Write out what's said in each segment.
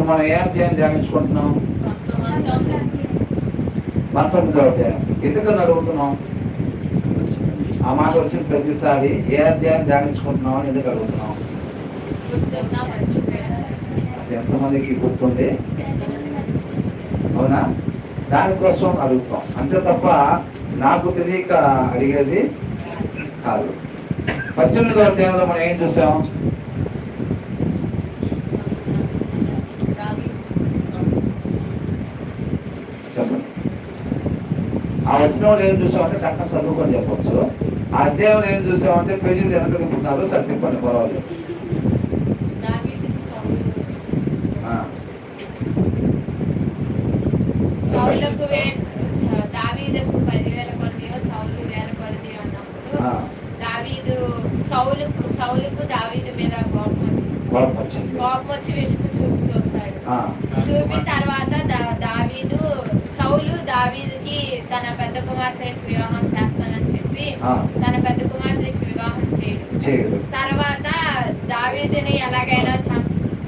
మనం ఏ అధ్యాయం ధ్యానించుకుంటున్నాం? 19వ అధ్యాయం. ఎందుకని అడుగుతున్నాం? ఆ మాట వచ్చిన ప్రతిసారి ఏ అధ్యాయం ధ్యానించుకుంటున్నాం అని ఎందుకు అడుగుతున్నాం? అసలు ఎంతమందికి గుర్తుంది? అవునా? దానికోసం అడుగుతాం అంతే తప్ప నాకు తెలియక అడిగేది కాదు. 18వ అధ్యాయంలో మనం ఏం చూసాం? చెప్పండి. ఆ వచనంలో ఏం చూసామంటే చక్కగా చదువుకొని చెప్పచ్చు. ఆ అధ్యాయంలో ఏం చూసామంటే పేజీలు వెనక తిప్పుతున్నారు, సర్దిప్పండి పర్వాలేదు. దావీదుకు 10,000 కొలదియో సౌలు 1000 కొలదియో అన్నప్పుడు సౌలుకు దావీదు మీద కోపం వచ్చి విసుగు చూస్తాడు. చూపిన తర్వాత సౌలు దావీదుకి తన పెద్ద కుమార్తె వివాహం చేస్తానని చెప్పి తన పెద్ద కుమార్తె వివాహం చేయడు. తర్వాత దావీదుని ఎలాగైనా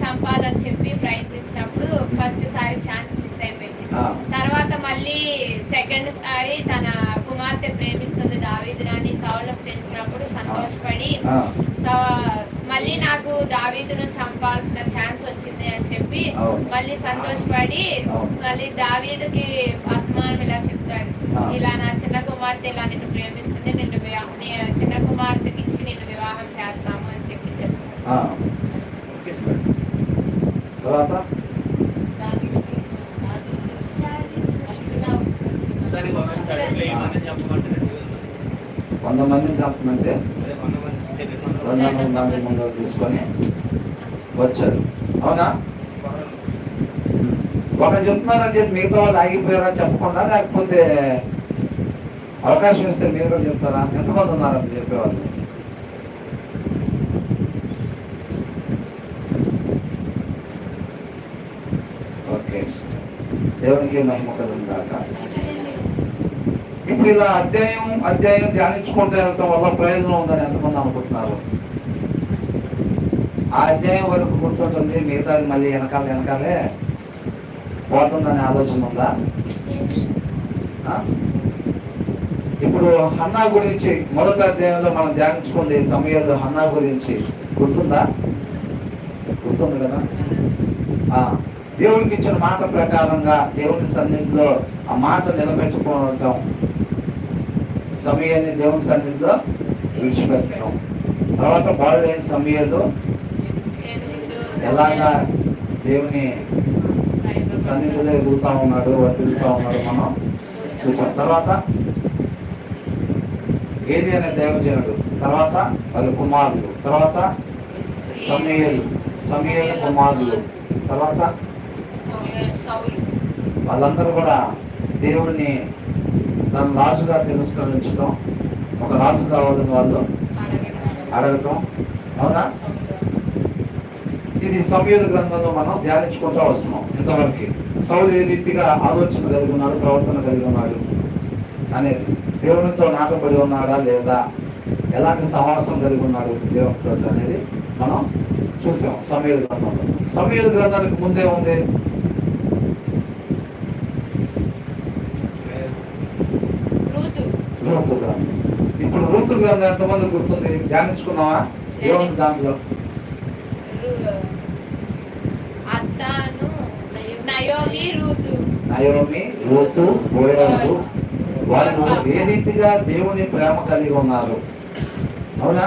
చంపాలని చెప్పి ప్రయత్నించినప్పుడు ఫస్ట్ సారి ఛాన్స్ మిస్ అయిపోయింది. తర్వాత మళ్ళీ సెకండ్ సారి తన కుమార్తె ప్రేమిస్తుంది దావీదుని అని సౌలుకు తెలిసినప్పుడు సంతోషపడి మళ్ళీ నాకు దావీదును చంపాల్సిన ఛాన్స్ వచ్చింది అని చెప్పి మళ్ళీ సంతోషపడి మళ్ళీ దావీదుకి వర్తమానం ఇలా చెప్తాడు, ఇలా నా చిన్న కుమార్తె ఇలా నిన్ను ప్రేమిస్తుంది, చిన్న కుమార్తెకి ఇచ్చి నిన్ను వివాహం చేస్తాము అని చెప్పి చెప్తాడు. కొంతమందిని చంపమంటే 200 మంది ముందు తీసుకొని వచ్చాడు. అవునా? ఒకరు చెప్తున్నారని చెప్పి మిగతా వాళ్ళు ఆగిపోయారని చెప్పకుండా, లేకపోతే అవకాశం ఇస్తే మీరు కూడా చెప్తారా? ఎంతమంది ఉన్నారని చెప్పేవాళ్ళు? ఓకే, దేవునికి నమ్మకం కాక. ఇప్పుడు ఇలా అధ్యాయం ధ్యానించుకుంటూ వెళ్ళటం వల్ల ప్రయోజనం ఉందని ఎంతమంది అనుకుంటున్నారు? ఆ అధ్యాయం వరకు గుర్తుంటుంది, మిగతాది మళ్ళీ వెనకాలే పోతుందనే ఆలోచన ఉందా? ఇప్పుడు హన్నా గురించి మొదటి అధ్యాయంలో మనం ధ్యానించుకుంది సమయంలో హన్నా గురించి గుర్తుందా? గుర్తుంది కదా? దేవుడికి ఇచ్చిన మాట ప్రకారంగా దేవుని సన్నిధిలో ఆ మాట నిలబెట్టుకోవడం, సమయాన్ని దేవుని సన్నిధిలో విడిచిపెట్టడం, తర్వాత బాలుడైన సమయంలో ఎలాగా దేవుని సన్నిధిలో ఎదుగుతా ఉన్నాడు, వర్తిల్లుతా ఉన్నాడు మనం చూసాం. తర్వాత ఏది అనే దైవజనుడు, తర్వాత వాళ్ళ కుమారులు, తర్వాత సమయలు కుమారులు, తర్వాత వాళ్ళందరూ కూడా దేవుడిని తన రాజుగా తిరస్కరించడం, ఒక రాజు కావాలని వాళ్ళు అడగటం. అవునా? ఇది సమూయేలు గ్రంథంలో మనం ధ్యానించుకుంటూ వస్తున్నాం. ఇంతవరకు సౌలు ఏ రీతిగా ఆలోచన కలిగి ఉన్నాడు, ప్రవర్తన కలిగి ఉన్నాడు అనేది, దేవునితో నాటబడి ఉన్నాడా లేదా, ఎలాంటి సమాసం కలిగి ఉన్నాడు దేవునితో అనేది మనం చూసాం సమూయేలు గ్రంథంలో. సమూయేలు గ్రంథానికి ముందే ఉంది రూతు గ్రంథం. ఇప్పుడు రూతు గ్రంథం ఎంతమంది గుర్తుంది? ధ్యానించుకున్నావా? ఏముంది దాంట్లో? నయోమి, రూతు, బోయజు వాళ్ళు ఏ రీతిగా దేవుని ప్రేమ కలిగి ఉన్నారు. అవునా?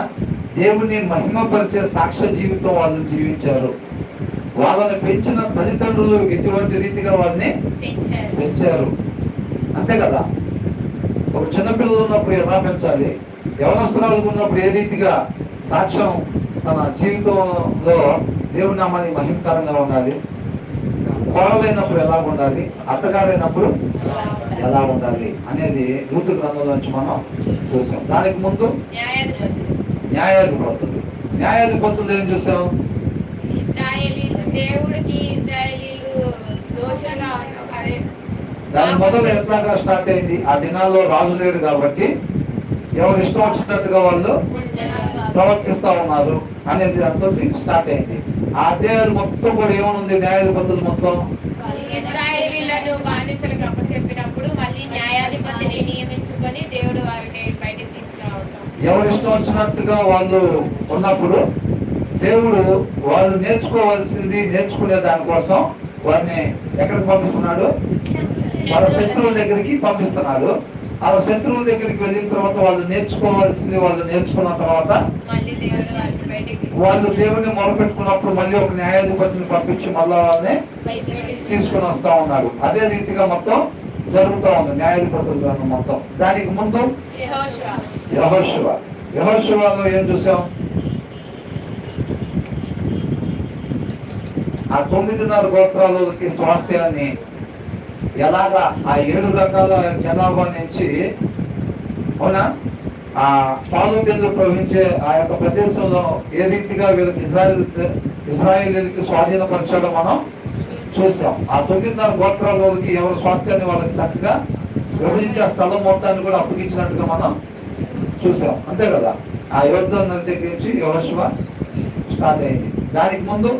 దేవుని మహిమపరిచే సాక్ష్య జీవితం వాళ్ళు జీవించారు. వాళ్ళని పెంచిన తల్లిదండ్రులు ఎటువంటి రీతిగా వాళ్ళని పెంచారు, అంతే కదా? ఒక చిన్నపిల్లలు ఉన్నప్పుడు ఎలా పెంచాలి, యవనస్తురాలు ఉన్నప్పుడు ఏ రీతిగా సాక్ష్యం తన జీవితంలో దేవుని నామాన్ని మహిమకరంగా ఉండాలి, కోడలైనప్పుడు ఎలా ఉండాలి, అత్తగారైనప్పుడు ఎలా ఉండాలి అనేది రూతు గ్రంథంలో నుంచి మనం చూసాం. దానికి ముందు న్యాయాధిపతులు. న్యాయాధిపతులు ఏం చూసాం? దాని మొదలు ఎట్లాగా స్టార్ట్ అయింది? ఆ దినాల్లో రాజు లేడు కాబట్టి ఎవరు ఇష్టం వచ్చినట్టుగా వాళ్ళు ప్రవర్తిస్తూ ఉన్నారు అనేది దాంతో స్టార్ట్ అయింది. ఆ అధ్యాయాలు మొత్తం కూడా ఏమనుంది? న్యాయాధిపతులు మొత్తం ఇశ్రాయేలీయులను బానిసలకు అప్పచెప్పినప్పుడు మళ్ళీ న్యాయాధిపతిని నియమించుకొని దేవుడు వారిని బయటికి తీసుకురావడం. ఎవరు ఇష్టం వచ్చినట్టుగా వాళ్ళు ఉన్నప్పుడు దేవుడు వాళ్ళు నేర్చుకోవాల్సింది నేర్చుకునే దానికోసం వారిని ఎక్కడికి పంపిస్తున్నాడు? వాళ్ళ శత్రువుల దగ్గరికి పంపిస్తున్నాడు. ఆ శత్రువుల దగ్గరికి వెళ్ళిన తర్వాత వాళ్ళు నేర్చుకోవాల్సింది వాళ్ళు నేర్చుకున్న తర్వాత వాళ్ళు దేవుడిని మొరపెట్టుకున్నప్పుడు మళ్ళీ ఒక న్యాయాధిపతిని పంపించి మళ్ళీ వాళ్ళని తీసుకుని వస్తా ఉన్నారు. అదే రీతిగా మొత్తం జరుగుతూ ఉంది న్యాయాధిపతుల గ్రంథం మొత్తం. దానికి ముందు యెహోషువలో ఏం చూసాం? ఆ 9.5 గోత్రాలకి స్వాస్థ్యాన్ని ఎలాగా ఆ 7 రకాల జనాభా నుంచి అవునా ఆ పాలు తేళ్లు ప్రవహించే ఆ యొక్క ప్రదేశంలో ఏ రీతిగా వీళ్ళకి ఇజ్రాయేలీలకి స్వాధీనపరచడం మనం చూసాం. ఆ 9.5 గోత్రాలకి ఎవరు స్వాస్థ్యాన్ని వాళ్ళకి చక్కగా విభజించే స్థలం మొత్తాన్ని కూడా అప్పగించినట్టుగా మనం చూసాం. అంతే కదా? ఆ యోర్దాను నది దగ్గర నుంచి యెహోషువ స్టార్ట్ అయింది. దానికి ముందు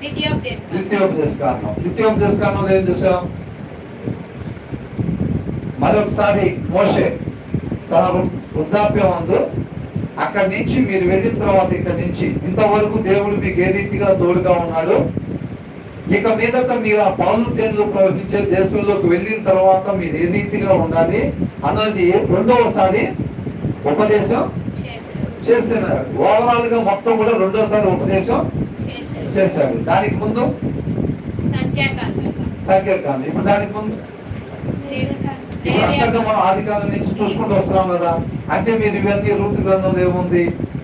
ద్వితీయోపదేశ కాండంలో ఏం చూసాం? మరొకసారి మోషే తన వృద్ధాప్యం ఉంది, అక్కడి నుంచి మీరు వెళ్ళిన తర్వాత ఇక్కడి నుంచి ఇంతవరకు దేవుడు మీకు ఏ రీతిగా తోడుగా ఉన్నాడు, ఇక మీదట మీరు ఆ పాలు తేళ్లు ప్రవహించే దేశంలోకి వెళ్ళిన తర్వాత మీరు ఏ రీతిగా ఉండాలి అన్నది రెండవసారి ఉపదేశం చేసినాడు. ఓవరాల్ గా మొత్తం కూడా రెండోసారి ఉపదేశం చేశాడు. దానికి ముందు సంఖ్యాకాండం. ఇప్పుడు దానికి ముందు మనం ఆది కాలం నుంచి చూసుకుంటూ వస్తున్నాం కదా. అంటే మీరు ఇవన్నీ రూతు గ్రంథంలో ఏముంది,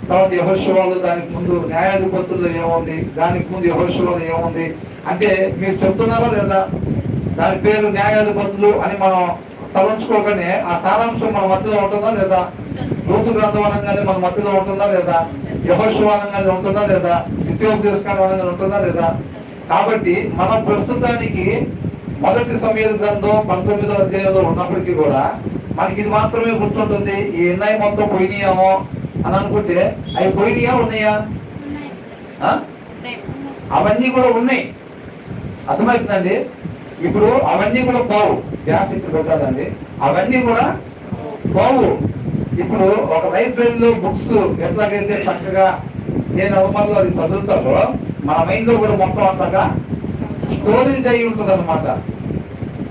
తర్వాత యెహోషువలో దానికి ముందు న్యాయాధిపతుల్లో ఏముంది, దానికి ముందు యెహోషువలో ఏముంది అంటే మీరు చెప్తున్నారా లేదా? దాని పేరు న్యాయాధిపతులు అని మనం తలంచుకోగానే ఆ సారాంశం మన మధ్యలో ఉంటుందా లేదా? రూతు గ్రంథం అనగానే మన మధ్యలో ఉంటుందా లేదా? యెహోషువ అనగానే ఉంటుందా లేదా? ద్వితీయోపదేశ కాండం అనగానే ఉంటుందా లేదా? కాబట్టి మనం ప్రస్తుతానికి మొదటి సమూయేలు గ్రంథం 19వ అధ్యాయంలో ఉన్నప్పటికీ కూడా మనకి ఇది మాత్రమే గుర్తుంటుంది. ఈ ఎన్నై మొత్తం పోయినాయేమో అని అనుకుంటే అవి పోయినాయా ఉన్నాయా? అవన్నీ కూడా ఉన్నాయి. అర్థమవుతుందండి? ఇప్పుడు అవన్నీ కూడా పోవు. గ్యాస్ ఇప్పుడు పెట్టాలండి, అవన్నీ కూడా పోవు. ఇప్పుడు ఒక లైబ్రరీలో బుక్స్ ఎట్లాగైతే చక్కగా నేను అవమానంలో అది చదువుతారో మన మైండ్ లో కూడా మొత్తం అంతగా స్టోరేజ్ అయి ఉంటుంది అనమాట.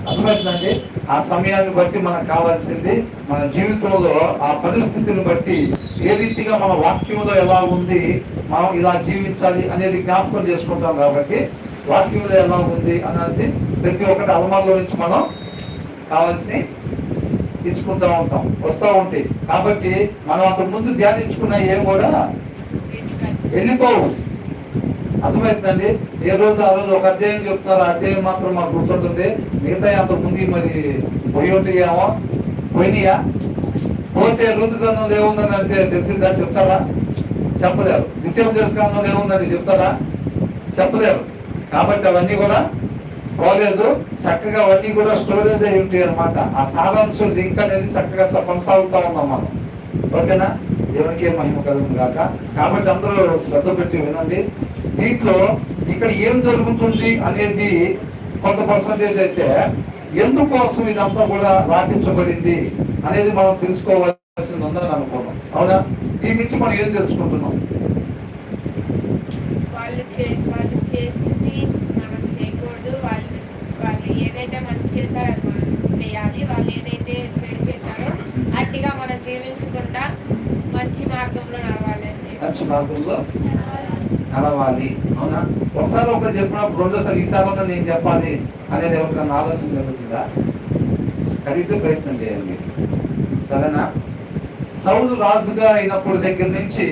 అర్థమవుతుందండి? ఆ సమయాన్ని బట్టి మనకు కావాల్సింది మన జీవితంలో ఆ పరిస్థితిని బట్టి ఏ రీతిగా మన వాక్యంలో ఎలా ఉంది, మనం ఇలా జీవించాలి అనేది జ్ఞాపకం చేసుకుంటాం. కాబట్టి వాక్యంలో ఎలా ఉంది అనేది ప్రతి ఒక్కటి అలమార్లో నుంచి మనం కావాల్సినవి తీసుకుంటూ ఉంటాం, వస్తూ ఉంటాయి. కాబట్టి మనం అంతకు ముందు ధ్యానించుకున్న ఏం కూడా వెళ్ళిపోవు. అర్థమవుతుందండి? ఏ రోజు ఆ రోజు ఒక అధ్యాయం చెప్తున్నారు, ఆ అధ్యాయం మాత్రం మాకు గుర్తుంటుంది, మిగతా అంతకు ముందు మరి పోయి ఉంటాయేమో. పోయినాయా? పోతే రూతు గ్రంథంలో ఏముందని అంటే తెలిసిందా? చెప్తారా? చెప్పలేరు. ద్వితీయోపదేశ కాండంలో ఏముందని చెప్తారా? చెప్పలేరు. కాబట్టి అవన్నీ కూడా పోలేదు. చక్కగా అవన్నీ కూడా స్టోరేజ్ అయి ఉంటాయి అనమాట. ఆ సారాంశం లింక్ అనేది చక్కగా కొనసాగుతూ ఉన్నాం మనం. ఓకేనా? దేవునికి మహిమ కలుగును గాక. కాబట్టి అందరూ శ్రద్ధ పెట్టి వినండి. దీంట్లో ఇక్కడ ఏం జరుగుతుంది అనేది కొంత పర్సంటేజ్ అయితే ఎందుకోసం ఇదంతా కూడా రాపించబడింది అనేది మనం తెలుసుకోవాల్సింది ఉందని అనుకున్నాం. అవునా? దీని నుంచి మనం ఏం తెలుసుకుంటున్నాం? వాళ్ళు చేసింది మనం చేయకూడదు. వాళ్ళు ఏదైతే మంచి చేశారో అది మనం చేయాలి. వాళ్ళు ఏదైతే చెడు చేశారో అట్టిగా మనం జీవించకుండా మంచి మార్గంలో నడవాలి. మంచి మార్గంలో నడవాలి. అవునా? ఒకసారి ఒకరు చెప్పినప్పుడు రెండోసారి ఈసారి నేను చెప్పాలి అనేది ఎవరికన్నా ఆలోచన జరుగుతుందా? కలిగితే ప్రయత్నం చేయండి. సరేనా? సౌలు రాజుగా అయినప్పుడు దగ్గర నుంచి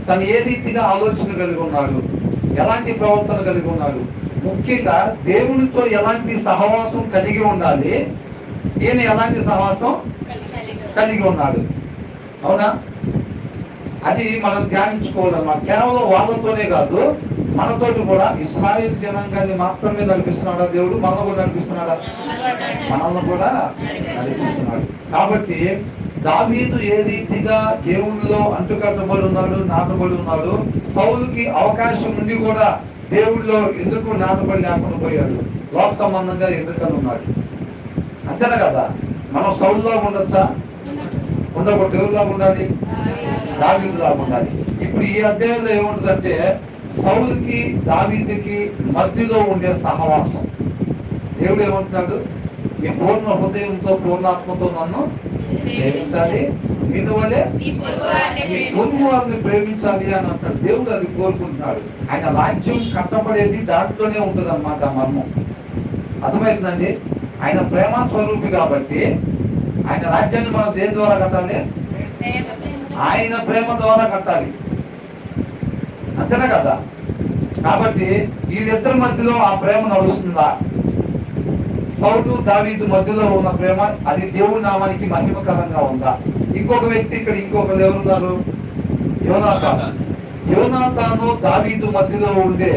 తను ఏ రీతిగా ఆలోచన కలిగి ఉన్నాడు, ఎలాంటి ప్రవర్తన కలిగి ఉన్నాడు, ముఖ్యంగా దేవునితో ఎలాంటి సహవాసం కలిగి ఉండాలి, ఈయన ఎలాంటి సహవాసం కలిగి ఉన్నాడు. అవునా? అది మనం ధ్యానించుకోవాలన్నమాట. కేవలం వాళ్ళతోనే కాదు, మనతోటి కూడా ఇశ్రాయేలు జనాంగాన్ని మాత్రమే నడిపిస్తున్నాడా దేవుడు? మనల్ని కూడా నడిపిస్తున్నాడా? మనల్ని కూడా నడిపిస్తున్నాడు. కాబట్టి దావీదు ఏ రీతిగా దేవునిలో అంటుకట్టబడి ఉన్నాడు, నాటబడి ఉన్నాడు, సౌలుకి అవకాశం ఉండి కూడా దేవుడిలో ఎందుకు నాటబడి లేకుండా పోయాడు, లోక సంబంధంగా ఎందుకని ఉన్నాడు. అంతేనా కదా? మనం సౌలులా ఉండొచ్చా? ఉండకూడదు. ఎవరిలా ఉండాలి? దావీదులా ఉండాలి. ఇప్పుడు ఈ అధ్యాయంలో ఏముంటుందంటే సౌలుకి దావీదుకి మధ్యలో ఉండే సహవాసం. దేవుడు ఏమంటున్నాడు? ఈ పూర్ణ హృదయంతో పూర్ణాత్మతో నన్ను సేవించాలి, నిన్ను వలె పొరుగు వారిని ప్రేమించాలి అని అంటాడు. దేవుడు అది కోరుకుంటున్నాడు. ఆయన రాజ్యం కట్టబడేది దాంట్లోనే ఉంటుంది అన్నమాట. మర్మం అర్థమవుతుందండి. ఆయన ప్రేమ స్వరూపి కాబట్టి ఆయన రాజ్యాన్ని మనం దేని ద్వారా కట్టాలి? ఆయన ప్రేమ ద్వారా కట్టాలి. అంతేనా కదా? కాబట్టి వీళ్ళిద్దరి మధ్యలో ఆ ప్రేమ నడుస్తుందా? సౌలు దావీదు మధ్యలో ఉన్న ప్రేమ అది దేవుడి నామానికి మహిమకరంగా ఉందా? ఇంకొక వ్యక్తి ఇక్కడ ఇంకొకరు ఎవరున్నారు? యోనాతాను దావీదు మధ్యలో ఉండే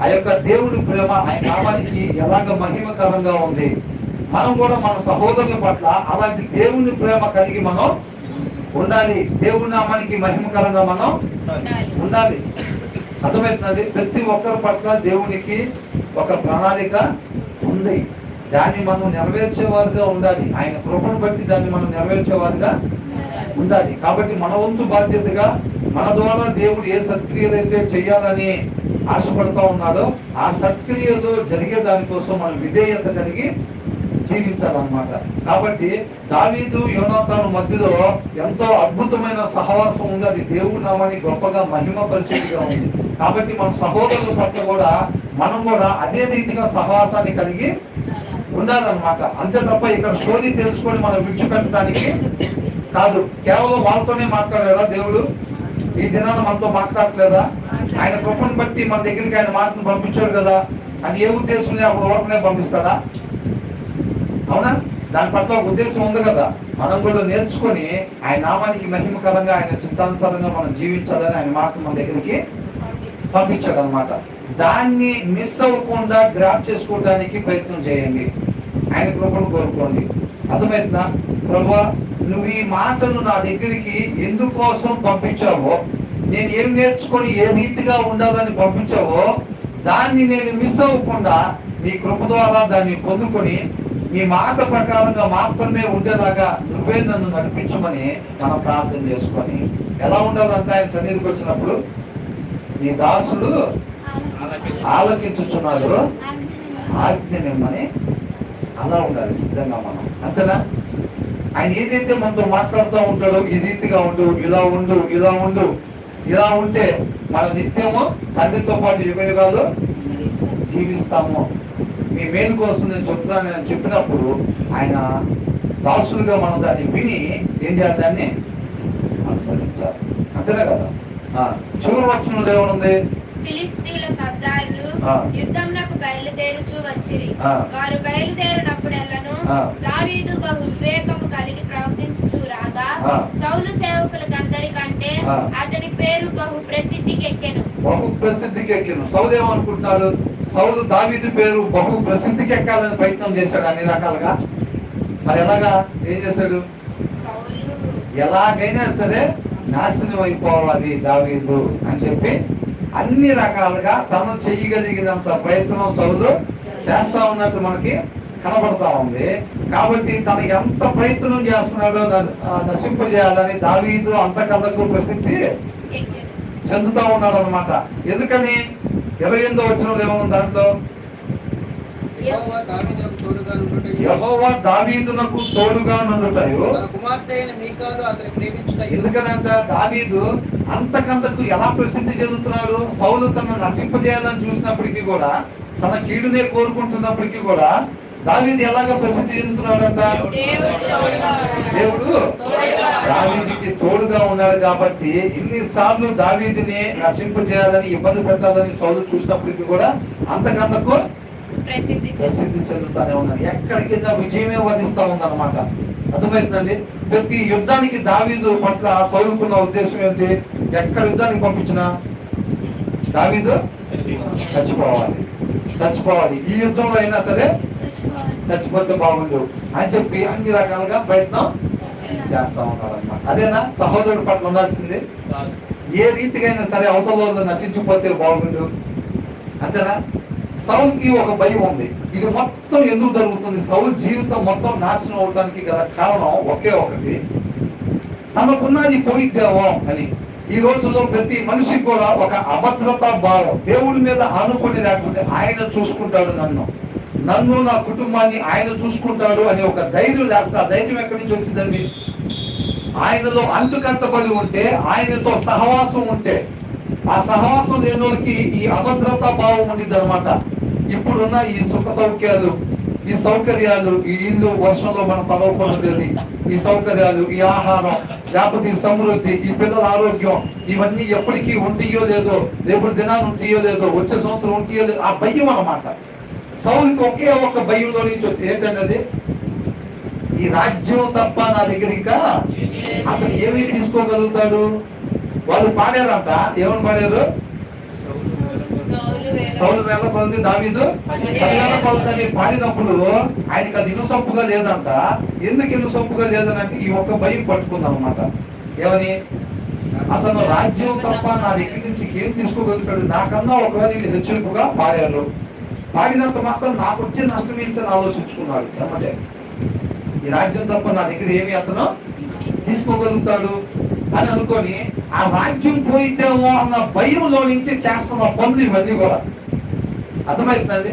ఆ యొక్క దేవుడి ప్రేమ ఆయన నామానికి ఎలాగ మహిమకరంగా ఉంది. మనం కూడా మన సహోదరుల పట్ల అలాంటి దేవుని ప్రేమ కలిగి మనం ఉండాలి. దేవుడి నామానికి మహిమకరంగా మనం ఉండాలి. అర్థమవుతుంది. ప్రతి ఒక్కరి పట్ల దేవునికి ఒక ప్రణాళిక ఉంది. దాన్ని మనం నెరవేర్చేవారుగా ఉండాలి. ఆయన కృపను బట్టి దాన్ని మనం నెరవేర్చేవారుగా ఉండాలి. కాబట్టి మన వంతు బాధ్యతగా మన ద్వారా దేవుడు ఏ సత్క్రియలు అయితే చేయాలని ఆశపడుతూ ఉన్నాడో ఆ సత్క్రియలు జరిగే దానికోసం మనం విధేయత కలిగి జీవించాలన్నమాట. కాబట్టి దావీదు యోనాతాను మధ్యలో ఎంతో అద్భుతమైన సహవాసం ఉంది. అది దేవుడి నామాన్ని గొప్పగా మహిమపరిచేదిగా ఉంది. కాబట్టి మన సహోదరుల పట్ల కూడా మనం కూడా అదే రీతిగా సహవాసాన్ని కలిగి ఉండాలన్నమాట. అంతే తప్ప ఇక్కడ స్టోరీ తెలుసుకొని మనం విడిచిపెట్టడానికి కాదు. కేవలం వాళ్ళతోనే మాట్లాడారా దేవుడు? ఈ దినాన మనతో మాట్లాడలేదా? ఆయన కృపను బట్టి మన దగ్గరికి ఆయన మాటను పంపించాడు కదా అని ఏ ఉద్దేశం అప్పుడు ఓటనే పంపిస్తాడా? అవునా? దాని పట్ల ఒక ఉద్దేశం ఉంది కదా. మనం కూడా నేర్చుకొని ఆయన నామానికి మహిమకరంగా ఆయన చిత్తానుసారంగా మనం జీవించాలని ఆయన మాటను మన దగ్గరికి పంపించాడు అనమాట. దాన్ని మిస్ అవ్వకుండా గ్రాప్ చేసుకోవడానికి ప్రయత్నం చేయండి. ఆయన కృపను కోరుకోండి. అర్థమవుతుందా? ప్రభువా, నువ్వు ఈ మాటను నా దగ్గరికి ఎందుకోసం పంపించావో, నేను ఏం నేర్చుకొని ఏ రీతిగా ఉండాలని పంపించావో దాన్ని నేను మిస్ అవ్వకుండా నీ కృప ద్వారా దాన్ని పొందుకొని నీ మాట ప్రకారంగా మాత్రమే ఉండేలాగా నువ్వే నన్ను నడిపించమని మనం ప్రార్థన చేసుకొని ఎలా ఉండాలంటే ఆయన సన్నిధికి వచ్చినప్పుడు నీ దాసుడు ఆలకించుచున్నాడు ఆజ్ఞనిమ్మని అలా ఉండాలి సిద్ధంగా మనం. అంతేనా? ఆయన ఏదైతే మనతో మాట్లాడుతూ ఉంటాడో ఈ రీతిగా ఉండు, ఇలా ఉండు, ఇలా ఉండు, ఇలా ఉంటే మన నిత్యము తండ్రితో పాటు యుగయుగాలు జీవిస్తాము. మీ మేలు కోసం నేను చెప్తున్నాను నేను చెప్పినప్పుడు ఆయన దాసులుగా మనం దాన్ని విని ఏం చేయాలి? దాన్ని అనుసరించాలి. అంతేనా కదా? చివరి వచనంలో ఏమనుంది? ఫిలిష్తీయుల సర్దారులు యుద్ధమునకు బయలుదేరుచు వచ్చిరి. వారు బయలుదేరినప్పుడెల్లను దావీదు బహు వివేకము కలిగి ప్రవర్తించుచు రాగా సౌలు సేవకులకందరికంటే అతని పేరు బహు ప్రసిద్ధికి ఎక్కెను. బహు ప్రసిద్ధికి ఎక్కెను. సౌలు ఏమనుకుంటున్నాడు? సౌలు దావీదు పేరు బహు ప్రసిద్ధికి ఎక్కాలని ప్రయత్నం చేశాడు అన్ని రకాలుగా. మరి ఎలాగా? ఏం చేశాడు? ఎలాగైనా సరే నాశనం అయిపోవాలి దావీదు అని చెప్పి అన్ని రకాలుగా తను చెయ్యగలిగినంత ప్రయత్నం సౌలు చేస్తా ఉన్నట్టు మనకి కనబడతా ఉంది. కాబట్టి తను ఎంత ప్రయత్నం చేస్తున్నాడో నశింపజేయాలని దావీదు అంతకంతకు ప్రసిద్ధి చెందుతా ఉన్నాడు అనమాట. ఎందుకని? 28వ వచనంలో ఏముంది? దాంట్లో యెహోవా దావీదునకు తోడుగా నుండుటయు. ఎందుకనంట దావీదు అంతకంతకు ఎలా ప్రసిద్ధి చెందుతున్నాడు? సౌలు తనను నశింపజేయాలని చూసినప్పటికీ కూడా, తన కీడునే కోరుకుంటున్నప్పటికీ కూడా దావీదు ఎలాగ ప్రసిద్ధి చెందుతున్నాడంట? దేవుడు దావీదుకి తోడుగా ఉన్నాడు. కాబట్టి ఇన్నిసార్లు దావీదుని నశింపజేయాలని ఇబ్బంది పెట్టాలని సౌలు చూసినప్పటికీ కూడా అంతకంతకు ప్రసిద్ధి చెందుతానే ఉన్నాడు. ఎక్కడికింద విజయమే వధిస్తా ఉందన్నమాట. అర్థమవుతుందండి? ప్రతి యుద్ధానికి దావీదు పట్ల సౌలుకున్న ఉద్దేశం ఏంటి? ఎక్కడ యుద్ధానికి పంపించినా దావీదు చచ్చిపోవాలి. ఈ యుద్ధంలో అయినా సరే చచ్చిపోతే బాగుండు అని చెప్పి అన్ని రకాలుగా ప్రయత్నం చేస్తా ఉన్నాడు అన్నమాట. అదేనా సహోదరుడి పట్ల ఉండాల్సింది? ఏ రీతికైనా సరే అవతల వాళ్ళు నశించిపోతే బాగుండు, అంతేనా? సౌలుకి ఒక భయం ఉంది. ఇది మొత్తం ఎందుకు జరుగుతుంది? సౌలు జీవితం మొత్తం నాశనం అవడానికి గల కారణం ఒకే ఒకటి, తనకున్నది పోయిద్దేమో అని. ఈ రోజుల్లో ప్రతి మనిషికి కూడా ఒక అభద్రతా భావం, దేవుడి మీద ఆనుకొని లేకపోతే ఆయన చూసుకుంటాడు నన్ను నా కుటుంబాన్ని ఆయన చూసుకుంటాడు అనే ఒక ధైర్యం లేకపోతే, ఆ ధైర్యం ఎక్కడి నుంచి వచ్చిందండి? ఆయనలో అంటుకట్టబడి ఉంటే, ఆయనతో సహవాసం ఉంటే. ఆ సహవాసం లేని వాళ్ళకి ఈ అభద్రతా భావం ఉండిద్ది అనమాట. ఇప్పుడున్న ఈ సుఖ సౌఖ్యాలు, ఈ సౌకర్యాలు, ఈ ఇల్లు వర్షంలో మనం తలవకున్నది, ఈ సౌకర్యాలు, ఈ ఆహారం, లేకపోతే ఈ సమృద్ధి, ఈ పిల్లల ఆరోగ్యం, ఇవన్నీ ఎప్పటికీ ఉంటాయో లేదో, రేపు దినాన్ని ఉంటాయో లేదో, వచ్చే సంవత్సరం ఉంటాయో లేదో, ఆ భయం అన్నమాట. సౌలుకి ఒకే ఒక్క భయంలో నుంచి వచ్చి ఏంటంటే, ఈ రాజ్యం తప్ప నా దగ్గర ఇంకా అతను ఏమి తీసుకోగలుగుతాడు? వాళ్ళు పాడారంట, ఏమని పాడారు? సౌలు వేల కొలది, దావీదు 10,000 కొలదని పాడినప్పుడు ఆయనకి అది ఇనుసొంపుగా లేదంట. ఎందుకు ఇనుసొంపుగా లేదనంటే ఈ ఒక్క భయం పట్టుకుందాం అనమాట. ఏమని? అతను రాజ్యం తప్ప నా దగ్గర నుంచి ఏం తీసుకోగలుగుతాడు? నాకన్నా ఒకవేళ ఇది హెచ్చరికగా పాడారు, పాడినంత మాత్రం నాకు వచ్చే నష్టం ఏంటని ఆలోచించుకున్నాడు. ఏమంటే ఈ రాజ్యం తప్ప నా దగ్గర ఏమి అతను తీసుకోగలుగుతాడు అని అనుకొని, ఆ రాజ్యం పోయిద్దేమో అన్న భయంలో నుంచి చేస్తున్న పనులు ఇవన్నీ కూడా. అర్థమవుతుందండి?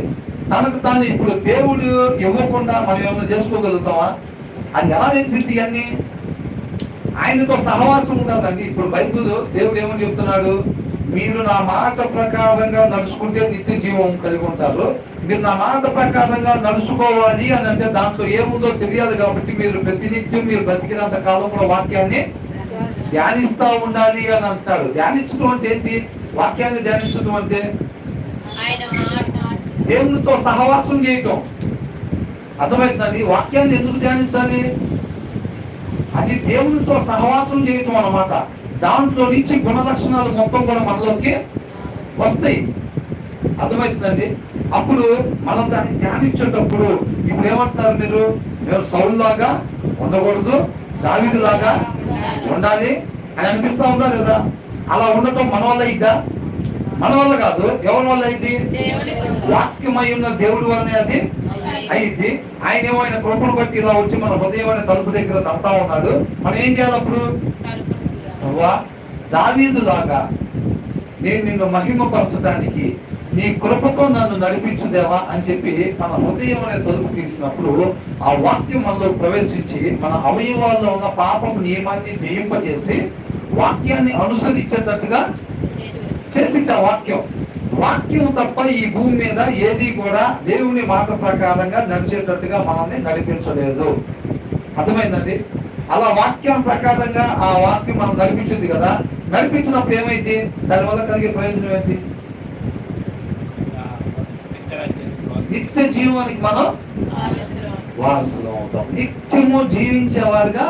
తనకు తాను ఇప్పుడు దేవుడు ఇవ్వకుండా మనం ఏమైనా చేసుకోగలుగుతామా? అది ఎలా తెలిసింది? అన్ని ఆయనతో సహవాసం ఉండాలండి. ఇప్పుడు బైబిల్ దేవుడు ఏమని చెప్తున్నాడు? మీరు నా మాట ప్రకారంగా నడుచుకుంటే నిత్య జీవం కలిగి ఉంటారు. మీరు నా మాట ప్రకారంగా నడుచుకోవాలి అని అంటే దాంట్లో ఏముందో తెలియాలి. కాబట్టి మీరు ప్రతినిత్యం మీరు బతికినంత కాలంలో వాక్యాన్ని ధ్యానిస్తూ ఉండాలి అని అంటాడు. ధ్యానించడం అంటే ఏంటి? వాక్యాన్ని ధ్యానించడం అంటే దేవునితో సహవాసం చేయటం. అర్థమవుతుందండి? వాక్యాన్ని ఎందుకు ధ్యానించాలి? అది దేవునితో సహవాసం చేయటం అన్నమాట. దాంట్లో నుంచి గుణలక్షణాలు మొత్తం కూడా మనలోకి వస్తాయి. అర్థమవుతుందండి? అప్పుడు మనం దాన్ని ధ్యానించేటప్పుడు ఇప్పుడు ఏమంటున్నారు మీరు? మేము సౌలులాగా ఉండకూడదు, దావీదులాగా ఉండాలి అని అనిపిస్తా ఉందా లేదా? అలా ఉండటం మన వల్ల అయిద్దా? మన వల్ల కాదు. ఎవరి వల్ల అయింది? వాక్యమై ఉన్న దేవుడి వల్లనే అది అయింది. ఆయన ఏమో ఆయన కృపను బట్టి ఇలా వచ్చి మన హృదయం తలుపు దగ్గర తడతా ఉన్నాడు. మనం ఏం చేయాలి అప్పుడు? దావీదులాగా నేను నిన్ను మహిమపరచడానికి నీ కృపతో నన్ను నడిపించుదేవా అని చెప్పి మన హృదయం అనే తలుపు తీసినప్పుడు ఆ వాక్యం మనలో ప్రవేశించి మన అవయవాల్లో ఉన్న పాపపు నియమాన్ని జయింపజేసి వాక్యాన్ని అనుసరించేటట్టుగా చేసింది. ఆ వాక్యం తప్ప ఈ భూమి మీద ఏది కూడా దేవుని మాట ప్రకారంగా నడిచేటట్టుగా మనల్ని నడిపించలేదు. అర్థమైందండి? అలా వాక్యం ప్రకారంగా ఆ వాక్యం మనం నడిపించింది కదా. నడిపించినప్పుడు ఏమైంది? దానివల్ల కలిగే ప్రయోజనం ఏంటి? నిత్య జీవానికి మనం వారసులం అవుతాం. నిత్యము జీవించేవారుగా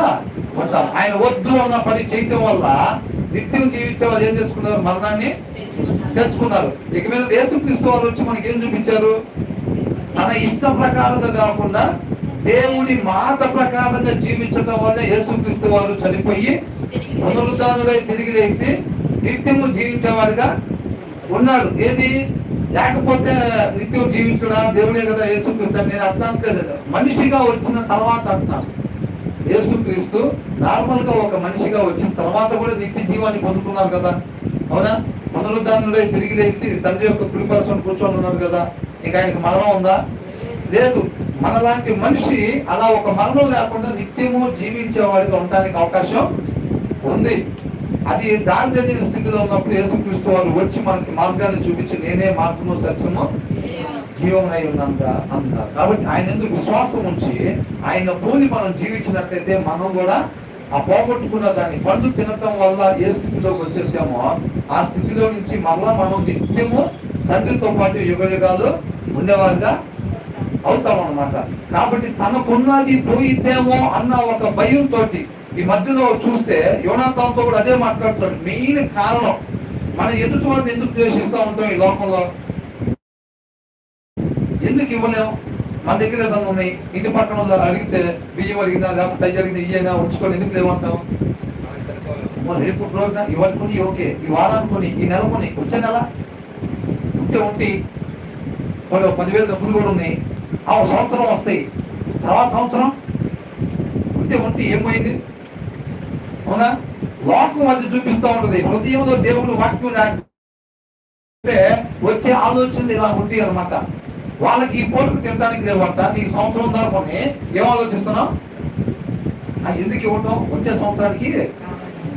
ఉంటాం. ఆయన వద్దు అన్న పని చేయటం వల్ల నిత్యం జీవించే వాళ్ళు ఏం తెచ్చుకున్నారు? మరణాన్ని తెచ్చుకున్నారు. ఇక మీద యేసుక్రీస్తు వారు వచ్చి మనకి ఏం చూపించారు? తన ఇష్ట ప్రకారంగా కాకుండా దేవుడి మాట ప్రకారంగా జీవించడం వల్ల యేసుక్రీస్తు వారు చనిపోయి పునరుద్ధానుడై తిరిగి లేచి నిత్యము జీవించేవారుగా ఉన్నాడు. ఏది లేకపోతే నిత్యం జీవించడా? దేవుడే కదా యేసుక్రీస్తు. నేను అర్థం లేదు, మనిషిగా వచ్చిన తర్వాత అంటున్నాను. యేసుక్రీస్తు నార్మల్ గా ఒక మనిషిగా వచ్చిన తర్వాత కూడా నిత్య జీవాన్ని పొందుకున్నారు కదా. అవునా? పునరుద్ధానుడై తిరిగి లేచి తండ్రి యొక్క కుడిపార్శ్వన కూర్చొని ఉన్నారు కదా. ఇంకా ఆయనకు మరణం ఉందా? లేదు. మనలాంటి మనిషి అలా ఒక మరణం లేకుండా నిత్యము జీవించే వాడిగా ఉండడానికి అవకాశం ఉంది. అది దాడి తెలియని స్థితిలో ఉన్నప్పుడు యేసుక్రీస్తు వారు వచ్చి మనకి మార్గాన్ని చూపించి నేనే మార్గము సత్యము జీవమై ఉన్నాను అన్నారు. కాబట్టి ఆయన ఎందుకు విశ్వాసం ఉంచి ఆయన పోలి మనం జీవించినట్లయితే మనం కూడా ఆ పోగొట్టుకున్న దాన్ని పండు తినటం వల్ల ఏ స్థితిలోకి వచ్చేసామో ఆ స్థితిలో నుంచి మళ్ళా మనం నిత్యము తండ్రితో పాటు యుగ యుగాలు ఉండేవారుగా అవుతాం అన్నమాట. కాబట్టి తనకున్నది పోయిద్దేమో అన్న ఒక భయంతో ఈ మధ్యలో చూస్తే యోనాతానుతో కూడా అదే మాట్లాడుతాడు. మెయిన్ కారణం మనం ఎదుటి వారిని ఎందుకు ద్వేషిస్తూ ఉంటాం ఈ లోకంలో? ఎందుకు ఇవ్వలేము? మన దగ్గర ఏదన్నా ఉన్నాయి, ఇంటి పక్కన వాళ్ళు అడిగితే బియ్యం అడిగినా లేకపోతే అయ్యి అడిగితే ఇయ్యైనా ఉంచుకొని ఎందుకు లేవంటాం? రేపు రోజున ఇవాళ కొని ఓకే, ఈ వారానికి కొని, ఈ నెల కొని, వచ్చే నెల ఉంటే వాళ్ళు 10,000 డబ్బులు కూడా ఉన్నాయి, ఆ సంవత్సరం వస్తాయి, తర్వాత సంవత్సరం ఉంటే ఏమైంది? అవునా? లోకం అది చూపిస్తూ ఉంటుంది. హృదయంలో దేవుడు వాక్యం లేకపోతే వచ్చే ఆలోచనలు ఇలా ఉంటాయి అనమాట. వాళ్ళకి ఈ పూటకు తినడానికి లేవంట, నీకు సంవత్సరం దాకా కొని ఏం ఆలోచిస్తున్నావు? ఎందుకు ఇవ్వటం? వచ్చే సంవత్సరానికి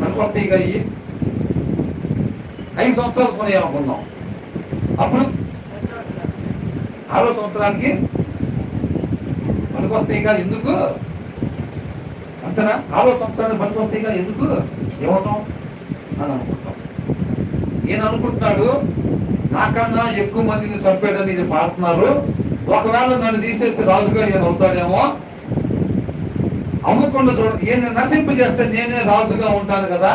మనకొస్తాయి ఇక 5 సంవత్సరాలు కొనేయాలనుకున్నాం, అప్పుడు 6వ సంవత్సరానికి మనకొస్తాయి ఇక ఎందుకు అంతనా? 6వ సంవత్సరానికి మనకొస్తాయి ఇక ఎందుకు ఇవ్వటం అని అనుకుంటాం. ఈయన అనుకుంటున్నాడు నాకన్నా ఎక్కువ మందిని చంపాడని ఇది పాడుతున్నారు, ఒకవేళ నన్ను తీసేసి రాజుగా ఈయన అవుతాడేమో, అవ్వకుండా చూడండి, ఈయన నశింపు చేస్తే నేనే రాజుగా ఉంటాను కదా,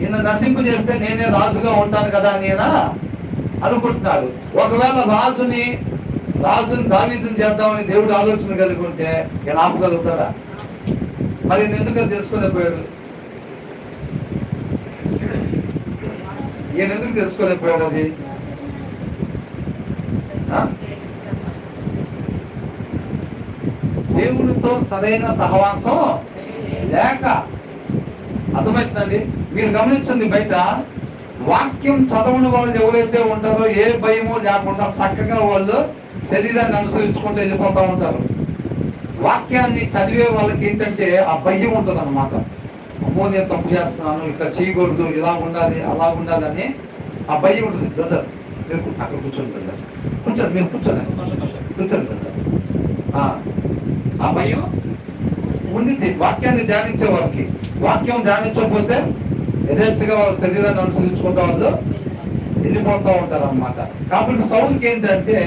ఈయన నశింపు చేస్తే నేనే రాజుగా ఉంటాను కదా అని ఈయన అనుకుంటున్నాడు. ఒకవేళ రాజుని దావీదుని చేద్దామని దేవుడు ఆలోచన కలిగి ఉంటే ఈయన ఆపగలుగుతాడా? మరి ఈయన ఎందుకు తెలుసుకోలేకపోయాడు? ఈయన ఎందుకు తెలుసుకోలేకపోయాడు? అది దేవునితో సరైన సహవాసం లేక. అర్థమవుతుందండి? మీరు గమనించండి, బయట వాక్యం చదవని వాళ్ళు ఎవరైతే ఉంటారో ఏ భయమో లేకుండా చక్కగా వాళ్ళు శరీరాన్ని అనుసరించుకుంటూ వెళ్ళిపోతూ ఉంటారు. వాక్యాన్ని చదివే వాళ్ళకి ఏంటంటే ఆ భయం ఉంటుంది అన్నమాట. అమ్మో నేను తప్పు చేస్తున్నాను, ఇట్లా చేయకూడదు, ఇలా ఉండాలి, అలా ఉండాలి అని ఆ భయం ఉంటుంది. బ్రదర్ మీరు అక్కడ కూర్చోండి, బ్రదర్ కూర్చోండి, మీరు కూర్చోండి బ్రదర్. ఆ భయం ఉండింది వాక్యాన్ని ధ్యానించే వారికి. వాక్యం ధ్యానించకపోతే యథేచ్ఛగా వాళ్ళ శరీరాన్ని అనుసరించుకుంటూ వాళ్ళు వెళ్ళిపోతూ ఉంటారు అన్నమాట. కాబట్టి సౌలుకి ఏంటంటే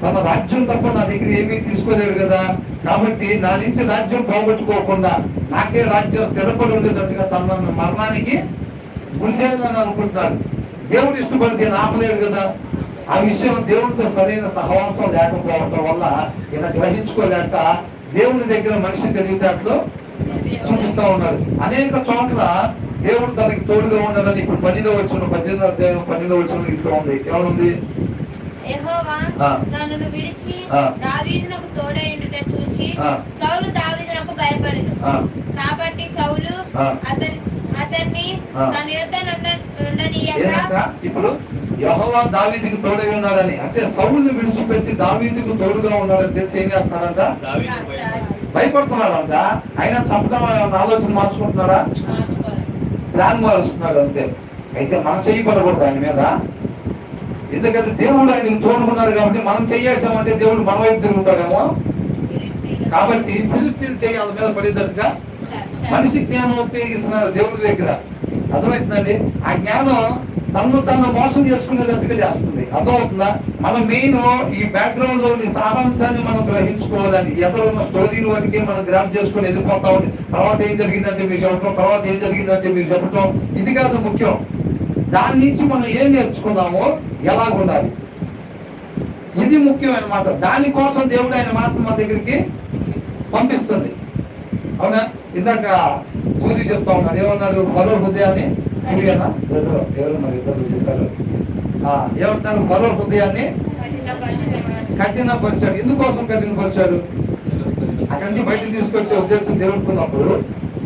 తన రాజ్యం తప్ప నా దగ్గర ఏమీ తీసుకోలేడు కదా, కాబట్టి నా నుంచి రాజ్యం పోగొట్టుకోకుండా నాకే రాజ్యం స్థిరపడి ఉండేటట్టుగా తన మరణానికి గుండేదని అనుకుంటున్నాడు. దేవుడు ఇష్టపడితే ఆపలేడు కదా. ఆ విషయం దేవుడితో సరైన సహవాసం లేకపోవడం వల్ల ఈయన గ్రహించుకోలేక దేవుని దగ్గర మనిషి తెలివితేటలు చూపిస్తా ఉన్నాడు. అనేక చోట్ల దేవుడు తనకి తోడుగా ఉండాలని ఇప్పుడు 12వ వచనం 18వ అధ్యాయం 12వ వచనం ఇంట్లో ఉంది. ఏమనుంది? యెహోవా నన్ను విడిచి దావీదునకు తోడైయుండుట చూచి సౌలు దావీదునకు భయపడెను. కాబట్టి సౌలు అతన్ని తన యొద్ద ఉండనీయక. ఇప్పుడు యెహోవా దావీదుకు తోడై ఉన్నాడని అంటే సౌలుని విడిచిపెట్టి దావీదుకు తోడుగా ఉన్నాడని తెలిసి ఏం చేస్తున్నాడంట? భయపడుతున్నాడంట. ఆయన చంపడం ఆలోచన మార్చుకుంటున్నాడా? ప్లాన్ మారుస్తున్నాడు అంతే. అయితే మనం చేయబడకూడదు ఆయన మీద, ఎందుకంటే దేవుడు ఆయనకు తోడుకున్నాడు కాబట్టి మనం చేయాల్సామంటే దేవుడు మన వైపు తిరుగుతాడేమో. కాబట్టి ఫిలిస్తీన్ చేయి వాళ్ళ మీద పడేటట్టుగా మనిషి జ్ఞానం ఉపయోగిస్తున్నాడు దేవుడి దగ్గర. అర్థమవుతుందండి? ఆ జ్ఞానం తను మోసం చేసుకునేటట్టుగా చేస్తుంది. అర్థమవుతుందా? మనం మెయిన్ ఈ బ్యాక్గ్రౌండ్ లోని సారాంశాన్ని మనం గ్రహించుకోవాలని, ఎదురు ఉన్న స్టోరీని వరకే మనం గ్రాప్ చేసుకుని వెళ్ళిపోతా ఉండి తర్వాత ఏం జరిగిందంటే మీరు చెప్పడం, తర్వాత ఏం జరిగిందంటే మీరు చెప్పడం, ఇది కాదు ముఖ్యం. దాని నుంచి మనం ఏం నేర్చుకున్నామో ఎలా ఉండాలి, ఇది ముఖ్యం అన్నమాట. దానికోసం దేవుడు ఆయన మాటలు మన దగ్గరికి పంపిస్తుంది. అవునా? ఇందాక సూర్య చెప్తా ఉన్నాడు, ఏమన్నాడు? ఫరో హృదయాన్ని ఎవరు మరి ఇద్దరు చెప్పారు. ఏమంటారు? ఫరో హృదయాన్ని కఠినపరిచాడు. ఎందుకోసం కఠినపరిచాడు? అక్కడి నుంచి బయటకు తీసుకొచ్చే ఉద్దేశం దేవుడుకున్నప్పుడు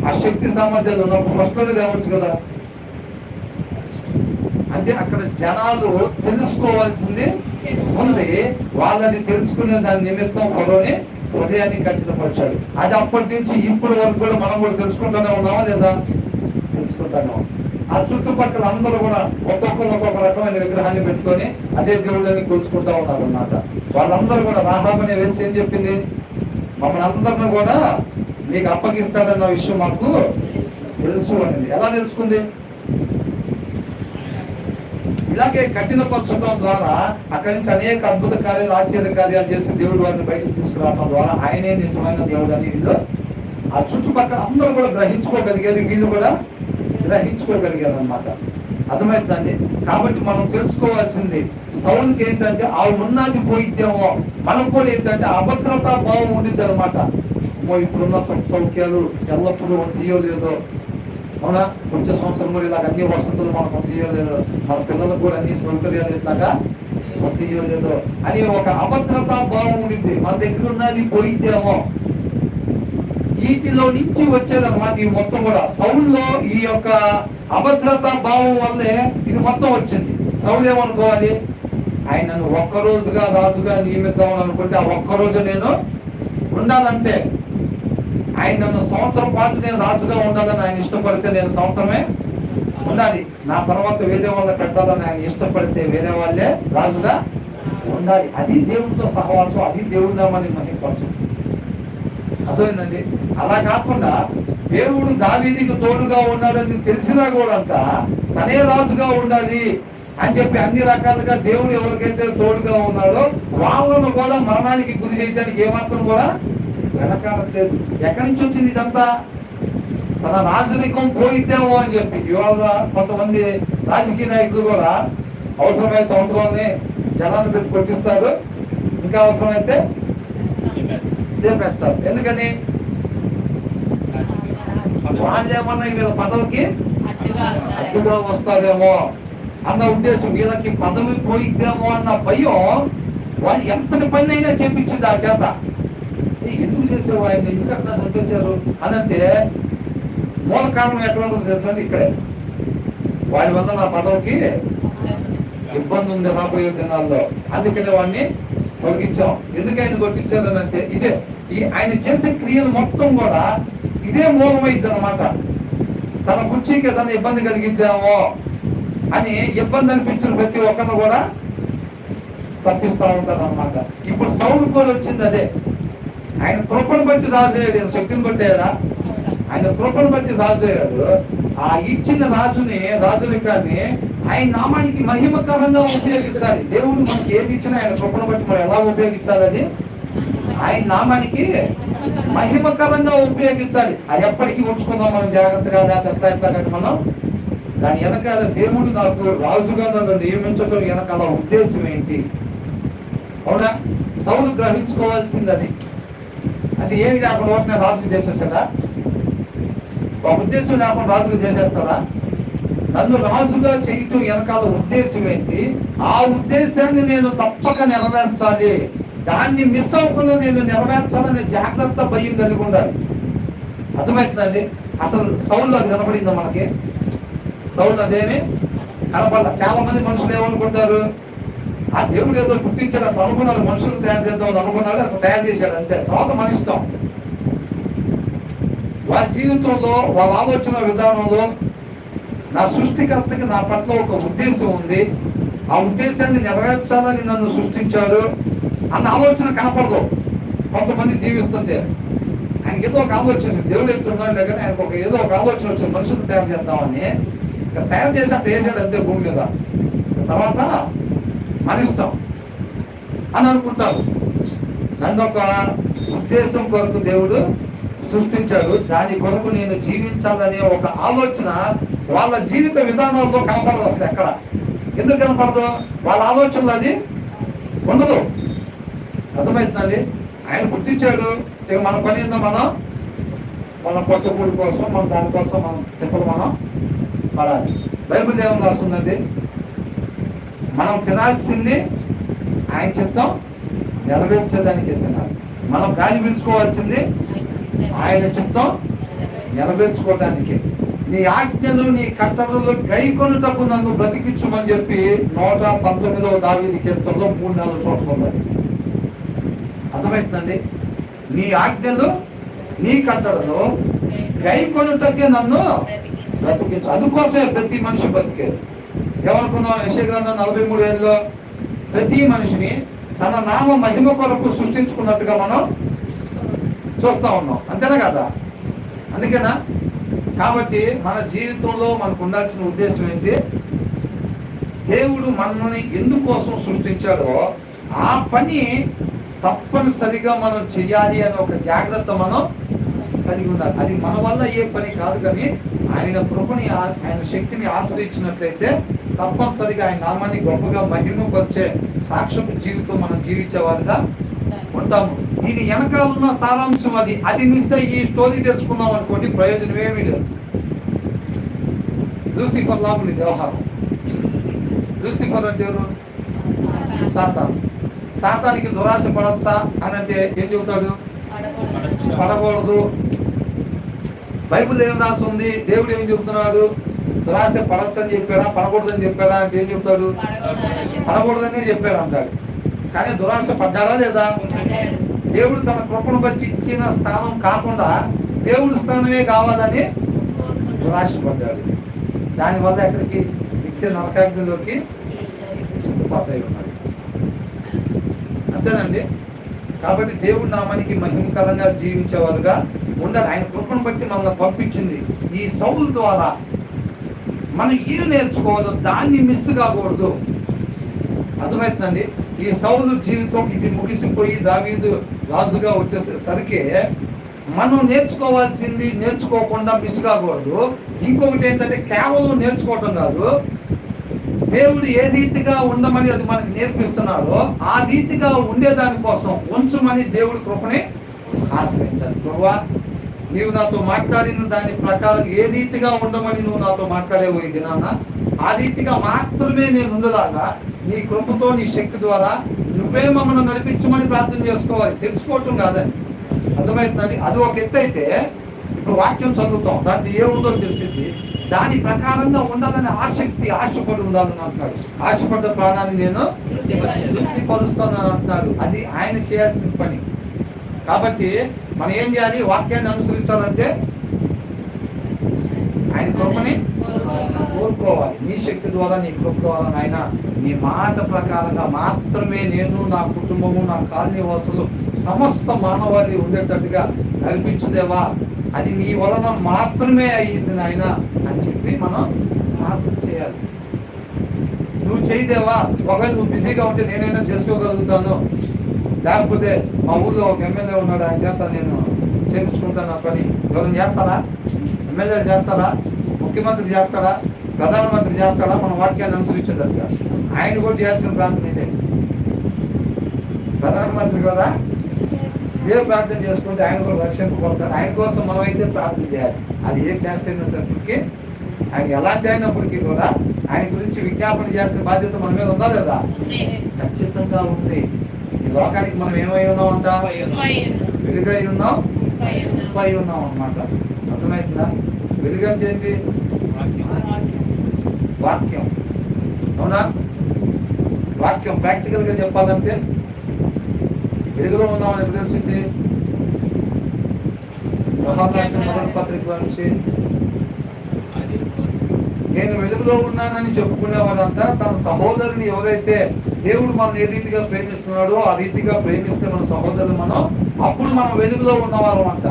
ఆ శక్తి సామర్థ్యాలు ఉన్నప్పుడు ఫస్ట్లోనే తేవచ్చు కదా. అంటే అక్కడ జనాలు తెలుసుకోవాల్సింది ఉంది, వాళ్ళని తెలుసుకునే దాని నిమిత్తం ఫరోని హృదయాన్ని కఠినపరిచాడు. అది అప్పటి నుంచి ఇప్పటి వరకు కూడా మనం కూడా తెలుసుకుంటూనే ఉన్నామా లేదా? తెలుసుకుంటానే ఉన్నాం. ఆ చుట్టుపక్కల అందరూ కూడా ఒక్కొక్కరు ఒక్కొక్క రకమైన విగ్రహాన్ని పెట్టుకొని అదే దేవుడిని కొలుసుకుంటా ఉన్నారు అన్నమాట. వాళ్ళందరూ కూడా రాహాబు అనే వేసి ఏం చెప్పింది? మమ్మల్ని అందరిని కూడా మీకు అప్పగిస్తాడన్న విషయం మాకు తెలుసు అనేది. ఎలా తెలుసుకుంది? ఇలాగే కఠినపరచడం ద్వారా అక్కడి నుంచి అనేక అద్భుత కార్యాలు, ఆశ్చర్య కార్యాలు చేసి దేవుడు వారిని బయటకు తీసుకురావడం ద్వారా ఆయనే నిజమైన దేవుడు అని వీళ్ళు ఆ చుట్టుపక్కల అందరూ కూడా గ్రహించుకోగలిగారు, వీళ్ళు కూడా గ్రహించుకోగలిగారు అన్నమాట. అర్థమవుతుందండి? కాబట్టి మనం తెలుసుకోవాల్సింది సౌలుకి ఏంటంటే ఆ ఉన్నది పోయిద్దేమో, మనకు కూడా ఏంటంటే అభద్రతా భావం ఉండిద్ది అనమాట. ఇప్పుడున్న సౌఖ్యాలు ఎల్లప్పుడూ తీయలేదు, అవునా, వచ్చే సంవత్సరం కూడా ఇలాగ అన్ని వసతులు మనకు తీయలేదు, మన పిల్లలకు కూడా అన్ని సౌకర్యాలు ఇట్లాగా తీయలేదు అని ఒక అభద్రతా భావం ఉండిద్ది. మన దగ్గర ఉన్నది పోయిద్దేమో, వీటిలో నుంచి వచ్చేదన్నమాట. ఈ మొత్తం కూడా సౌలులో ఈ యొక్క అభద్రతా భావం వల్లే ఇది మొత్తం వచ్చింది. సౌలు ఏమనుకోవాలి, ఆయన నన్ను ఒక్కరోజుగా రాజుగా నియమిద్దామని అనుకుంటే ఆ ఒక్కరోజు నేను ఉండాలంటే, ఆయన నన్ను సంవత్సరం పాటు నేను రాజుగా ఉండాలని ఆయన ఇష్టపడితే నేను సంవత్సరమే ఉండాలి, నా తర్వాత వేరే వాళ్ళ పెట్టాలని ఆయన ఇష్టపడితే వేరే వాళ్ళే రాజుగా ఉండాలి. అది దేవుడితో సహవాసం, అది దేవుడి నామాన్ని మహిమపరచం. అర్థమైందండి? అలా కాకుండా దేవుడు దావీదుకు తోడుగా ఉన్నాడని తెలిసినా కూడా అంట తనే రాజుగా ఉండాలి అని చెప్పి అన్ని రకాలుగా దేవుడు ఎవరికైతే తోడుగా ఉన్నాడో వాళ్ళను కూడా మరణానికి గురి చేయడానికి ఏమాత్రం కూడా వెనకాడట్లేదు. ఎక్కడి నుంచి వచ్చింది ఇదంతా? తన రాజరికం పోయిద్దేమో అని చెప్పి. ఇవాళ కొంతమంది రాజకీయ నాయకులు కూడా అవసరమైతే అవసరాన్ని జనాన్ని పెట్టి కొట్టిస్తారు, ఇంకా అవసరమైతే దేపేస్తారు. ఎందుకని? వాళ్ళేమన్నా వీళ్ళ పదవికి అడ్డుగా వస్తారేమో అన్న ఉద్దేశం, వీళ్ళకి పదవి పోయిద్దేమో అన్న భయం వాళ్ళు ఎంతటి పని అయినా చేపించింది ఆ చేత. ఎందుకు చేసావు, ఆయన ఎందుకు అట్లా చంపేశారు అనంటే మూల కారణం ఎక్కడ ఉంటుందో తెలుసా? ఇక్కడే. వాడి వల్ల నా పదవికి ఇబ్బంది ఉంది రాబోయే దినాల్లో, అందుకనే వాడిని తొలగించాం. ఎందుకు ఆయన కొట్టించారు అంటే ఇదే, ఆయన చేసే క్రియలు మొత్తం కూడా ఇదే మూలమైద్ది అనమాట. తన కుర్చీకి ఏదైనా ఇబ్బంది కలిగిద్దామో అని ఇబ్బంది అనిపించిన ప్రతి ఒక్కరిని కూడా తప్పిస్తూ ఉంటారు అనమాట. ఇప్పుడు సౌలు కూడా వచ్చింది అదే. ఆయన కృపను బట్టి రాజు అయ్యాడు, శక్తిని బట్టాడా? ఆయన కృపను బట్టి రాజు అయ్యాడు. ఆ ఇచ్చిన రాజునికాన్ని ఆయన నామానికి మహిమకరంగా ఉపయోగించాలి. దేవుడు మనకి ఏది ఇచ్చినా ఆయన కృపను బట్టి మనం ఎలా ఉపయోగించాలి? అది ఆయన నామానికి మహిమకరంగా ఉపయోగించాలి. అది ఎప్పటికీ ఉంచుకుందాం మనం జాగ్రత్తగా, లేకపోతే మనం దాని వెనకాల దేవుడు నాకు రాజుగా నన్ను నియమించడం వెనకాల ఉద్దేశం ఏంటి? అవునా? సౌలు గ్రహించుకోవాల్సింది అది. అది ఏమి లేకుండా ఒకటి రాజుకు చేసేసాడా? ఒక ఉద్దేశం లేకుండా రాజుగా చేసేస్తాడా? నన్ను రాజుగా చేయటం వెనకాల ఉద్దేశం ఏంటి? ఆ ఉద్దేశాన్ని నేను తప్పక నెరవేర్చాలి, దాన్ని మిస్ అవ్వకుండా నేను నెరవేర్చాలనే జాగ్రత్త భయం కలిగి ఉండాలి. అర్థమవుతుందండి? అసలు సౌలు అది కనపడిందా మనకి? సౌలు అదేమి కనపడాల. చాలా మంది మనుషులు ఏమనుకుంటారు, ఆ దేవుడు ఏదో పుట్టించాడు అట్లా అనుకున్నాడు, మనుషులు తయారు చేద్దామని అనుకున్నాడు, అట్లా తయారు చేశాడు అంతే. తర్వాత మన ఇష్టం. వాళ్ళ జీవితంలో, వాళ్ళ ఆలోచన విధానంలో నా సృష్టికర్తకి నా పట్ల ఒక ఉద్దేశం ఉంది, ఆ ఉద్దేశాన్ని నెరవేర్చాలని నన్ను సృష్టించారు అన్న ఆలోచన కనపడదు కొంతమంది జీవిస్తుంటే. ఆయనకి ఏదో ఒక ఆలోచన, దేవుడు ఎత్తున్నాడు లేకని ఆయనకు ఏదో ఒక ఆలోచన వచ్చింది, మనుషులు తయారు చేద్దామని. తయారు చేసి అట్లా వేసాడు అంతే భూమి మీద. తర్వాత మన ఇష్టం అని అనుకుంటారు. నన్ను ఒక ఉద్దేశం కొరకు దేవుడు సృష్టించాడు, దాని కొరకు నేను జీవించాలనే ఒక ఆలోచన వాళ్ళ జీవిత విధానాల్లో కనపడదు అసలు ఎక్కడ. ఎందుకు కనపడదు? వాళ్ళ ఆలోచనలు అది ఉండదు. అర్థమవుతుందండి? ఆయన పుట్టించాడు, ఇక మన పని ఏందో మన పొట్టకూడి కోసం, మన దానికోసం మనం తిప్పలు మనం పడాలి. బైబిల్ ఏమని రాస్తుందండి? మనం తినాల్సింది ఆయన చిత్తం నెరవేర్చేదానికి తినాలి. మనం గాలి పీల్చుకోవాల్సింది ఆయన చిత్తం నెరవేర్చుకోవడానికి. నీ ఆజ్ఞలు నీ కట్టడలు గైకొనుటకు నన్ను బ్రతికించుమని చెప్పి 119వ దావీదు కీర్తనలో 3-4 చోట్ల ఉన్నది. అర్థమవుతుందండి? నీ ఆజ్ఞలు నీ కట్టడలు గైకొనుటకే నన్ను బ్రతికించు. అందుకోసమే ప్రతి మనిషి బతికేది. ఏమనుకున్నాం? యెషయా గ్రంథం 43:7లో ప్రతి మనిషిని తన నామ మహిమ కొరకు సృష్టించుకున్నట్టుగా మనం చూస్తా ఉన్నాం. అంతేనా కదా? అందుకేనా? కాబట్టి మన జీవితంలో మనకు ఉండాల్సిన ఉద్దేశం ఏంటి? దేవుడు మనల్ని ఎందుకోసం సృష్టించాడో ఆ పని తప్పనిసరిగా మనం చెయ్యాలి అనే ఒక జాగ్రత్త మనం కలిగి ఉండాలి. అది మన వల్ల ఏ పని కాదు, కానీ ఆయన కృపని, ఆయన శక్తిని ఆశ్రయించినట్లయితే తప్పనిసరిగా ఆయన నామాన్ని గొప్పగా మహిమపరిచే సాక్ష్యపు జీవితం మనం జీవించేవారుగా ఉంటాము. దీని వెనకాల ఉన్న సారాంశం అది మిస్ అయ్యి స్టోరీ తెలుసుకున్నాం అనుకోండి, ప్రయోజనం ఏమీ లేదు. లూసిఫర్ లాగుంది వ్యవహారం. లూసిఫర్ అంటే ఎవరు? సాతాను. సాతానికి దురాశ పడచ్చా అని అంటే ఏం చెబుతాడు? పడకూడదు. బైబిల్ ఏం రాసి ఉంది? దేవుడు ఏం చెబుతున్నాడు? దురాశ పడచ్చు అని చెప్పాడా, పడకూడదని చెప్పాడా అంటే ఏం చెప్తాడు? పడకూడదనే చెప్పాడు అంటాడు. కానీ దురాశ పడ్డాడా లేదా? దేవుడు తన కృపను బట్టి ఇచ్చిన స్థానం కాకుండా దేవుడు స్థానమే కావాలని దురాశపడ్డాడు. దానివల్ల ఎక్కడికి? నిత్య నరకాగ్నిలోకి సిద్ధపాటై ఉన్నాడు. అంతేనండి. కాబట్టి దేవుడి నామానికి మహిమకరంగా జీవించేవారుగా ఉండాలి. ఆయన కృపను బట్టి మనల్ని పంపించింది. ఈ సౌలు ద్వారా మనం ఏం నేర్చుకోవాలో దాన్ని మిస్ కాకూడదు. అర్థమవుతుందండి. ఈ సౌలు జీవితం ఇది ముగిసిపోయి దావీదు రాజుగా వచ్చేసరికి మనం నేర్చుకోవాల్సింది నేర్చుకోకుండా మిస్ కాకూడదు. ఇంకొకటి ఏంటంటే కేవలం నేర్చుకోవటం కాదు, దేవుడు ఏ రీతిగా ఉండమని అది మనకు నేర్పిస్తున్నాడో ఆ రీతిగా ఉండేదాని కోసం ఉంచమని దేవుడి కృపని ఆశ్రయించాలి. ప్రభువా, నీవు నాతో మాట్లాడిన దాని ప్రకారం ఏ రీతిగా ఉండమని నువ్వు నాతో మాట్లాడేవో ఈ దినాన ఆ రీతిగా మాత్రమే నేను ఉండలాగా నీ కృపతో నీ శక్తి ద్వారా నువ్వే మమ్మల్ని నడిపించమని ప్రార్థన చేసుకోవాలి. తెలుసుకోవటం కాదండి. అర్థమవుతుందండి. అది ఒక ఎత్తు అయితే, ఇప్పుడు వాక్యం చదువుతాం, దాంట్లో ఏముందో తెలిసింది, దాని ప్రకారంగా ఉండాలని ఆశపడి ఉండాలని అంటున్నాడు. ఆశపడ్డ ప్రాణాన్ని నేను తృప్తిపరుస్తానని అంటున్నాడు. అది ఆయన చేయాల్సిన పని. కాబట్టి మనం ఏం చేయాలి? వాక్యాన్ని అనుసరించాలంటే ఆయన కృపని కోరుకోవాలి. నీ శక్తి ద్వారా, నీ కృప ద్వారా నాయన నీ మాట ప్రకారంగా మాత్రమే నేను, నా కుటుంబము, నా కాలనీ వాసులు, సమస్త మానవాళి ఉండేటట్టుగా నడిపించుదేవా, అది నీ వలన మాత్రమే అయ్యింది నాయన అని చెప్పి మనం ప్రార్థన చేయాలి. నువ్వు చేయదేవా, ఒకవేళ నువ్వు బిజీగా ఉంటే నేనైనా చేసుకోగలుగుతాను, లేకపోతే మా ఊర్లో ఒక ఎమ్మెల్యే ఉన్నాడు, ఆయన చేత నేను చేయించుకుంటాను ఆ పని. ఎవరైనా చేస్తారా? ఎమ్మెల్యేలు చేస్తారా? ముఖ్యమంత్రి చేస్తారా? ప్రధానమంత్రి చేస్తాడా? మన వాక్యాన్ని అనుసరించేటట్టుగా ఆయన కూడా చేయాల్సిన ప్రార్థన ఇదే. ప్రధానమంత్రి కూడా ఏ ప్రార్థన చేసుకుంటే ఆయన కూడా రక్షింపబడతాడు. ఆయన కోసం మనం అయితే ప్రార్థన చేయాలి. అది ఏ క్యాస్ట్ అయినప్పటికీ, ఆయన ఎలాంటి అయినప్పటికీ కూడా ఆయన గురించి విజ్ఞాపన చేయాల్సిన బాధ్యత మన మీద ఉందా లేదా? ఖచ్చితంగా ఉంది. ఈ లోకానికి మనం ఏమై ఉన్నామంట? వెలుగై ఉన్నాం, పై ఉన్నాం అన్నమాట. అర్థమవుతుందా? వెలుగంటే ఏంటి? వాక్యం. అవునా? వాక్యం ప్రాక్టికల్ గా చెప్పాలంటే వెలుగులో ఉన్నామని ఎప్పుడు తెలిసింది? మొదటి పత్రిక నుంచి నేను వెలుగులో ఉన్నానని చెప్పుకునేవాడంతా తన సహోదరుని ఎవరైతే దేవుడు మనం ఏ రీతిగా ప్రేమిస్తున్నాడో ఆ రీతిగా ప్రేమిస్తే మన సహోదరుని అప్పుడు మనం వెలుగులో ఉన్నవారు అంట.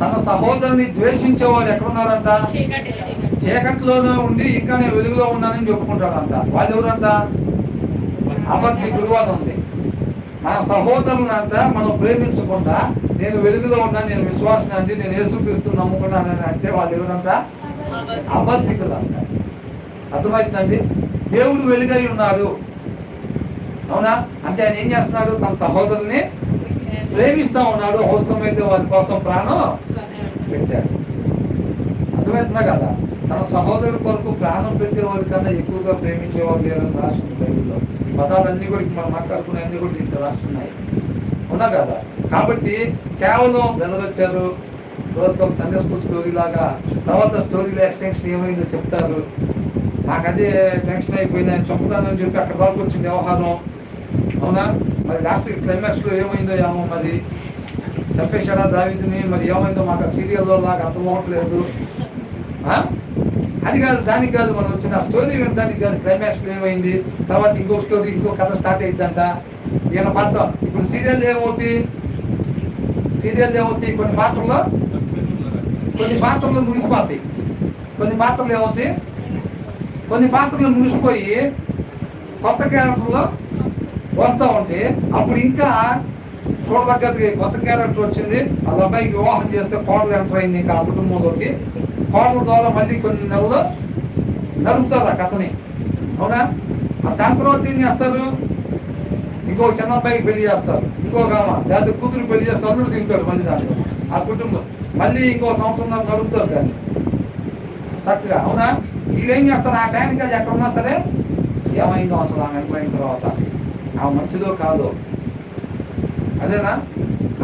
తన సహోదరుని ద్వేషించేవాడు ఎక్కడున్నాడంట? చీకట్లోనే ఉండి ఇంకా నేను వెలుగులో ఉన్నానని చెప్పుకుంటాడంట. వాళ్ళు ఎవరంట? అబద్ధికుడు అని ఉంది. మన సహోదరులంతా మనం ప్రేమించకుండా నేను వెలుగులో ఉన్నాను, నేను విశ్వాసం అండి, నేను యేసుక్రీస్తుని నమ్ముకున్నానని అంటే వాళ్ళు ఎవరంట? అబద్ధికులు అంట. అర్థమవుతుందండి. దేవుడు వెలుగై ఉన్నాడు, అవునా? అంటే ఆయన ఏం చేస్తున్నాడు? తన సహోదరుల్ని ప్రేమిస్తా ఉన్నాడు. అవసరమైతే వారి కోసం ప్రాణం పెట్టాడు. అర్థమవుతుందా కదా? తన సహోదరుడి కొరకు ప్రాణం పెట్టేవారి కన్నా ఎక్కువగా ప్రేమించేవారు లేరని రాస్తుంది బైబిల్లో. ఈ పదాలన్నీ కూడా మనం మాట్లాడుకునే అన్ని కూడా ఇంత రాస్తున్నాయి, ఉన్నా కదా? కాబట్టి కేవలం బ్రదర్ వచ్చారు, రోజుకి ఒక సండే స్కూల్ స్టోరీ లాగా, తర్వాత స్టోరీలో ఎక్స్టెన్షన్ ఏమైందో చెప్తారు. నాకు అదే టెన్షన్ అయిపోయింది, ఆయన చెప్తానని చెప్పి అక్కడ దాకా వచ్చింది వ్యవహారం, అవునా? మరి లాస్ట్ క్లైమాక్స్లో ఏమైందో ఏమో, మరి చంపేశాడా దావీదుని, మరి ఏమైందో మాకు సీరియల్లో లాగా అర్థం అవ్వట్లేదు. అది కాదు, దానికి కాదు మనం వచ్చిన స్టోరీ వినడానికి కాదు. క్లైమాక్స్లో ఏమైంది, తర్వాత ఇంకో స్టోరీ, ఇంకో కథ స్టార్ట్ అయిద్దంట. ఈయన పాత్ర ఇప్పుడు సీరియల్ ఏమవుతాయి? కొన్ని పాత్రలు ముగిసిపోతాయి. కొన్ని పాత్రలు ఏమవుతాయి? కొన్ని పాత్రలు ముగిసిపోయి కొత్త క్యారెక్టర్లో వస్తూ ఉంటే అప్పుడు ఇంకా చూడదగ్గట్టుగా కొత్త క్యారెక్టర్ వచ్చింది. వాళ్ళ అబ్బాయికి వివాహం చేస్తే కోడలు ఎంటర్ అయింది ఇంకా ఆ కుటుంబంలోకి. కోడల ద్వారా మళ్ళీ కొన్ని నెలలు నడుపుతారు ఆ కథని. అవునా? దాని తర్వాత ఏం చేస్తారు? ఇంకొక చిన్న అబ్బాయికి పెళ్లి చేస్తారు, ఇంకొక ఆమె లేదా కూతురు పెళ్లి చేస్తారు, అల్లుడు దిగుతాడు మళ్ళీ దాంట్లో. ఆ కుటుంబం మళ్ళీ ఇంకో సంవత్సరం నడుపుతారు దాన్ని చక్కగా. అవునా? వీళ్ళు ఏం చేస్తారు? ఆ టైంకి అది ఎక్కడ ఉన్నా సరే ఏమైందో అసలు ఆమె వెళ్ళిపోయిన తర్వాత ఆమె మంచిదో కాదో, అదేనా?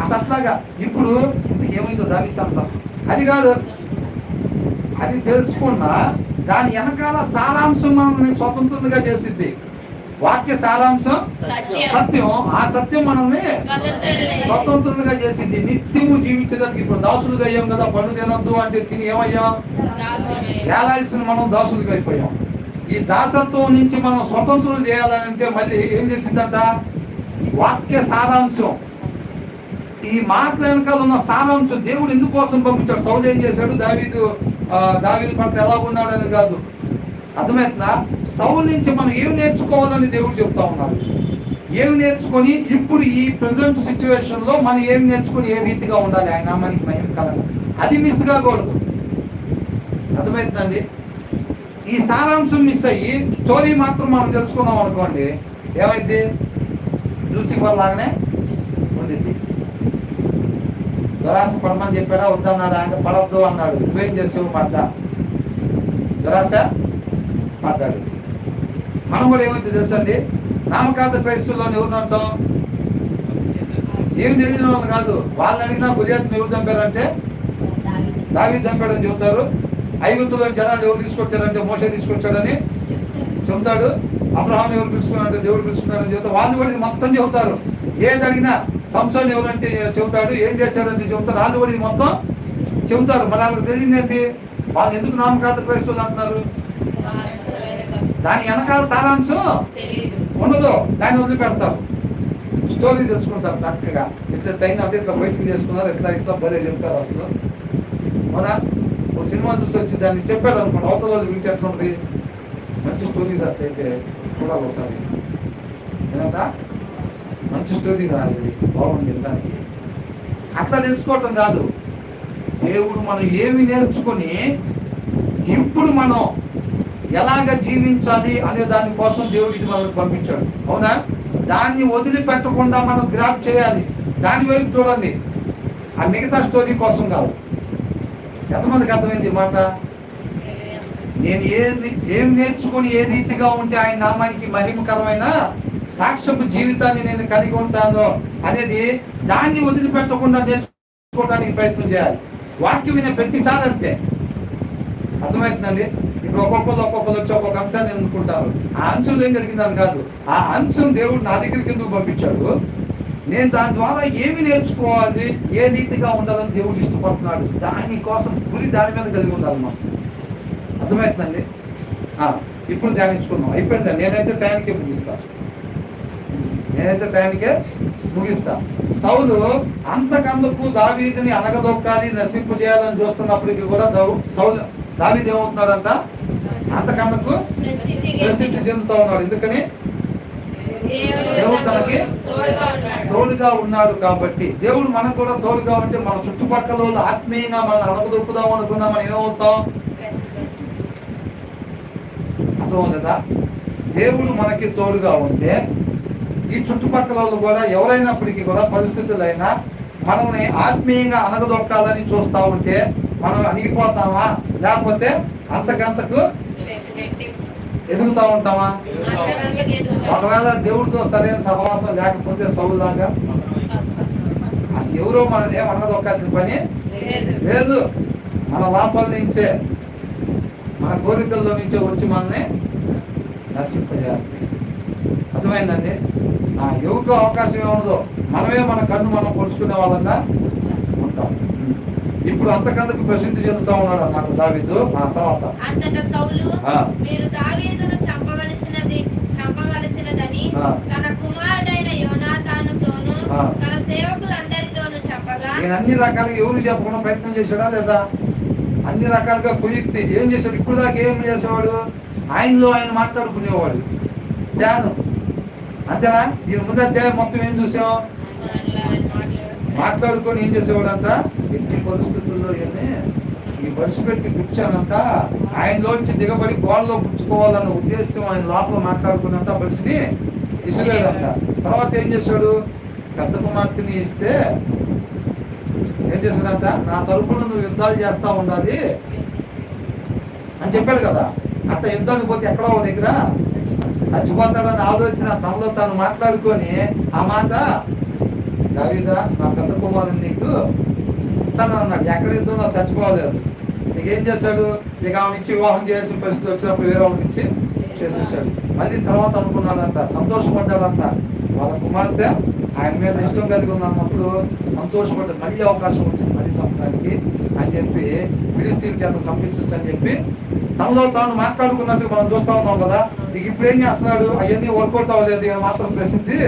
అసలు అట్లాగా ఇప్పుడు ఇంతకు ఏమైందో దావీదు అసలు అది కాదు, అది తెలుసుకున్నా దాని వెనకాల సారాంశం మనల్ని స్వతంత్రులుగా చేసిద్ది. వాక్య సారాంశం సత్యం. ఆ సత్యం మనల్ని స్వతంత్రులుగా చేసింది, నిత్యము జీవించేదానికి. ఇప్పుడు దాసులుగా అయ్యాం కదా, పండు తినొద్దు అంటే తిని ఏమయ్యాం? వేలాల్సిన మనం దాసులుగా అయిపోయాం. ఈ దాసత్వం నుంచి మనం స్వతంత్రులు చేయాలంటే మళ్ళీ ఏం చేసిందంట? వాక్య సారాంశం. ఈ మాటల వెనకాల ఉన్న సారాంశం దేవుడు ఎందుకోసం పంపించాడు. సౌలు ఏం చేశాడు? దావీదు పట్ల ఎలా ఉన్నాడు అనేది కాదు, అర్థమవుతుందా? సౌలు నుంచి మనం ఏమి నేర్చుకోవాలని దేవుడు చెప్తా ఉన్నాడు. ఏమి నేర్చుకొని ఇప్పుడు ఈ ప్రెసెంట్ సిచ్యువేషన్ లో మనం ఏమి నేర్చుకొని ఏ రీతిగా ఉండాలి ఆయన నామానికి మహిమ కలగాలి, అది మిస్ కాకూడదు. అర్థమవుతుందండి? ఈ సారాంశం మిస్ అయ్యి స్టోరీ మాత్రం మనం తెలుసుకున్నాం అనుకోండి, ఏమైంది? లూసిఫర్ లాగానే ఉండింది. దురాశ పడమని చెప్పాడా? వద్దన్నాడా? అంటే పడద్దు అన్నాడు. నువ్వేం చేసావు? పడ్డా. దురాశ పడ్డాడు. మనం కూడా ఏమైతే తెలుసండి, నామకార్థ క్రైస్తవుల్లో ఎవరిని అంటాం? ఏమి తెలియని వాళ్ళు కాదు. వాళ్ళని అడిగినా గుజరాత్ ఎవరు చంపారంటే దావీదు చంపాడని చెబుతారు. ఐగుప్తులో జనాలు ఎవరు తీసుకొచ్చారంటే మోషే తీసుకొచ్చాడని చెబుతాడు. అబ్రహాం ఎవరు పిలుచుకున్నారంటే దేవుడు పిలుచుకున్నారని చెబుతారు. వాళ్ళు కూడా ఇది మొత్తం చెబుతారు. ఏది అడిగినా సంసోన్ ఎవరంటే చెబుతాడు, ఏం చేశాడంటే చెబుతారు. వాళ్ళు కూడా ఇది మొత్తం చెబుతారు. మరి వాళ్ళకి తెలియదు ఏంటి? వాళ్ళు ఎందుకు నామకార్థ క్రైస్తవులు అంటున్నారు? దాని వెనకాల సారాంశం ఉండదు, దాన్ని వదిలిపెడతారు. స్టోరీ తెలుసుకుంటారు చక్కగా. ఇట్లా టైం అంటే ఇట్లా బయటికి చేసుకున్నారు, ఇట్లా భలే చెప్పారు అసలు. అవునా? ఒక సినిమా చూసి వచ్చి దాన్ని చెప్పాడు అనుకోండి, అవతల వాళ్ళు వింటే ఎట్లా ఉంటుంది? మంచి స్టోరీ అట్లయితే చూడాలి ఒకసారి. ఏంటంట? మంచి స్టోరీ రాదు, బాగుంది దానికి. అట్లా తెలుసుకోవటం కాదు. దేవుడు మనం ఏమి నేర్చుకొని ఇప్పుడు మనం ఎలాగ జీవించాలి అనే దానికోసం దేవుడు ఇది మనకు పంపించాడు. అవునా? దాన్ని వదిలిపెట్టకుండా మనం గ్రాప్ చేయాలి. దాని వైపు చూడండి, ఆ మిగతా స్టోరీ కోసం కాదు. ఎంతమందికి అర్థమైంది ఈ మాట? నేను ఏం నేర్చుకొని ఏ రీతిగా ఉంటే ఆయన నామానికి మహిమకరమైన సాక్ష్యపు జీవితాన్ని నేను కలిగి ఉంటాను అనేది దాన్ని వదిలిపెట్టకుండా నేర్చుకోవడానికి ప్రయత్నం చేయాలి. వాక్యం వినే ప్రతిసారి అంతే. అర్థమవుతుందండి? ఇప్పుడు ఒక్కొక్కరు వచ్చి ఒక్కొక్క అంశాన్ని ఎన్నుకుంటారు. ఆ అంశంలో ఏం జరిగిందని కాదు, ఆ అంశం దేవుడు నా దగ్గరికి ఎందుకు పంపించాడు, నేను దాని ద్వారా ఏమి నేర్చుకోవాలి, ఏ రీతిగా ఉండాలని దేవుడు ఇష్టపడుతున్నాడు, దానికోసం గురి దాని మీద కలిగి ఉండాలి మనం. అర్థమవుతుందండి? ఇప్పుడు ధ్యానించుకుందాం. అయిపోయిందండి. నేనైతే టైంకే ముగిస్తా. సౌలు అంతకందుకు దావీదుని అనగదొక్కాలి, నశింపజేయాలని చూస్తున్నప్పటికీ కూడా దావీదు ఏమవుతున్నాడంట? అంతకందుకు ప్రసిద్ధి చెందుతా ఉన్నాడు. ఎందుకని? దేవుడు తనకి తోడుగా ఉన్నాడు కాబట్టి. దేవుడు మనకు కూడా తోడుగా ఉంటే మన చుట్టుపక్కల వాళ్ళు ఆత్మీయంగా మనం అనగదొక్కుదాం అనుకున్నా మనం ఏమవుతాం? అర్థం కదా? దేవుడు మనకి తోడుగా ఉంటే ఈ చుట్టుపక్కల వాళ్ళు కూడా ఎవరైనప్పటికీ కూడా పరిస్థితులైనా మనల్ని ఆత్మీయంగా అనగదొక్కాలని చూస్తూ ఉంటే మనం అణిగిపోతామా, లేకపోతే అంతకంతకు ఎదుగుతూ ఉంటామా? ఒకవేళ దేవుడితో సరైన సహవాసం లేకపోతే సౌలులాగా అసలు ఎవరో మనల్ని ఏం అనగదొక్కాల్సిన పని లేదు. మన లోపల నుంచే, మన కోరికల్లో నుంచే వచ్చి మనల్ని నశింపజేస్తాయి. అర్థమైందండి? ఎవరికో అవకాశం ఏముండదో, మనమే మన కన్ను మనం పొడుచుకునే వాళ్ళంగా ఉంటాం. ఇప్పుడు అంతకంతకు ప్రసిద్ధి చెందుతా ఉన్నాడు అన్నమాట దావీదు. ఆ తర్వాత మీరు దావీదును చంపవలసినదని తన కుమారుడైన యోనాతానుతోను తన సేవకులందరితోను చెప్పగా, నేను అన్ని రకాలుగా ఎవరు చెప్పకుండా ప్రయత్నం చేశాడా లేదా? అన్ని రకాలుగా కుయుక్తి ఏం చేశాడు? ఇప్పుడు దాకా ఏం చేసేవాడు? ఆయనలో ఆయన మాట్లాడుకునేవాడు. ధ్యానం అంతేనా? దీని ముందు అధ్యాయం మొత్తం ఏం చూసాం? మాట్లాడుకొని ఏం చేసేవాడు అంట? ఎట్టి పరిస్థితుల్లో ఈ బస్సు పెట్టి కూర్చోనంట ఆయనలోంచి దిగబడి గోడలో పుచ్చుకోవాలన్న ఉద్దేశం ఆయన లోపల మాట్లాడుకున్నంత బస్సుని ఇసిరాడంట. తర్వాత ఏం చేశాడు, పెద్ద కుమార్తెని ఇస్తే ఏం చేశాడంట, నా తరపున నువ్వు యుద్ధాలు చేస్తా ఉండాలి అని చెప్పాడు కదా. అట్లా యుద్ధానికి పోతే ఎక్కడో ఒక దగ్గర చచ్చిపోతాడని ఆలోచన తనలో తాను మాట్లాడుకొని ఆ మాట, దావీదా నా పెద్ద కుమారుని నీకు ఇస్తాను అన్నాడు. ఎక్కడ యుద్ధంలో చచ్చిపోలేదు. ఇక ఏం చేశాడు, ఇక ఆమె ఇచ్చి వివాహం చేయాల్సిన పరిస్థితి వచ్చినప్పుడు వేరే వాళ్ళకి ఇచ్చి చేసేసాడు. మళ్ళీ తర్వాత అనుకున్నాడంట, సంతోషపడ్డాడంట. వాళ్ళ కుమార్తె ఆయన మీద ఇష్టం కలిగి ఉన్నప్పుడు సంతోషపడ్డాడు. మళ్ళీ అవకాశం వచ్చింది మళ్ళీ చంపడానికి అని చెప్పి ఫిలిస్తీన్ చేత చంపించవచ్చు అని చెప్పి తనలో తాను మాట్లాడుకున్నట్టు మనం చూస్తా ఉన్నాం కదా. ఇక ఇప్పుడు ఏం చేస్తున్నాడు, అవన్నీ వర్కౌట్ అవ్వలేదు. ఇక మాత్రం ప్రసిద్ధి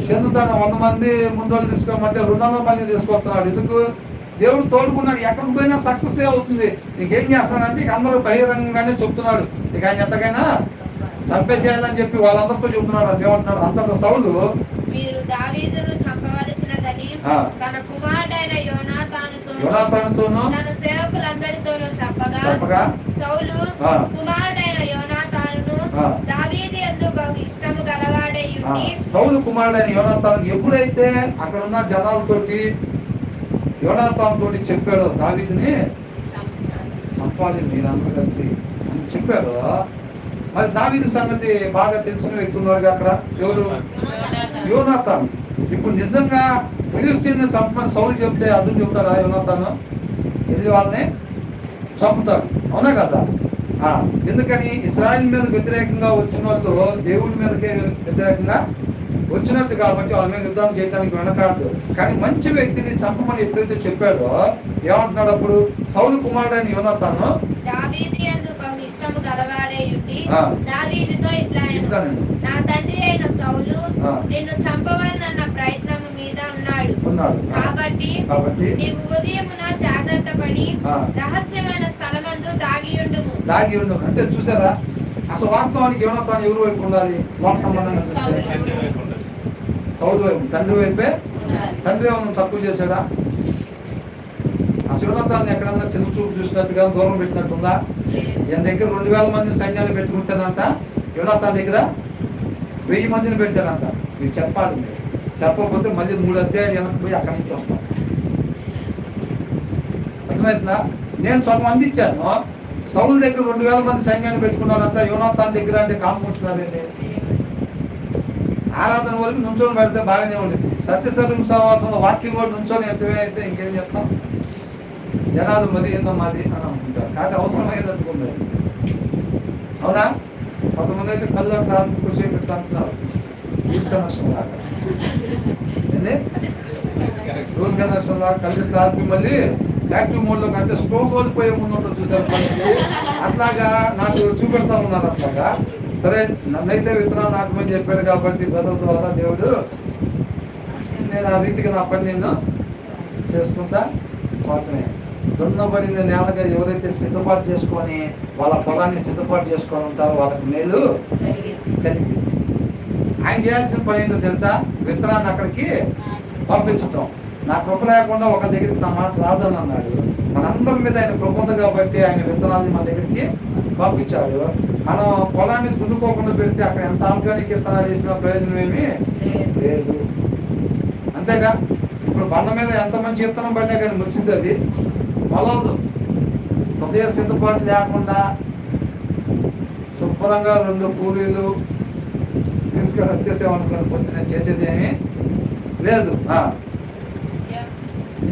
చెందుతాను. 100 మంది ముందోళ్ళు తీసుకోమంటే 200 మంది తీసుకొస్తున్నాడు. ఎందుకు, దేవుడు తోడుకున్నాడు. ఎక్కడికి పోయినా సక్సెస్ అవుతుంది. ఇంకేం చేస్తానంటే ఇక అందరూ బహిరంగంగానే చెప్తున్నాడు, ఇక ఆయన ఎంతకైనా చంపేసేయాలని చెప్పి వాళ్ళందరితో చెప్తున్నాడు. అంటే ఏమంటున్నాడు, అంతటా సౌలు మీరు దావీదును చంపవలసినదని తన కుమారుడైన యోనాతానుతోను తన సేవకులందరితోనూ చెప్పగా సౌలు కుమారుడైన యోనాతానును దావీదు యందు బహు ఇష్టము గలవాడై ఉండి, సౌలు కుమారుడైన యోనాతాను ఎప్పుడైతే అక్కడ ఉన్న జనాలతోటి యోనాతాను తోటి చెప్పాడో దావీదుని చంపాలి మీరందరూ కలిసి అని చెప్పాడు. మరి దావీదు సంగతి బాగా తెలిసిన వ్యక్తి ఉన్నారు అక్కడ. ఎవరు, యోనాతాను. ఇప్పుడు నిజంగా ఫిలిస్తీన్ని చంపమని సౌలు చెప్తే అర్థం చెప్తాడా యోనాతాను? వెళ్ళి వాళ్ళని చంపుతాడు, అవునా కదా. ఎందుకని, ఇశ్రాయేల్ మీద వ్యతిరేకంగా వచ్చిన వాళ్ళు దేవుడి మీదకే వ్యతిరేకంగా వచ్చినట్టు కాబట్టి వాళ్ళ మీద యుద్ధం చేయడానికి వెనకాడు. కానీ మంచి వ్యక్తిని చంపమని ఎప్పుడైతే చెప్పాడో ఏమంటున్నాడు, అప్పుడు సౌలు కుమారుడైన యోనాతాను దావీదు యందు బహు ఇష్టము గలవాడై ఉండి దావీదుతో ఇట్లా, నా తండ్రి అయిన సౌలు నిన్ను చంపవాలన్న ప్రయత్నము మీద ఉన్నాడు. కాబట్టి నీవు ఉదయమున జాగ్రత్త పడి రహస్యమైన స్థలమందు దాగి ఉండుము. అంటే చూసారా, అసలు వాస్తవానికి యోనాతాను ఎవరు వైపు ఉండాలి? వాక్ సంబంధంగా సౌలు వైపు, తండ్రి వైపే. తండ్రి ఏమన్నా తక్కువ చేశాడా? ఆ యోనాతాను ఎక్కడన్నా చిన్న చూపు చూసినట్టుగా దూరం పెట్టినట్టుందా? ఈయన దగ్గర 2000 మంది సైన్యాన్ని పెట్టుకుంటానంట, యోనాతాను దగ్గర 1000 మందిని పెట్టాడంట. మీరు చెప్పాలి, మీరు చెప్పకపోతే మళ్ళీ 3 అధ్యాయాలు వెనక్కి పోయి అక్కడి నుంచి వస్తాం. అర్థమవుతుందా? నేను సగం అందించాను. సౌలు దగ్గర 2000 మంది సైన్యాన్ని పెట్టుకున్నాడంట, యోనాతాను దగ్గర అంటే కాంపుకుంటున్నారండి. ఆరాధన వరకు నుంచొని పెడితే బాగానే ఉండేది. సత్యస్వరూప సహవాసంలో వాక్యం కూడా నుంచొని అయితే ఇంకేం చేస్తాం, జనాలు మది ఏందో మాది అని అనుకుంటారు. కాబట్టి అవసరమైంది అనుకుంది, అవునా. కొంతమంది అయితే కళ్ళు అట్లా సేపు ఇట్లా అంటున్నారు, రూల్స్ కనెక్షన్ లాగా, రూల్ కనెక్షన్ లాగా కళ్ళు తాపి మళ్ళీ యాక్టివ్ మోడ్ లో కంటే స్లో కోల్పోయే ముందు ఉంటుంది చూసారు పరిస్థితి. అట్లాగా నాకు చూపెడతా ఉన్నారు. అట్లాగా సరే, నన్నైతే విత్తనాలు నాటమని చెప్పాడు కాబట్టి బ్రదర్ ద్వారా దేవుడు నేను ఆ రీతిగా నా పని నేను చేసుకుంటా పోతమే. దున్నబడిన నేలగా ఎవరైతే సిద్ధపాటు చేసుకొని వాళ్ళ పొలాన్ని సిద్ధపాటు చేసుకొని ఉంటారో వాళ్ళకి మేలు కలిగి. ఆయన చేయాల్సిన పని ఏంటో తెలుసా, విత్తనాన్ని అక్కడికి పంపించటం. నా కృప లేకుండా ఒక దగ్గరికి నా మాట రాదని అన్నాడు. మనందరి మీద ఆయన కృప ఉంది కాబట్టి ఆయన విత్తనాన్ని మన దగ్గరికి పంపించాడు. మనం పొలాన్ని దున్నుకోకుండా పెడితే అక్కడ ఎంత ఆర్గానిక్ విత్తనాలు చేసినా ప్రయోజనం ఏమీ లేదు. అంతేగా, ఇప్పుడు బండ మీద ఎంత మంచి విత్తనం పడినా కానీ మురిసింది అది పొలంలో. హృదయ సిద్ధపాటు లేకుండా శుభ్రంగా 2 కూలీలు తీసుకొని వచ్చేసామనుకుని పొద్దున చేసేది ఏమీ లేదు.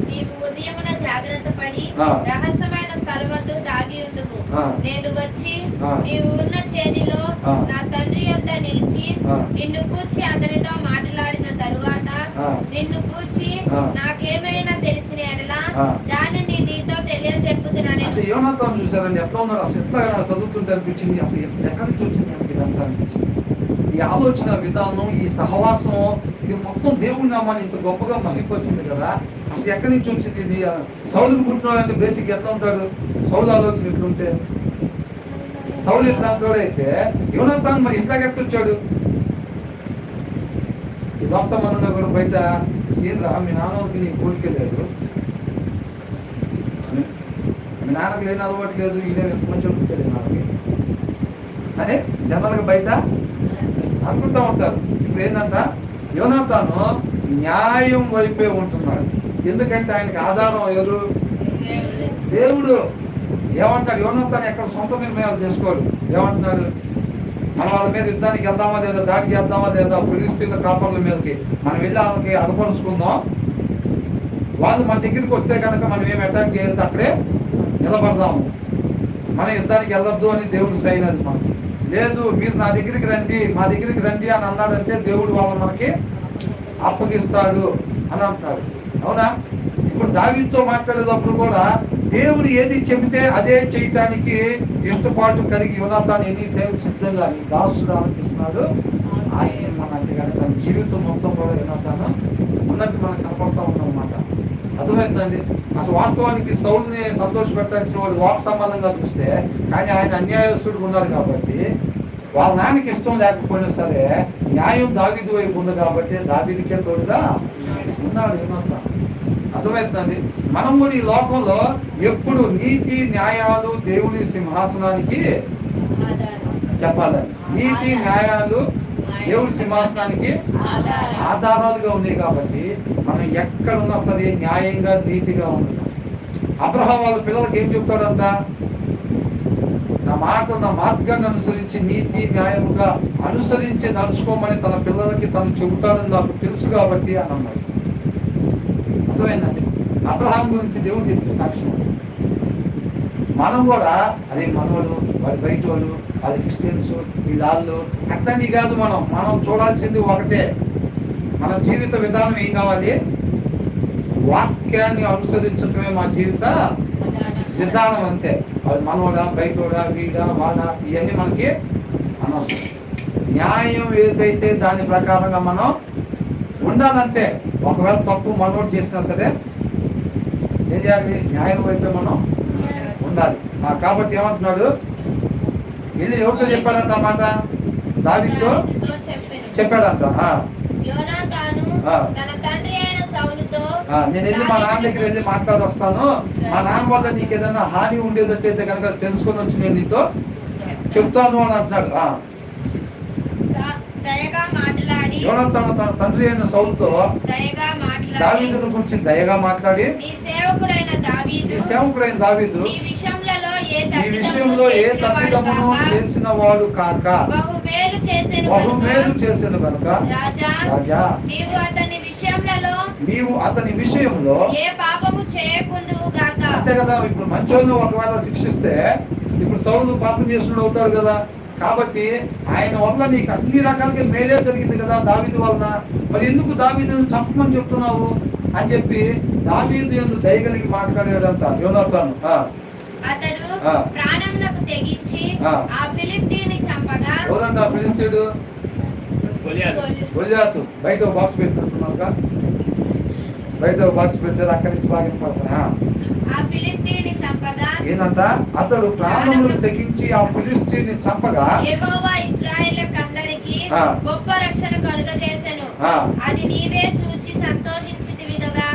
నీవు ఉదయమున జాగ్రత్త పడి రహస్యమైన స్థలమందు దాగి ఉండుము. నేను వచ్చి నీవు ఉన్న చేతిలో నా తండ్రి యొద్ద నిలిచి నిన్ను గూర్చి అతనితో మాట్లాడిన తరువాత నిన్ను గూర్చి నాకేమైనా తెలిసిన ఎడల దానిని నీతో తెలియజెప్పుదునని. యోనాతాను చూసారండి ఎట్లా ఉన్నాడు, అసలు ఎట్లా చదువుతుంటే అనిపించింది, అసలు ఎక్కడి నుంచి వచ్చింది ఇదంతా అనిపించింది. ఈ ఆలోచన విధానం, ఈ సహవాసం, ఇది మొత్తం దేవుడి నామాన్ని ఇంత గొప్పగా మహిపొచ్చింది కదా. అసలు ఎక్కడి నుంచి వచ్చింది ఇది? సౌలుకు పుట్టినాడంటే బేసిక్ ఎట్లా ఉంటాడు, సౌలు ఆలోచన ఎట్లుంటే, సౌలు ఎట్లా అంటాడైతే యోనాతాను మరి ఇట్లా ఎట్టొచ్చాడు? ఈ లోక సంబంధంగా కూడా బయట సీన్రా మీ నాన్నకి నీ కోరిక లేదు, మీ నాన్నకు లేని అలవాటు లేదు, ఈయన కొంచెం చెప్తాడు నాన్నకి అని జనరల్గా బయట అనుకుంటూ ఉంటారు. ఇప్పుడు ఏంటంట, యోనాతాను న్యాయం వైపే ఉంటున్నాడు. ఎందుకంటే ఆయనకి ఆధారం ఎవరు? దేవుడు. ఏమంటాడు యోనాతాను? ఎక్కడ సొంత నిర్ణయాలు చేసుకోడు. ఏమంటున్నాడు? మనం వాళ్ళ మీద యుద్ధానికి వెళ్దామా లేదా, దాడి చేద్దామా లేదా, ఫిలిష్తీన్ల కాపర్ల మీదకి మనం వెళ్ళి వాళ్ళకి అగపరుచుకుందాం, వాళ్ళు మన దగ్గరికి వస్తే కనుక మనం ఏమి అటాక్ చేయొద్దు, అక్కడే నిలబడదాము, మనం యుద్ధానికి వెళ్ళొద్దు అని దేవుడు సైన్. అది మనకి లేదు, మీరు నా దగ్గరికి రండి, మా దగ్గరికి రండి అని అన్నాడంటే దేవుడు వాళ్ళు మనకి అప్పగిస్తాడు అని అంటున్నాడు. అవునా? ఇప్పుడు దావీదుతో మాట్లాడేటప్పుడు కూడా దేవుడు ఏది చెబితే అదే చేయటానికి ఇష్టపాటు కలిగి యోనాతాను ఎనీ టైం సిద్ధంగా ఈ దాసుడు ఆలకిస్తున్నాడు. ఆయన అంటే కానీ తన జీవితం మొత్తం కూడా యోనాతాను ఉన్నట్టు మనకు కనపడతా ఉన్నమాట. అర్థమవుతుందండి? అసలు వాస్తవానికి సౌలుని సంతోషపెట్టాల్సిన వాడు వాక్ సంబంధంగా చూస్తే, కానీ ఆయన అన్యాయస్తుడిగా ఉన్నాడు కాబట్టి వాళ్ళ నాన్నకి ఇష్టం లేకపోయినా సరే న్యాయం దావీదు వైపు ఉంది కాబట్టి దావీదుకే తోడుగా ఉన్నాడు యోనాతాను. అర్థమవుతుందండి? మనం కూడా ఈ లోకంలో ఎప్పుడు నీతి న్యాయాలు దేవుని సింహాసనానికి చెప్పాలండి. నీతి న్యాయాలు దేవుడి సింహాసనానికి ఆధారాలుగా ఉన్నాయి కాబట్టి మనం ఎక్కడున్నా సరే న్యాయంగా నీతిగా ఉన్నాం. అబ్రహాం వాళ్ళ పిల్లలకి ఏం చెప్తాడంట? నా మాట నా మార్గాన్ని అనుసరించి నీతి న్యాయముగా అనుసరించి నడుచుకోమని తన పిల్లలకి తను చెబుతాడని నాకు తెలుసు కాబట్టి అని అన్నాడు. అర్థమైందండి? అబ్రహాం గురించి దేవుడు చెప్పిన సాక్ష్యం. మనం కూడా అదే మనవాడు, వాడి బయట వాడు, అది క్రిస్టియన్స్, వీళ్ళు అట్లని కాదు. మనం చూడాల్సింది ఒకటే, మన జీవిత విధానం ఏం కావాలి? వాక్యాన్ని అనుసరించటమే మా జీవిత విధానం. అంతే. అది మనవాడా, బయటోడా, వీడా, వాడా, ఇవన్నీ మనకి అనవసరం. న్యాయం ఏదైతే దాని ప్రకారంగా మనం ఉండాలంతే. ఒకవేళ తప్పు మనోడు చేసినా సరే ఏం చేయాలి? న్యాయం వైపే మనం ఉండాలి. కాబట్టి ఏమంటున్నాడు? వెళ్ళి ఎవరితో చెప్పాడంట మాట? దావీదుతో చెప్పాడంట. నేను వెళ్ళి మా నాన్న దగ్గర వెళ్ళి మాట్లాడి వస్తాను, మా నాన్న వల్ల నీకు ఏదైనా హాని ఉండేటట్టయితే కనుక తెలుసుకొని వచ్చి నేను నీతో చెప్తాను అని అంటున్నాడు. యోనాతాను తన తండ్రి అయిన సౌలుతో దావీదును గురించి దయగా మాట్లాడి, నీ సేవకుడైన దావీదు నీ విషయంలో ఏ తప్పిదమును చేసిన వాడు కాక బహుమేలు చేసెను కనుక రాజా నీవు అతని విషయంలో ఏ పాపము చేయకుందువు గాక. అంతే కదా. ఇప్పుడు మంచోళ్ళను ఒకవేళ శిక్షిస్తే ఇప్పుడు సౌలు పాపం చేస్తున్నాడు అవుతాడు కదా. కాబట్టి ఆయన వల్ల నీకు అన్ని రకాలుగా మేలే జరిగింది కదా దావీదు వలన. మరి ఎందుకు దావీదును చంపమని చెప్తున్నావు అని చెప్పి దావీదు ఎందుకు దయగలిగి మాట్లాడాడంట యోనాతాను. అతడు ప్రాణమునకు తెగించి ఆ ఫిలిష్తీయుని చంపగా. ఎవరంట ఫిలిష్తీయుడు? గొలియాతు. బయట బాక్స్ పెట్టుకుంటున్నావుగా, బయట బాక్స్ పెడితే అక్కడి నుంచి బాగా పడతా. ఏంటంట? అతడు ప్రాణములు తెగించి ఆ ఫిలిష్తీయుని చంపగా యెహోవా ఇశ్రాయేలుకందరికి గొప్ప రక్షణ కలుగజేసెను. అది నీవే చూచి సంతోషించితివి కదా.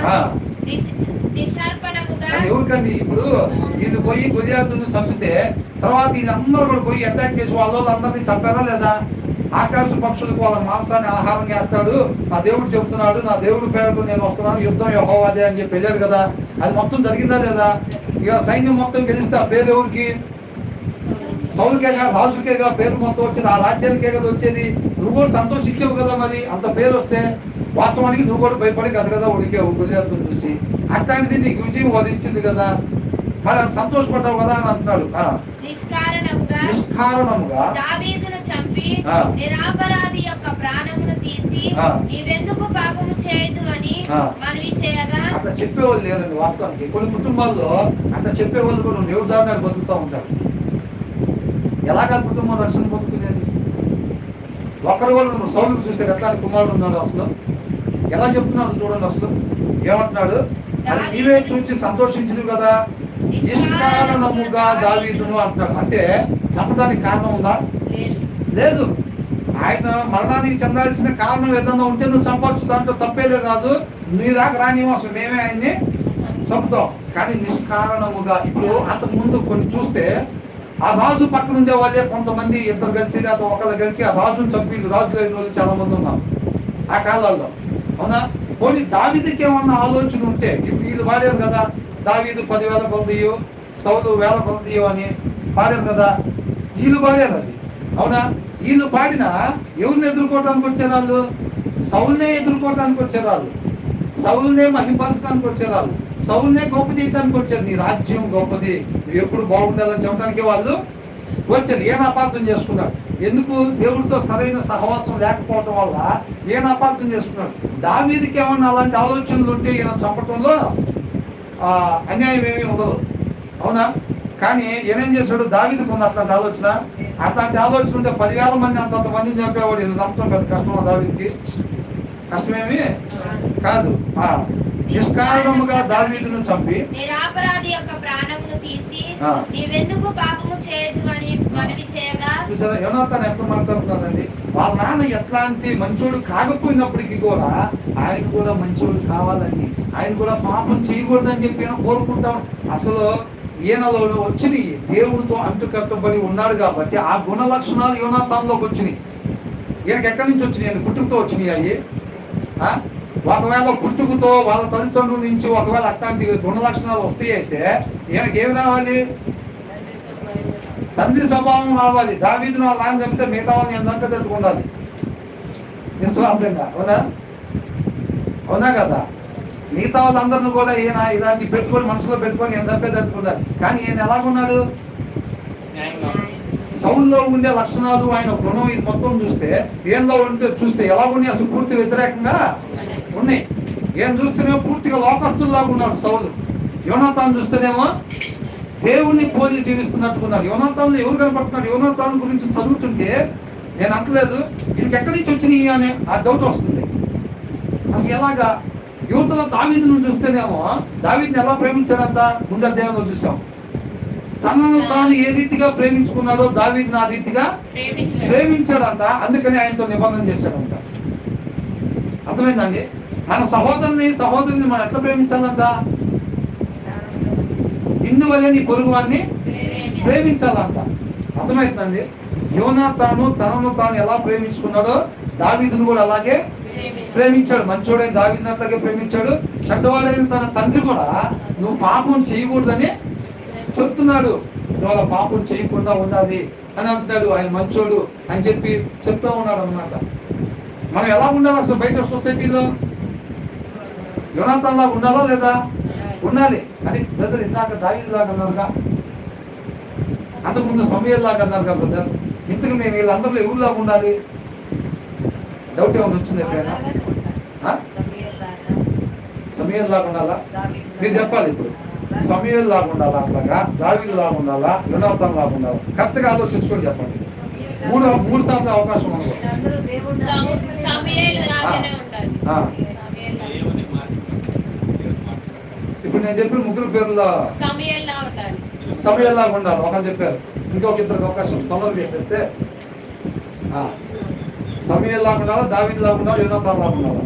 నిష్కర్పణముగా ఎవరికండి? ఇప్పుడు వీళ్ళు పోయి గొలియాతును చంపితే తర్వాత వీళ్ళందరూ కూడా పోయి అటాక్ చేసి వాళ్ళందరినీ చంపారా లేదా? ఆకాశ పక్షులకు వాళ్ళ మాంసాన్ని ఆహారం చేస్తాడు, నా దేవుడు చెబుతున్నాడు, నా దేవుడి పేరుతో నేను వస్తున్నాను, యుద్ధం యెహోవాదే అని చెప్పి వెళ్ళాడు కదా. అది మొత్తం జరిగిందా లేదా? ఇక సైన్యం మొత్తం గెలిస్తే ఆ పేరు ఎవరికి? సౌలుకేగా, రాజుకేగా పేరు మొత్తం వచ్చేది, ఆ రాజ్యానికే కదా వచ్చేది. నువ్వు కూడా సంతోషించావు కదా. మరి అంత పేరు వస్తే వాస్తవానికి నువ్వు కూడా భయపడి కదా ఉడికావు గొలియాతును చూసి. అట్లాంటిది నీకు విజయం వధించింది కదా, మరి అది సంతోషపడ్డావు కదా అని అంటున్నాడు. నిష్కారణముగా దావీదును చంపి నిరపరాధి యొక్క ప్రాణమును తీసి నీవెందుకు పాపము చేయదు అని మనవి చేయగా. అట్లా చెప్పేవాళ్ళు లేరండి వాస్తవానికి. కొన్ని కుటుంబాల్లో అట్లా చెప్పేవాళ్ళు కూడా దేవుడి దారిని బతుకుతూ ఉంటారు. ఎలాగా కుటుంబం రక్షణ పొందుకునేది? ఒక్కరు కూడా నువ్వు సౌలుకు చూస్తే ఎట్లా కుమారుడు ఉన్నాడు అసలు ఎలా చెప్తున్నాడు చూడండి. అసలు ఏమంటున్నాడు? అది నీవే చూసి సంతోషించదు కదా. నిష్కారణముగా దావీదును అంటున్నాడు. అంటే చంపడానికి కారణం ఉందా? లేదు. ఆయన మరణానికి చెందాల్సిన కారణం ఏదన్నా ఉంటే నువ్వు చంపవచ్చు, దాంట్లో తప్పేదే కాదు. నీ దాకా రాని అసలు మేమే ఆయన్ని చంపుతాం. కానీ నిష్కారణముగా. ఇప్పుడు అంతకు ముందు కొన్ని చూస్తే ఆ రాజు పక్కన ఉండే వాళ్ళే కొంతమంది ఇద్దరు కలిసి లేదా ఒకళ్ళు కలిసి ఆ రాజును చంపి రాజు లేని వాళ్ళు చాలా మంది ఉన్నారు ఆ కాలాల్లో. అవునా? పోనీ దావీదుకి ఏమన్నా ఆలోచన ఉంటే, ఇప్పుడు వీళ్ళు వాడారు కదా, దావీదు 10,000 కొలదియో, సౌలు 1000 కొలదియో అని పాడారు కదా, వీళ్ళు పాడారు అది. అవునా? వీళ్ళు పాడినా ఎవరిని ఎదుర్కోవటానికి వచ్చారు వాళ్ళు? సౌలునే ఎదుర్కోవటానికి వచ్చారు వాళ్ళు. సౌలునే మహింపరచడానికి వచ్చారు వాళ్ళు. సౌలునే గొప్ప చేయడానికి వచ్చారు. నీ రాజ్యం గొప్పది, నువ్వు ఎప్పుడు బాగుండాలని చెప్పడానికి వాళ్ళు వచ్చారు. ఏం అపార్థం చేసుకున్నాడు? ఎందుకు? దేవుడితో సరైన సహవాసం లేకపోవటం వల్ల ఈయన అపార్థం చేసుకున్నాడు. దావీదుకి ఏమన్నా అలాంటి ఆలోచనలు ఉంటే ఈయన చంపటంలో అన్యాయం ఏమీ ఉండదు. అవునా? కానీ ఈయనేం చేశాడు? దావీదుకు ఉంది అట్లాంటి ఆలోచన. అట్లాంటి ఆలోచన ఉంటే 10,000 మంది అంతంత మందిని చంపేవాడు. ఈయన చంపడం పెద్ద కష్టమా దావీదుకి? కష్టమేమి కాదు. నిష్కారణముగా దావీదును చంపి నిరపరాధి యొక్క ప్రాణమును తీసి నీవెందుకు పాపము చేయదు అని మనవి చేయగా. చూసారా యోనాతాను ఎట్లా మాట్లాడుతున్నాడండి? వాళ్ళ నాన్న ఎట్లాంటి మంచోడు కాకపోయినప్పటికీ కూడా ఆయనకు కూడా మంచోడు కావాలని, ఆయన కూడా పాపం చేయకూడదని చెప్పి ఈయన కోరుకుంటాం. అసలు ఈయనలో వచ్చినాయి, దేవుడితో అంటుకట్టబడి ఉన్నాడు కాబట్టి ఆ గుణ లక్షణాలు యోనాతానులోకి వచ్చినాయి. ఈయనకి ఎక్కడి నుంచి వచ్చినాయి? ఆయన పుట్టుకతో వచ్చినాయి అవి. ఒకవేళ పుట్టుకతో వాళ్ళ తల్లిదండ్రుల నుంచి ఒకవేళ అట్లాంటి గుణ లక్షణాలు వస్తాయి అయితే ఈయనకి ఏమి రావాలి? తండ్రి స్వభావం రావాలి. దావీదును వాళ్ళ ఆయన చెప్తే మిగతా వాళ్ళని ఎంతంటే తట్టుకుండాలి నిస్వార్థంగా. అవునా? అవునా కదా? మిగతా వాళ్ళందరినీ కూడా ఈయన ఇలాంటి పెట్టుకొని మనసులో పెట్టుకొని ఎంతంటే తట్టుకుండాలి. కానీ ఈయన ఎలాగున్నాడు? సౌల్లో ఉండే లక్షణాలు, ఆయన గుణం ఇది మొత్తం చూస్తే ఈయనలో ఉంటే చూస్తే ఎలా ఉన్నాయి? అసలు పూర్తి వ్యతిరేకంగా ఉన్నాయి. ఈయన చూస్తేనేమో పూర్తిగా లోకస్తుల్లాగా ఉన్నాడు సౌలు. యోనాతాను చూస్తేనేమో దేవుణ్ణి పోలి జీవిస్తున్నట్టుకున్నాడు. యోనాతానులో ఎవరు కనపడుతున్నాడు? యోనాతాను గురించి చదువుతుంటే నేను అంటలేదు వీళ్ళకి ఎక్కడి నుంచి వచ్చినాయి అనే ఆ డౌట్ వస్తుంది. అసలు ఎలాగా? యువతలో దావీదును చూస్తేనేమో దావీదుని ఎలా ప్రేమించాడంట? ముందు అధ్యాయంలో చూసాం. తనను తాను ఏ రీతిగా ప్రేమించుకున్నాడో దావీదుని ఆ రీతిగా ప్రేమించాడంట. అందుకని ఆయనతో నిబంధన చేశాడంట. అర్థమైందండి? మన సహోదరుని మనం ఎట్లా ప్రేమించాలంట? నిన్ను వలె నీ పొరుగు వాడిని ప్రేమించాలంట. అర్థమవుతుందండి? యోనాతాను తనను తాను ఎలా ప్రేమించుకున్నాడో దావీదును కూడా అలాగే ప్రేమించాడు. మంచోడైన దావీదుని అట్లాగే ప్రేమించాడు. చెడ్డవాడైన తన తండ్రి కూడా నువ్వు పాపం చేయకూడదని చెప్తున్నాడు. నువ్వు పాపం చేయకుండా ఉండాలి అని అంటున్నాడు. ఆయన మంచోడు అని చెప్పి చెప్తా ఉన్నాడు అన్నమాట. మనం ఎలా ఉండాలి అసలు బయట సొసైటీలో? యోనాతాన్ లాగా ఉండాలా లేదా? ఉండాలి. అని బ్రదర్ ఇందాక దావీదు లాగా అన్నారుగా, అంతకుముందు సమూయేలు లాగా అన్నారుగా బ్రదర్. ఇంతకు మేము వీళ్ళందరిలో ఎవరిలాగా ఉండాలి? డౌట్ ఏమైనా వచ్చింది ఎప్పుడైనా? సమూయేలు లాగా ఉండాలా? మీరు చెప్పాలి. ఇప్పుడు సమూయేలు లాగా ఉండాలా, అట్లాగా దావీదు లాగా ఉండాలా, యోనాతాన్ లాగా ఉండాలా? కరెక్ట్గా ఆలోచించుకొని చెప్పండి. మూడు సార్లు అవకాశం ఉంది. ఇప్పుడు నేను చెప్పిన ముగ్గురు పేర్ల సమూయేలు లాగా ఉండాలి. ఒకరు చెప్పారు, ఇంకొక ఇద్దరికి అవకాశం తొందరగా చెప్పేస్తే. సమూయేలు లాగా ఉండాలా, దావీదు లాగా ఉండాలా, యోనాతాన్ లాగా ఉండాలా?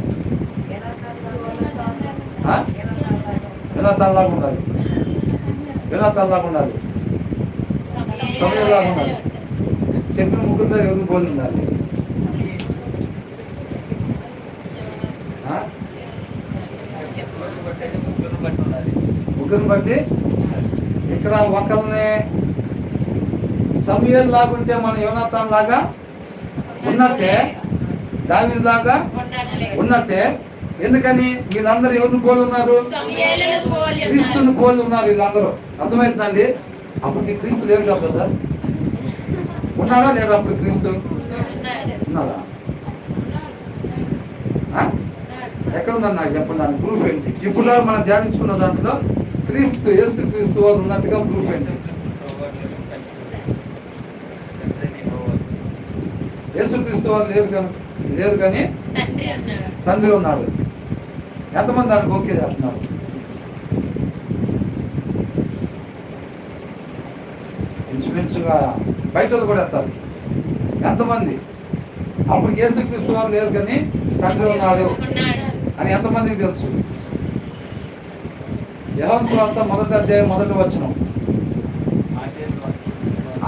యోనాతాన్ లాగా ఉండాలి. యోనాతాన్ లాగా ఉండాలి. సమూయేలు లాగా ఉండాలి. చెప్పిన ముగ్గురులో ఎవరు పోలి ఉండాలి? ముగ్గురిని బట్టి ఇక్కడ ఒకరిని సమూయేలు లాగుంటే మన యోనాతాన్ లాగా ఉన్నట్టే, దావీదు లాగా ఉన్నట్టే. ఎందుకని? వీళ్ళందరూ ఎవరిని పోలి ఉన్నారు? క్రీస్తుని పోలి ఉన్నారు వీళ్ళందరూ. అర్థమవుతుందండి? అప్పటికి క్రీస్తు లేరు కదా. ఉన్నాడా లేడా? అప్పుడు క్రీస్తు ఉన్నాడా? ఎక్కడ ఉందని నాకు చెప్పండి. దాని ప్రూఫ్ ఏంటి? ఇప్పుడు మనం ధ్యానించుకున్న దాంట్లో క్రీస్తు యేసు క్రీస్తు వారు ఉన్నట్టుగా ప్రూఫ్ ఏంటి? యేసు క్రీస్తు వారు లేరు కానీ తండ్రి ఉన్నాడు. ఎంతమంది దానికి ఓకే చెప్తున్నారు? ఇంచుమించుగా బయట కూడా ఎత్తారు. ఎంతమంది? అప్పుడు యేసుక్రీస్తు వారు లేరు కానీ తండ్రి ఉన్నాడు అని ఎంతమందికి తెలుసు? యోహాను సువార్త 1వ అధ్యాయం 1వ వచనం.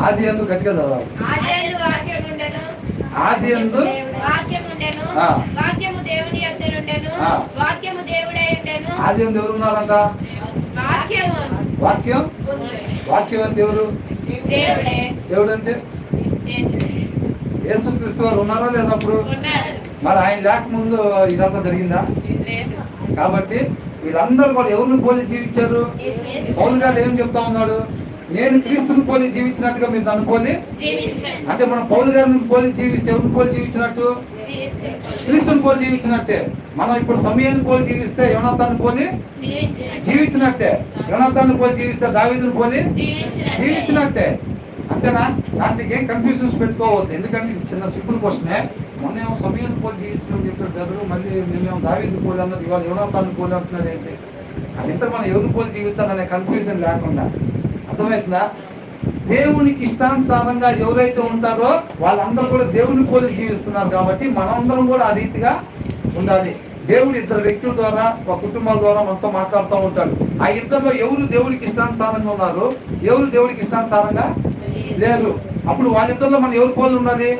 ఆది యందు గట్టిగా చదవాలి. ఆదియందు వాక్యము ఉండెను, ఆదియందు వాక్యము ఉండెను, ఆ. వాక్యము దేవుని యొద్ద నుండెను, ఆ. వాక్యము దేవుడై ఉండెను, ఆదియందు ఎవరు ఉన్నారంట? వాక్యము వాక్యం. వాక్యం అంటే ఎవరు? దేవుడే. దేవుడు అంటే యేసు. యేసుక్రీస్తు వారు ఉన్నారా లేనప్పుడు? ఉన్నారు. మరి ఆయన లేకముందు ఇదంతా జరిగిందా? లేదు. కాబట్టి వీళ్ళందరూ కూడా ఎవరిని పోలి జీవించారు? యేసు. పౌలు గారు ఏం చెప్తా ఉన్నాడు? నేను క్రీస్తుని పోలి జీవించినట్టుగా మీరు నన్ను పోలి జీవించండి. అంటే మనం పౌలు గారిని పోలి జీవిస్తే ఎవరిని పోలి జీవించినట్టు? క్రీస్తుని పోలి జీవించినట్టే. మనం ఇప్పుడు సమయాన్ని పోలి జీవిస్తే యోనాతాన్ని పోలి జీవించినట్టే. యోనాతాన్ని పోలి జీవిస్తే దావీదుని పోలి జీవించినట్టే. అంతేనా? దాంట్లోకి ఏం కన్ఫ్యూజన్స్ పెట్టుకోవద్దు. ఎందుకంటే ఇది చిన్న సింపుల్ క్వశ్చనే. మొన్నేమో సమయాన్ని పోలి జీవించడం చెప్పాడు బ్రదరు, మళ్ళీ నేనేమో దావీదుని పోలి అన్నది, ఇవాళ యోనాతాన్ని పోలి అంటున్నాడు ఏంటి? అసలు ఇంత మనం ఎవరిని పోలి జీవించాలనే కన్ఫ్యూజన్ లేకుండా, అర్థమవుతుందా? దేవునికి ఇష్టానుసారంగా ఎవరైతే ఉంటారో వాళ్ళందరూ కూడా దేవుని పోలి జీవిస్తున్నారు. కాబట్టి మనందరం కూడా ఆ రీతిగా ఉండాలి. దేవుడు ఇద్దరు వ్యక్తుల ద్వారా, ఒక కుటుంబాల ద్వారా మనతో మాట్లాడుతూ ఉంటాడు. ఆ ఇద్దరిలో ఎవరు దేవుడికి ఇష్టానుసారంగా ఉన్నారు, ఎవరు దేవుడికి ఇష్టానుసారంగా లేరు. అప్పుడు వాళ్ళిద్దరిలో మనం ఎవరు పోలి ఉండాలి?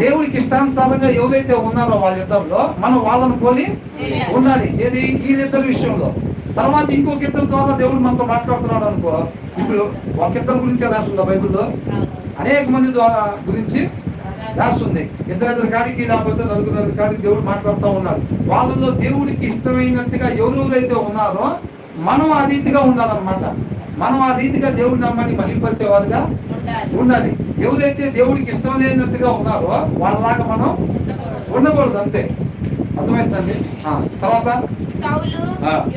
దేవుడికి ఇష్టానుసారంగా ఎవరైతే ఉన్నారో వాళ్ళిద్దరిలో మనం వాళ్ళని పోలి ఉండాలి. ఏది? వీళ్ళిద్దరి విషయంలో. తర్వాత ఇంకొక ఇద్దరి ద్వారా దేవుడు మనతో మాట్లాడుతున్నాడు అనుకో. ఇప్పుడు ఒక ఇద్దరు గురించే రాస్తుందా బైబిల్లో? అనేక మంది ద్వారా గురించి రాస్తుంది. ఇద్దరు కాడికి లేకపోతే నలుగురు కాడికి దేవుడు మాట్లాడుతూ ఉన్నాడు. వాళ్ళలో దేవుడికి ఇష్టమైనట్టుగా ఎవరెవరైతే ఉన్నారో మనం ఆ రీతిగా ఉండాలన్నమాట. మనం ఆ రీతిగా దేవుడిని నమ్మని మహిమపరిచేవారుగా ఉండాలి. ఎవరైతే దేవుడికి ఇష్టం లేనట్టుగా ఉన్నారో వాళ్ళలాగా మనం ఉండకూడదు. అంతే. అర్థమవుతుందండి? తర్వాత సౌలు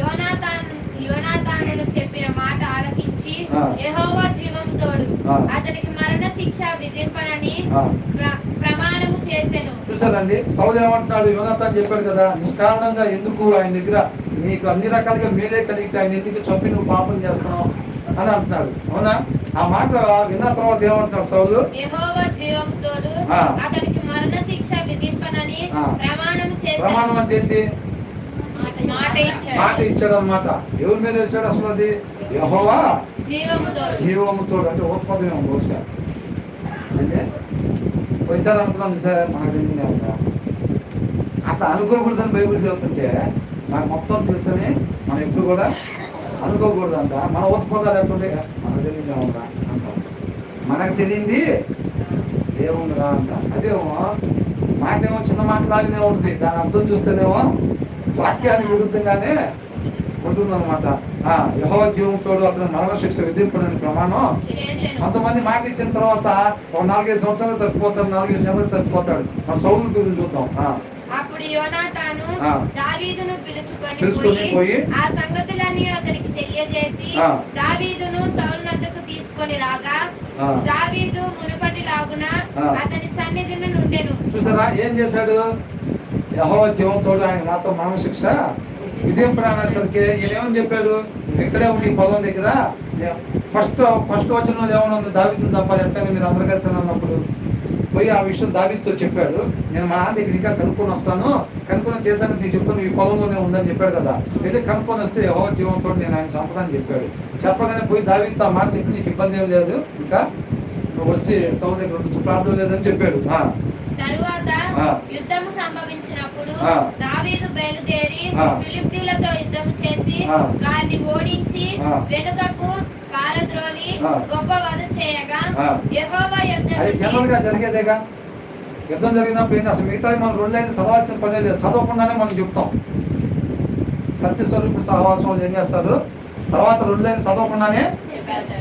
యోనాతానును చెప్పిన మాట ఆలకించి యెహోవా జీవం తోడు అతనికి మరణ శిక్ష విధింపనని ప్రమాణము చేసెను. చూసారండి, సౌలు ఏమంటున్నాడు? యోనాతాను చెప్పాడు కదా, నిష్కారణంగా ఎందుకు ఆయన దగ్గర నీకు అన్ని రకాలుగా మేలే కలిగితే ఆయన ఎందుకు చంపి నువ్వు పాపం చేస్తున్నావు అని అంటున్నాడు. అవునా? ఆ మాట విన్న తర్వాత ఏమంటున్నాడు సౌలు? యెహోవా జీవం తోడు అతనికి మరణ శిక్ష విధింపనని ప్రమాణము చేసెను. ప్రమాణం అంటే ఏంటి? మాట ఇచ్చాడు అన్నమాట. ఎవరి మీద ఇచ్చాడు అసలు? అది యెహోవా జీవముతోడు. అంటే ఉత్పదం బహుశా అంటే పోయిసారి అనుకున్నాం సార్, మనకు తెలిసిందే ఉందా? అట్లా అనుకోకూడదని బైబిల్ చెబుతుంటే నాకు మొత్తం తెలుసని మనం ఎప్పుడు కూడా అనుకోకూడదంట. మన ఉత్పదాలు ఎట్టుంటే మనకు తెలియదే ఉందా అంటాం. మనకు తెలియంది ఏముందిరా అంట. అదేమో మాట ఏమో చిన్న మాటలాగానే ఉంటుంది, దాని అర్థం చూస్తేనేమో వాక్యానికి విరుద్ధంగానే ఉంటుందన్నమాట. యెహోవా జీవంతోడు అతను మరణ శిక్ష విధింపడని ప్రమాణం. కొంతమంది మాట ఇచ్చిన తర్వాత ఒక 4-5 సంవత్సరాలు తప్పిపోతాడు, 4-5 నెలలు తప్పిపోతాడు. మన సౌలు గురించి చూద్దాం. అప్పుడు యోనాతాను దావీదును పిలుచుకొని పోయి ఆ సంగతులన్నీ అతనికి తెలియజేసి దావీదును సౌలు వద్దకు తీసుకొని రాగా దావీదు మునుపటిలాగున అతని సన్నిధిని నుండెను. చూసారా ఏం చేశాడు? యెహోవా జీవంతోడు ఆయన మాత్రం మరణ శిక్ష విధింపడానికి ఈయన ఏమని చెప్పాడు? ఇక్కడే ఉండి పొలం దగ్గర ఫస్ట్ వచనంలో ఏమన్నా ఉంది? దావీదును తప్పాలి ఎట్లయినా మీరు అందరు కలిసి అన్నప్పుడు పోయి ఆ విషయం దావీదుతో చెప్పాడు. నేను మా నాన్న దగ్గర ఇంకా కనుక్కొని వస్తాను, కనుక్కొని చేశాను నీకు చెప్తాను, ఈ పొలంలోనే ఉందని చెప్పాడు కదా. వెళ్ళి కనుక్కొని వస్తే యెహోవా జీవంతో నేను ఆయన సంపదని చెప్పాడు. చెప్పగానే పోయి దావీదుతో ఆ మాట చెప్పి నీకు ఇబ్బంది ఏం లేదు, ఇంకా నువ్వు వచ్చి సౌలు దగ్గర నుంచి ప్రార్థన లేదని చెప్పాడు. తరువాత యుద్ధము సంభవించినప్పుడు దావీదు బయలుదేరి ఫిలిష్తీయులతో యుద్ధం చేసి వారిని ఓడించి వెనుకకు పారద్రోలి గొప్ప వధ చేయగా యెహోవా జనరల్ గా జరిగేదేగా. యుద్ధం జరిగినప్పుడు ఏంటి అసలు? మిగతా మనం 2 లైన్లు చదవాల్సిన పని లేదు, చదవకుండానే మనం చెప్తాం. సత్యస్వరూప సహవాసం వాళ్ళు ఏం చేస్తారు? తర్వాత 2 లైన్లు చదవకుండానే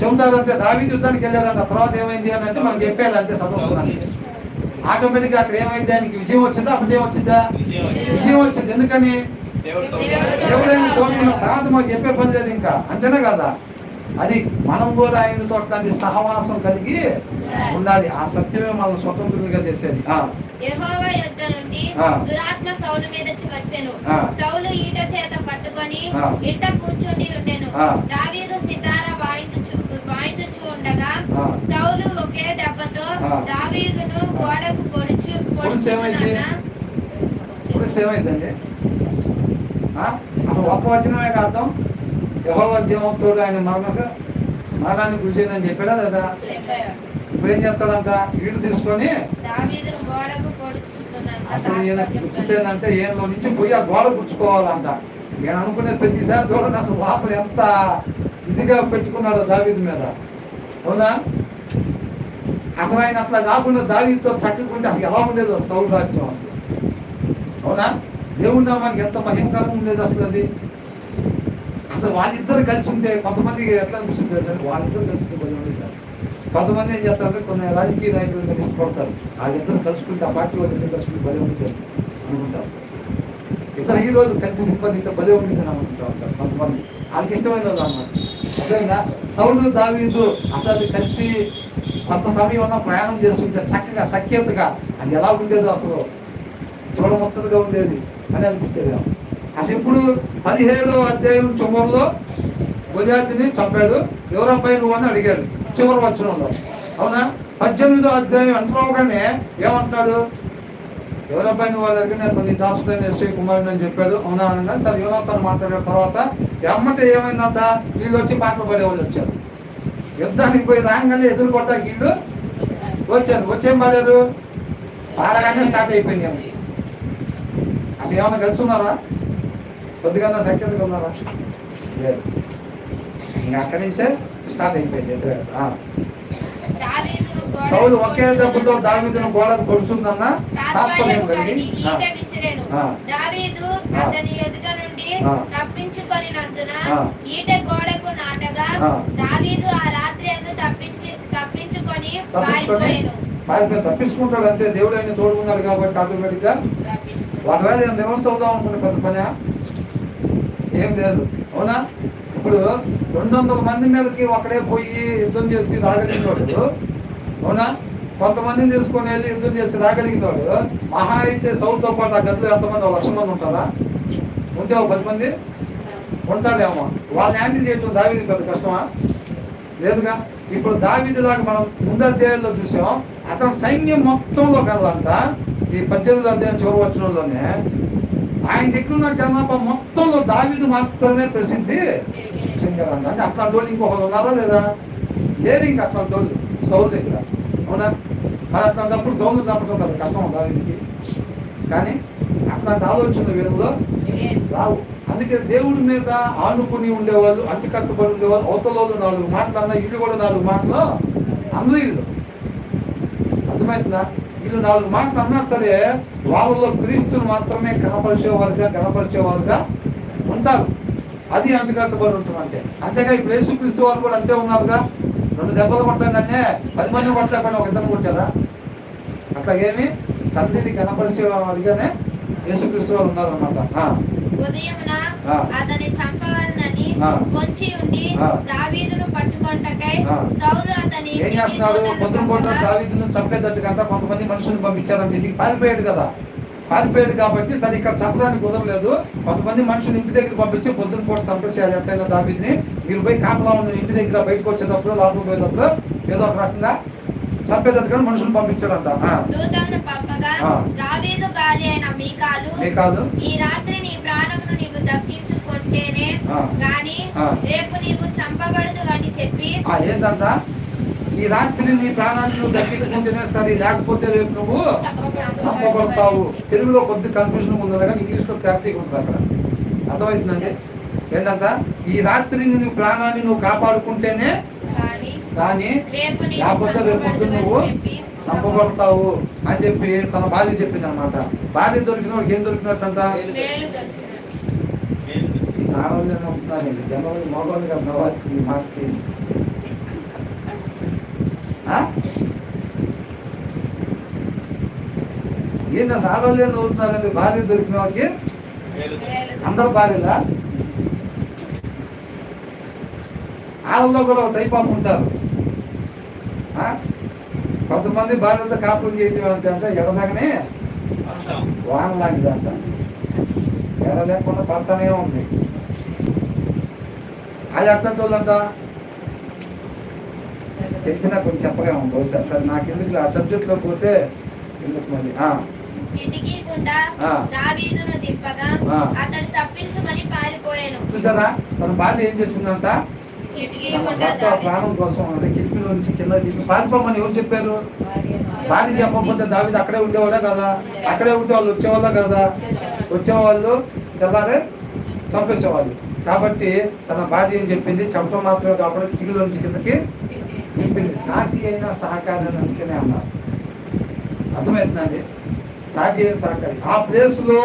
చెబుతారు. అంతే. దావీదు యుద్ధానికి వెళ్ళారంట. తర్వాత ఏమైంది అని అంటే మనం చెప్పేది అంతే చదవకుండానే. ఆటోమేటిక్గా అక్కడ ఏమైంది? ఆయనకి విజయం వచ్చిందా అపజయం వచ్చిందా? విజయం వచ్చింది. ఎందుకని? దేవుడైనా తోడుకున్న తర్వాత మాకు చెప్పే పని లేదు ఇంకా. అంతేనా కదా? అది మనం కూడా ఆయనతో అట్లాంటి సహవాసం కలిగి ఉండాలి. ఆ సత్యమే మనం స్వతంత్రులుగా చేసేది. యెహోవా యొద్ద నుండి దురాత్మ సౌలు మీదకి వచ్చెను. సౌలు ఈట చేత పట్టుకొని ఇంట కూర్చుండి ఉండెను. దావీదు సితారా వాయించుచు ఉండగా సౌలు ఒకే దెబ్బతో దావీదును గోడకు పొడుచు ఏమైందండి? అసలు ఒక్క వచనమే అర్థం, యెహోవా జీవంతోడు ఆయన మరణాన్ని గురి చేయని చెప్పాడా లేదా? ఇప్పుడు ఏం చేస్తాడంట, వీడు తీసుకొని అసలు ఈయన గుర్తుందంటే ఈయనలో నుంచి పోయి ఆ గోడ గుచ్చుకోవాలంట. నేను అనుకునే ప్రతిసారి చూడండి అసలు లోపల ఎంత ఇదిగా పెట్టుకున్నాడో దావీదు మీద. అవునా? అసలు ఆయన అట్లా కాకుండా దావీదుతో చక్కకుంటే అసలు ఎలా ఉండేదో సౌలు రాజ్యం అసలు. అవునా? దేవుడి నామానికి ఎంత మహిమకరంగా ఉండేది అసలు అది. అసలు వాళ్ళిద్దరు కలిసి ఉంటే కొంతమందికి ఎట్లా అనిపిస్తుంది తెలుసా, వాళ్ళిద్దరు కలిసి కొంతమంది ఏం చేస్తారంటే కొన్ని రాజకీయ నాయకులు ఇష్టపడతారు, వాళ్ళిద్దరు కలుసుకుంటే ఆ పార్టీ వాళ్ళిద్దరు కలుసుకుంటే భలే ఉంటుంది అనుకుంటారు. ఇద్దరు ఈ రోజు కలిసి సిబ్బందితో భలే ఉంటుంది అని అనుకుంటా ఉంటారు కొంతమంది, వాళ్ళకి ఇష్టమైన వాళ్ళు అన్నమాట. అదేవిధంగా సౌలు దావీదు అసలు కలిసి కొంత సమయం ప్రయాణం చేస్తుంటే చక్కగా సఖ్యతగా అది ఎలా ఉండేదో అసలు చూడముచ్చటగా ఉండేది అని అనిపించేది. అసలు ఇప్పుడు 17వ అధ్యాయం చివరిలో గొలియాతుని చంపాడు, ఎవరపై నువ్వు అని అడిగాడు చివరి వచనంలో. అవునా? 18వ అధ్యాయం అంటున్నావుగానే ఏమంటాడు, ఎవరపై నువ్వు వాళ్ళు అడిగిన కొన్ని దాసుడైన ఎస్ఐ కుమారుడు అని చెప్పాడు. అవునా అనగా సరే యోనాతాను మాట్లాడిన తర్వాత ఎమ్మటే ఏమైందంట, వీళ్ళు వచ్చి పాటలు పడేవాళ్ళు వచ్చారు. యుద్ధానికి పోయి రాగానే ఎదురు కొట్టాక వీళ్ళు వచ్చారు. వచ్చేం పాడారు, పాడగానే స్టార్ట్ అయిపోయింది. అసలు ఏమన్నా కలిసి ఉన్నారా? కొద్దిగా సఖ్యతగా ఉన్నారా? లేదు. ఇంకా అక్కడి నుంచే స్టార్ట్ అయిపోయింది. సౌలు ఒకే దెబ్బతో దావీదును గోడకు పొడుచుందన్న తాత్పర్యం కలిగి తప్పించుకుంటాడు అంతే. దేవుడు ఆయన తోడుకున్నాడు కాబట్టి ఆటోమేటిక్ గా. ఒకవేళ రివర్స్ అవుదాం అనుకునే పెద్ద పని ఏం లేదు. అవునా? ఇప్పుడు 200 మంది మీదకి ఒకరే పోయి యుద్ధం చేసి రాగలిగినోడు, అవునా, కొంతమందిని తీసుకొని వెళ్ళి యుద్ధం చేసి రాగలిగినోడు మహా అయితే సౌలుతో పాటు ఆ గదిలో ఎంతమంది 1,00,000 మంది ఉంటారా? ఉంటే 10 మంది ఉంటారేమో. వాళ్ళని హ్యాండిల్ చేయటం దావీదు పెద్ద కష్టమా? లేదుగా. ఇప్పుడు దావీదు దాకా మనం ముందు అధ్యాయంలో చూసాం, అతని సైన్యం మొత్తంలో కదంట ఈ 18వ అధ్యాయం చివరి వచనంలోనే ఆయన దగ్గర ఉన్న జనాభా మొత్తంలో దావీదు మాత్రమే ప్రసిద్ధి చెందారంట. అంటే అట్లాంటి వాళ్ళు ఇంకొకరు ఉన్నారా లేదా? లేదు. ఇంకా అట్లాంటి వాళ్ళు సౌలు దగ్గర. అవునా? మరి అట్లాంటప్పుడు సౌలు చంపడం కదా కష్టం దావీదుకి. కానీ అట్లాంటి ఆలోచనలు వీళ్ళలో రావు. అందుకే దేవుడి మీద ఆనుకుని ఉండేవాళ్ళు, అంటి కట్టుబడి ఉండేవాళ్ళు, అవతలలో 4 మాటలు అన్నా ఇల్లు కూడా 4 మాటలు అందరూ ఇల్లు. అర్థమవుతుందా? వీళ్ళు 4 మాటలు అన్నా సరే వాళ్ళలో క్రీస్తుని మాత్రమే గణపరిచేవారుగా ఉంటారు. అది అంటుకట్టుబడి ఉంటుందంటే. అంతేగా ఇప్పుడు యేసుక్రీస్తు వారు కూడా అంతే ఉన్నారుగా. 2 దెబ్బలు కొట్టగానే 10 మంది కొట్టలేకపోయినా ఒక ఇద్దరు కొట్టారా? అట్లాగేమి తండ్రిని గణపరిచేవారుగానే యేసుక్రీస్తు వారు ఉన్నారు అన్నమాట. ఉదయమున అతని చంపవలనని పొంచి ఉండి దావీదును పట్టుకొనుటకై సౌలు అతని ఏం చేస్తున్నాడు? పొద్దున పూట దావీదును చంపేటట్టుగా కొంతమంది మనుషులను పంపించారంటే ఇంటికి పారిపోయాడు కదా. పారిపోయాడు కాబట్టి సరే ఇక్కడ చంపడానికి కుదరలేదు. కొంతమంది మనుషులు ఇంటి దగ్గర పంపించి పొద్దున పూట చంపేసేయాలి ఎట్లయినా దావీదుని. మీరు పోయి కాపలా ఉన్న ఇంటి దగ్గర బయటకు వచ్చేటప్పుడు లోపలికి పోయేటప్పుడు ఏదో ఒక రకంగా చంపేటట్టుగా మనుషులు పంపించాడంట. దూతలను పంపగా దావీదు భార్య అయిన మీకాలు ఈ రాత్రి నీ ప్రాణమును నీవు దక్కించుకుంటేనే గాని రేపు నీవు చంపబడదు అని చెప్పి. ఏంటంట? ఈ రాత్రి నీ ప్రాణాన్ని నువ్వు దక్కించుకుంటేనే సరే, లేకపోతే రేపు నువ్వు చంపబడతావు. తెలుగులో కొద్ది కన్ఫ్యూజన్ ఉంది కానీ ఇంగ్లీష్ లో క్లారిటీగా ఉంటుంది అక్కడ. అర్థమవుతుందండి? ఏంటంట? ఈ రాత్రి నీ ప్రాణాన్ని నువ్వు కాపాడుకుంటేనే కానీ లేకపోతే రేపు పొద్దున్న నువ్వు చంపబడతావు అని చెప్పి తన భార్య చెప్పింది అనమాట. భార్య దొరికిన వాడికి ఏం దొరికినట్టంట? ఆడవాళ్ళు నమ్ముతున్నారు. జనవరి మగవాళ్ళు కదా నవ్వాల్సింది మాటకి. ఏంటి అసలు ఆడవాళ్ళు నవ్వుతున్నారండి? భార్య దొరికిన వాడికి అందరూ భార్యలా? వాళ్ళలో కూడా ఒక టైప్ ఆఫ్ ఉంటారు. కొంతమంది భార్యలతో కాపురం చేయటం అంటే ఎడదగనే వాన లాంటిది అంట. ఎడ లేకుండా పడతానే ఉంది. అది అట్లాంటి వాళ్ళంట తెలిసినా కొంచెం చెప్పలేము బహుశా. సరే నాకు ఎందుకు ఆ సబ్జెక్ట్లో పోతే ఎందుకు మళ్ళీ కిటికీ గుండా ఆ. దావీదును దింపగా ఆ. అతడు తప్పించుకొని పారిపోయాను. చూసారా తన భార్య ఏం చేసిందంట? కిటికీ తన గుండా భర్త దావీదు ప్రాణం కోసం అంటే కిటికీలో నుంచి కింద దింపి పారిపోమని ఎవరు చెప్పారు? భార్య చెప్పకపోతే దావీదు అక్కడే ఉండేవాడే కదా. అక్కడే ఉంటే వాళ్ళు వచ్చేవాళ్ళ కదా. వచ్చేవాళ్ళు తెల్లారే చంపేసేవాళ్ళు. కాబట్టి తన భార్య ఏం చెప్పింది? చంపడం మాత్రమే కాకుండా కిటికీలో నుంచి కిందకి చెప్పింది. సాటి అయినా సహకారి అని అందుకనే అన్నారు. అర్థమవుతుందండి? సాటి అయిన సహకారి ఆ ప్లేస్ లో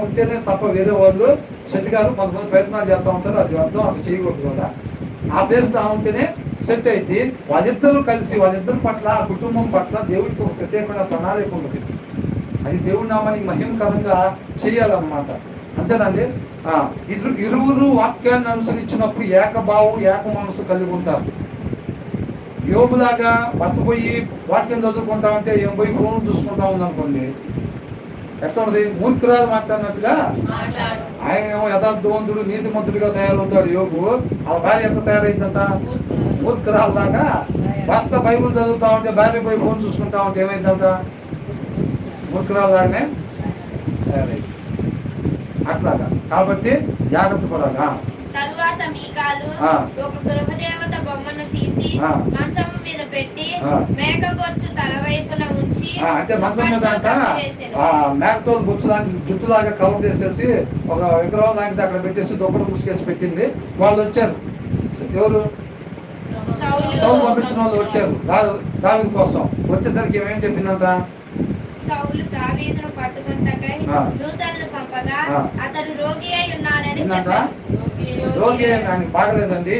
ఉంటేనే తప్ప వేరే వాళ్ళు సెట్ గారు కొంతమంది ప్రయత్నాలు చేస్తూ ఉంటారు. అది అర్థం అక్కడ చేయకూడదు కదా. ఆ ప్లేస్ లో ఉంటేనే సెట్ అయితే వాళ్ళిద్దరూ కలిసి వాళ్ళిద్దరి పట్ల ఆ కుటుంబం పట్ల దేవుడికి ఒక ప్రత్యేకమైన ప్రణాళిక ఉంటుంది. అది దేవుడి నామానికి మహిమకరంగా చేయాలన్నమాట. అంతేనండి. ఇరువురు వాక్యాన్ని అనుసరించినప్పుడు ఏకభావం ఏక మనసు కలిగి ఉంటారు. యోబులాగా భర్త పోయి వాక్యం చదువుకుంటా ఉంటే ఏం పోయి ఫోన్ చూసుకుంటా ఉందనుకోండి, ఎట్లా ఉంటుంది? మూర్ఖురాలు మాట్లాడినట్టుగా ఆయన ఏమో యథార్థవంతుడు నీతిమంతుడిగా తయారవుతాడు యోగు. ఆ భార్య ఎంత తయారైందంట? మూర్ఖురాల్లాగా. భర్త బైబుల్ చదువుతా ఉంటే భార్య పోయి ఫోన్ చూసుకుంటా ఉంటే ఏమైందంట? మూర్ఖురాల్లాగానే తయారైంది. అట్లాగా. కాబట్టి జాగ్రత్త పడాలా. తరువాత మీకాలు ఒక గృహదేవత బొమ్మను తీసి మంచము మీద పెట్టి మేకపోచ్చు తల వైపున ఉంచి అంటే మంచం మీద అంట మేకతో బొచ్చు లాంటి జుట్టులాగా కవర్ చేసేసి ఒక విగ్రహం లాంటిది అక్కడ పెట్టేసి దుప్పటి ముసుకేసి పెట్టింది. వాళ్ళు వచ్చారు. ఎవరు? సౌలు పంపించిన వాళ్ళు వచ్చారు దావీదు కోసం. వచ్చేసరికి ఏమేం చెప్పిందంట? సౌలు దావీదును పట్టుకొనుటకై దూతలను పంపగా అతడు రోగి అయి ఉన్నాడని చెప్పాడు. రోగి ఆయనకి బాగలేదండి,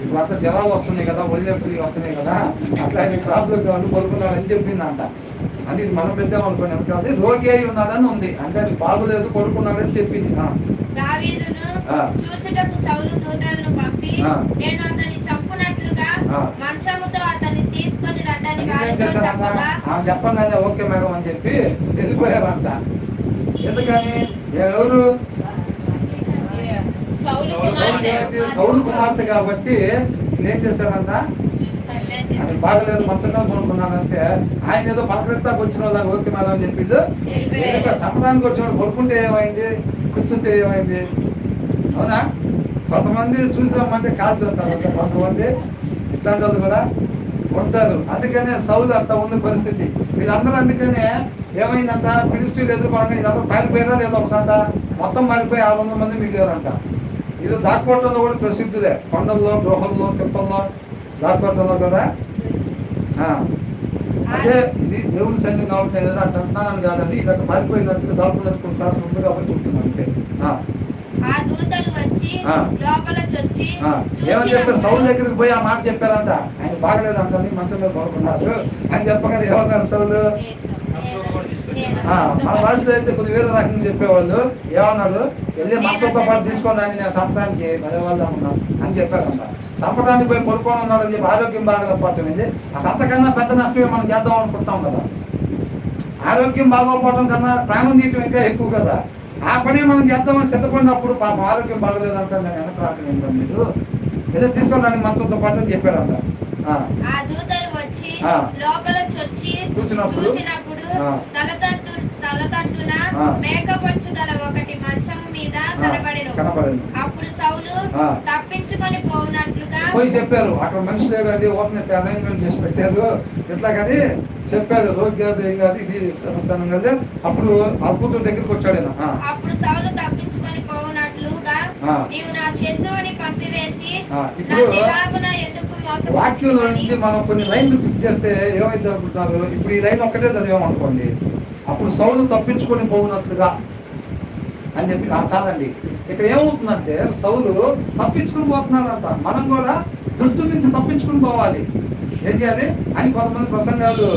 ఇప్పుడు అంతా జనాలు వస్తున్నాయి కదా, ఒళ్ళెప్పులు వస్తున్నాయి కదా, అట్లా ఆయన ప్రాబ్లం కావాలి పడుకున్నాడని చెప్పిందంట. అంటే ఇది మనం పెట్టామనుకోండి ఎందుకంటే రోగి అయి ఉన్నాడని ఉంది. అంటే అది బాగలేదు పడుకున్నాడని చెప్పింది. దావీదును చూచుటకు సౌలు దూతలను పంపి నేను అతన్ని చంపునట్లుగా మంచముతో అతన్ని తీసుకొని రండని చెప్పండి ఓకే మేడం అని చెప్పి వెళ్ళిపోయారంట. ఎందుకని? ఎవరు? సౌలు కుమార్తె కాబట్టి ఏం చేశారంట? ఆయన బాగలేదు మంచంగా పడుకున్నానంటే ఆయన ఏదో పలకరెత్తాకు వచ్చిన వాళ్ళకి ఓకే మేడం అని చెప్పి చంపడానికి వచ్చిన వాళ్ళు పడుకుంటే ఏమైంది, కూర్చుంటే ఏమైంది? అవునా? కొంతమంది చూసినామంటే కాల్చుంటారు, కొంతమంది ఇట్లాంటి వాళ్ళు కూడా ఉంటారు. అందుకనే సౌలు అట్లా ఉంది పరిస్థితి. వీళ్ళందరూ అందుకనే ఏమైందంట? ఫిలిష్తీయులు ఎదురుపడంగా వీళ్ళందరూ పారిపోయారా లేదా ఒకసారి మొత్తం పారిపోయి 600 మంది మిగిలారంట. ఇది దాక్కోవటంలో కూడా ప్రసిద్ధిదే. కొండల్లో, గృహంలో, తిప్పల్లో దాక్కోవటంలో కూడా. అదే ఇది దేవుని సన్నిధి కాబట్టి అనేది అట్లా అంటున్నాను కాదండి. ఇది అట్లా పారిపోయినట్టుగా దాక్కున్నట్టు కొన్నిసార్లు ఉంది కాబట్టి చెప్తున్నాను అంతే. ఏమని చెప్పారు? సౌలు దగ్గరికి పోయి ఆ మాట చెప్పారంట. ఆయన బాగలేదు అంట, మంచం మీద పడుకున్నారు అని చెప్పగానే ఏమన్నారు సౌలు? మన భాషలో అయితే కొద్ది వేరే రకంగా చెప్పేవాళ్ళు. ఏమన్నాడు? వెళ్ళి మంచంతో పాటు తీసుకొని రాని నేను చంపడానికి పదేవాళ్ళు ఉన్నాను అని చెప్పారంట. చంపడానికి పోయి పడుకొని ఉన్నాడు అని చెప్పి ఆరోగ్యం బాగలేకపోవటం ఏంది? ఆ సంతకన్నా పెద్ద నష్టమే మనం చేద్దాం అనుకుంటాం కదా. ఆరోగ్యం బాగోకపోవటం కన్నా ప్రాణం తీయటం ఇంకా ఎక్కువ కదా. ఆ పని మనం చేద్దామని సిద్ధపడినప్పుడు పాపం ఆరోగ్యం బాగలేదంట, నేను వెనక రాకలేదు మీరు ఏదో తీసుకొని రాని మంచంతో పాటు అని చెప్పారంట. చూచినప్పుడు తలతట్టున మేకపోచ్చు తల ఒకటి మంచము మీద కనబడెను. అప్పుడు సౌలు తప్పించుకొని పోవునట్లుగా పోయి చెప్పారు. అక్కడ మనుషులు లేదండి, ఓపెన్ అరేంజ్మెంట్ చేసి పెట్టారు ఇట్లా కానీ చెప్పారు. రోజు ఏం కాదు ఇది సమస్య కదా. అప్పుడు ఆ కూతురు దగ్గరికి వచ్చాడు. అప్పుడు సౌలు తప్పించుకొని పోవునట్లుగా నీవు నా శత్రువుని పంపివేసి వాక్యంలో నుంచి మనం కొన్ని లైన్లు పిక్ చేస్తే ఏమైంది అనుకుంటున్నారు? ఇప్పుడు ఈ లైన్ ఒక్కటే చదివామనుకోండి, అప్పుడు సౌలు తప్పించుకొని పోవునట్లుగా అని చెప్పి చాలండి. ఇక్కడ ఏమవుతుందంటే సౌలు తప్పించుకుని పోతున్నాడంట. మనం కూడా దుష్టు నుంచి తప్పించుకుని పోవాలి. ఏం చేయాలి అని కొంతమంది ప్రసంగాలు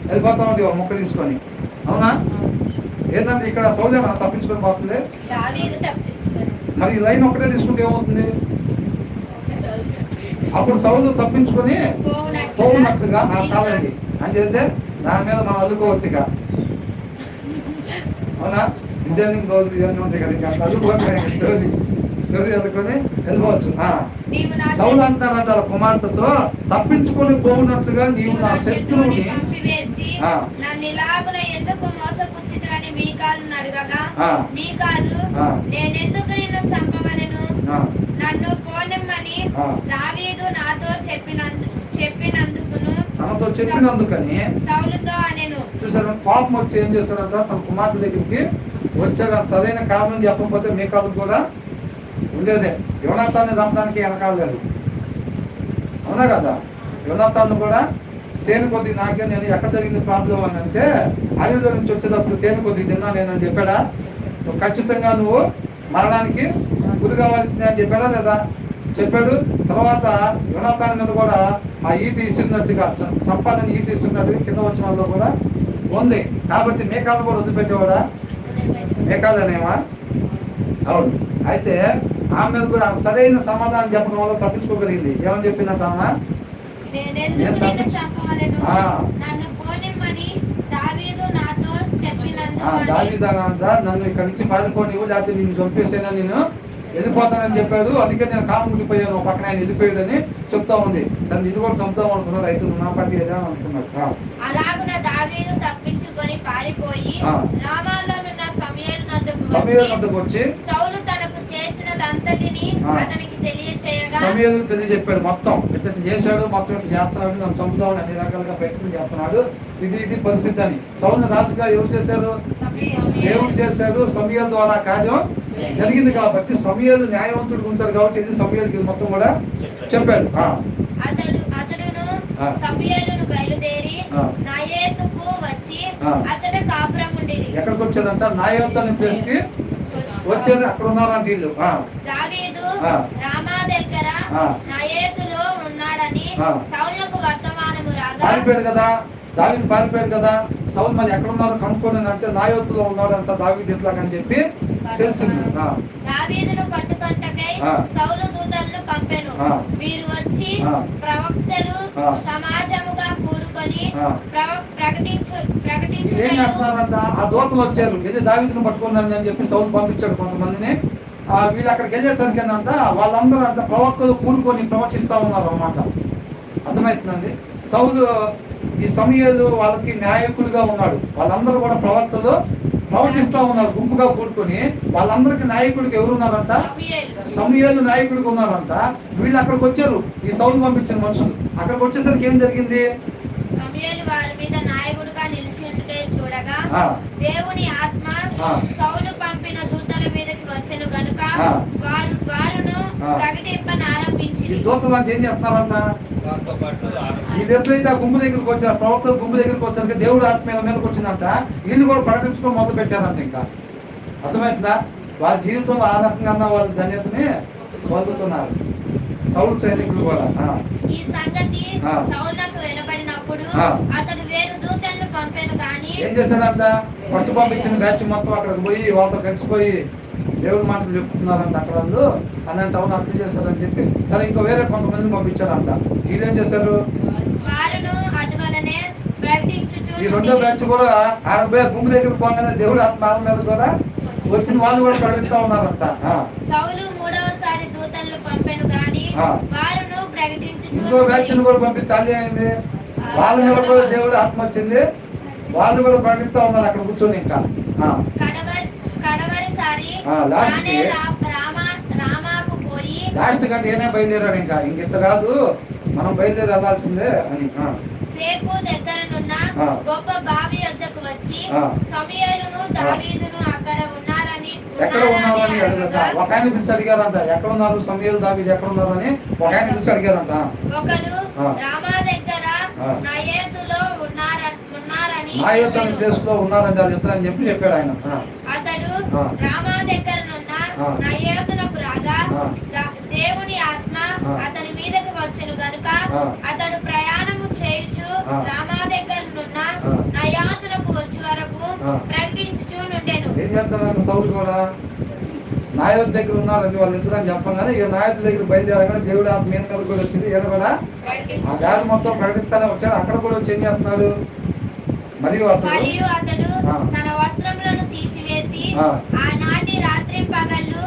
వెళ్ళిపోతా ఉంటే ఒక మొక్క తీసుకొని. అవునా? ఏంటంటే ఇక్కడ సౌలు తప్పించుకొని పోతుంది. మరి ఈ లైన్ ఒక్కటే తీసుకుంటే ఏమవుతుంది? అప్పుడు సౌలు తప్పించుకొని పోవునట్లుగా చాలండి అని చెప్తే దాని మీద మనం అల్లుకోవచ్చు. ఇక అవునా? డిజైనింగ్ రోజు ఇవన్నీ ఉంటాయి కదా, ఇంకా అల్లుకోవడం స్టోరీ అల్లుకొని వెళ్ళిపోవచ్చు. సౌలు అంటారంట కుమార్తెతో, తప్పించుకొని పోవునట్లుగా నీవు నా శత్రువుని అడగగా ఆ. మీకాలు ఆ. నేనెందుకు నిన్ను చంపవలెను, ఆ. నన్ను పోనిమ్మని ఆ. దావీదు నాతో చెప్పినందుకును తనతో చెప్పినందుకని సౌలుతో అనెను. చూసారా, కోపం వచ్చి ఏం చేశాడంట, తన కుమార్తె దగ్గరికి వచ్చాడు. ఆ సరైన కారణం చెప్పకపోతే మీకాలు కూడా ఉండేదే. యోనాతాన్ని చంపడానికి వెనకాడలేదు, అవునా కదా? యోనాతాన్ని కూడా తేనె కొద్ది నాకే, నేను ఎక్కడ జరిగింది ప్రాబ్లం అని అంటే, అడవిలో నుంచి వచ్చేటప్పుడు తేనె కొద్ది తిన్నా నేనని చెప్పాడా? నువ్వు ఖచ్చితంగా నువ్వు మరణానికి గురి కావాల్సిందే అని చెప్పాడా లేదా? చెప్పాడు. తర్వాత యోనాతాన్ మీద కూడా ఆ ఈటి ఇస్తున్నట్టుగా, సంపాదన ఈటి ఇస్తున్నట్టుగా కింద వచ్చిన వాళ్ళు కూడా ఉంది. కాబట్టి మేకాలను కూడా వదిలిపెట్టేవాడా? మేకాలనేమా? అవును. అయితే ఆమె మీద కూడా సరైన సమాధానం చెప్పడం వల్ల తప్పించుకోగలిగింది. ఏమని చెప్పిందంట ఆమె? నేనెందుకు నిన్ను చంపవలెను, ఆ. నన్ను పోనిమ్మని దావీదు నాతో చెప్పినందుకు దావీదంట నన్ను ఇక్కడి నుంచి పారిపోనివ్వు, లేకపోతే నిన్ను చంపేసేనా, నేను వెళ్ళిపోతానని చెప్పాడు. అందుకే నేను కాము ఉండిపోయాను, ఒక పక్కన ఆయన వెళ్ళిపోయాడని చెప్తా ఉంది. సరే నిన్ను కూడా చంపుతాం అనుకున్నాడు. అయితే నువ్వు నా పట్టి ఏదా అనుకున్నాడు. అలాగున దావీదు తప్పించుకొని పారిపోయి ఆ. రామాలోనున్న సమూయేలు సమూయేలు నద్దకు వద్దకు వచ్చి సౌలు తనకు చేసినదంతటిని ఆ. అతనికి తెలియచేయగా సమూయేలుకు తెలియజెప్పాడు. మొత్తం ఇట్లా చేశాడు, మొత్తం ఇట్లా చేస్తున్నాడు, నన్ను చంపుతామని అన్ని రకాలుగా ప్రయత్నం చేస్తున్నాడు, ఇది పరిస్థితి అని. సౌలుని రాజుగా ఎవరు చేశారు? దేవుడు చేశాడు. సమూయేలు ద్వారా కార్యం జరిగింది కాబట్టి సమూయేలు న్యాయవంతుడు ఉంటాడు కాబట్టి ఇది సమూయేలుకి ఇది మొత్తం కూడా చెప్పాడు. అతడును సమూయేలును బయలుదేరి నాయేసుకు వచ్చి అతడ కాపురం ఉండేది. ఎక్కడికి వచ్చారంట? నాయోత్ అనే ప్లేస్ కి వచ్చారు. అక్కడ ఉన్నారంట వీళ్ళు. దావీదు రామా దగ్గర నాయేతులో ఉన్నాడని సౌలుకు వర్తమానము రాగా, పారిపోయాడు కదా దావీదు, పారిపోయాడు కదా. సౌలు మరి ఎక్కడ ఉన్నారు కనుక్కోని అంటే నాయోతులో ఉన్నాడంట దావీదు ఇట్లాగని చెప్పి తెలిసింది. దావీదును పట్టుకొంటకై సౌలు దూతలను పంపెను. వీరు వచ్చి ప్రవక్తలు సమాజముగా కూడుకొని ఏం చేస్తున్నారంట? ఆ దూతలు వచ్చారు, ఇది దావీదును పట్టుకున్నాను అని చెప్పి సౌలు పంపించాడు కొంతమందిని. వీళ్ళు అక్కడికి వెళ్ళేసరికి ఏంటంట, వాళ్ళందరూ అంట ప్రవక్తలు కూడుకొని ప్రవచిస్తా ఉన్నారు అన్నమాట. అర్థమవుతుందండి? సౌలు ఈ సమూయేలు వాళ్ళకి నాయకుడిగా ఉన్నాడు. వాళ్ళందరూ కూడా ప్రవక్తలు ప్రవచిస్తా ఉన్నారు గుంపుగా కూడుకొని. వాళ్ళందరికి నాయకుడికి ఎవరున్నారంట? సమూయేలు నాయకుడికి ఉన్నారంట. వీళ్ళు అక్కడికి వచ్చారు, ఈ సౌలు పంపించిన మనుషులు. అక్కడికి వచ్చేసరికి ఏం జరిగింది? సమూయేలు వారి మీద నాయకుడిగా నిలిచింటే చూడగా దేవుని ఆత్మ సౌలు పంపిన దూతల మీదకి వచ్చెను గనుక వారును ప్రకటింపనారంభించింది. ఈ దూతలు అంటే ఏం చేస్తున్నారంట? ఇది ఎప్పుడైతే ఆ గుంపు దగ్గరికి వచ్చారు, ప్రవక్తలు గుంపు దగ్గరికి వచ్చారు, దేవుడు ఆత్మ మీదకి వచ్చిందంట. వీళ్ళు కూడా ప్రకటించుకొని మొదలు పెట్టారంట. ఇంకా అర్థమవుతుందా? వాళ్ళ జీవితంలో ఆ రకంగా వాళ్ళ ధన్యతని పొందుతున్నారు సౌలు సైనికులు కూడా. ఈ సంగతి సౌలుకు వినబడినప్పుడు అతడు వేరు దూతలను పంపెను గాని ఏం చేశాడంట? ఫస్ట్ పంపించిన బ్యాచ్ మొత్తం అక్కడికి పోయి వాళ్ళతో కలిసిపోయి దేవుడి మాటలు చెప్తున్నారంట అక్కడ వాళ్ళు అని అంటే, అవును అట్లా చేశారని చెప్పి సరే ఇంకో వేరే కొంతమందిని పంపించారంట. వీళ్ళేం చేశారు? ఈ రెండో బ్యాచ్ కూడా ఆడపోయి గుంపు దగ్గర పోగానే దేవుడు ఆత్మ మీద కూడా వచ్చిన వాళ్ళు కూడా ప్రకటిస్తా ఉన్నారంట. సౌలు మూడవసారి దూతలను పంపెను గాని వారును ప్రకటించుచు ఇంకో బ్యాచ్ కూడా పంపిస్తే తల్లి అయింది. వాళ్ళ మీద కూడా దేవుడు ఆత్మ వచ్చింది, వాళ్ళు కూడా ప్రకటిస్తా ఉన్నారు అక్కడ కూర్చొని. ఇంకా కడవరిసారి రామాకు పోయి లాస్ట్ కంటే ఏనే బయలుదేరాడు. ఇంకా ఇంత కాదు, మనం బయలుదేరి వెళ్ళాల్సిందే అని. సేపు దగ్గరనున్న గొప్ప బావి యొద్దకు వచ్చి సమూయేలును దావీదును అక్కడ ఉన్నారని అడుగుతా. ఒక ఆయన పిలిచి అడిగారంట, ఎక్కడ ఉన్నారు సమూయేలు దావీదు ఎక్కడ ఉన్నారు అని ఒక ఆయన పిలిచి అడిగారంట. ఒకడు రామా దగ్గర నాయోతులో ఉన్నారని నాయోతు అనే ప్లేస్ లో ఉన్నారండి వాళ్ళు ఇద్దరు అని చెప్పి చెప్పాడు ఆయన. అతడు రామా దగ్గరనున్న నాయోతులకు రాగా దేవుని ఆత్మ అతని మీదకి వచ్చెను గనుక అతడు ప్రయాణము చేయుచు రామా దగ్గరనున్న నాయోతులకు వచ్చే వరకు ప్రకటించుచూ నుండెను. ఏం చేస్తారంటే సౌలు కూడా నాయోతు దగ్గర ఉన్నారని వాళ్ళు ఇద్దరు అని చెప్పగానే ఇక నాయోతు దగ్గర బయలుదేరగానే దేవుడు ఆత్మ మీద కూడా వచ్చింది. ఈయన కూడా ఆ గాలి మొత్తం ప్రకటిస్తానే వచ్చాడు. అక్కడ కూడా వచ్చి ఏం చేస్తున్నాడు? మరియు అతడు తన వస్త్రములను తీసివేసి ఆనాటి రాత్రి పగళ్ళు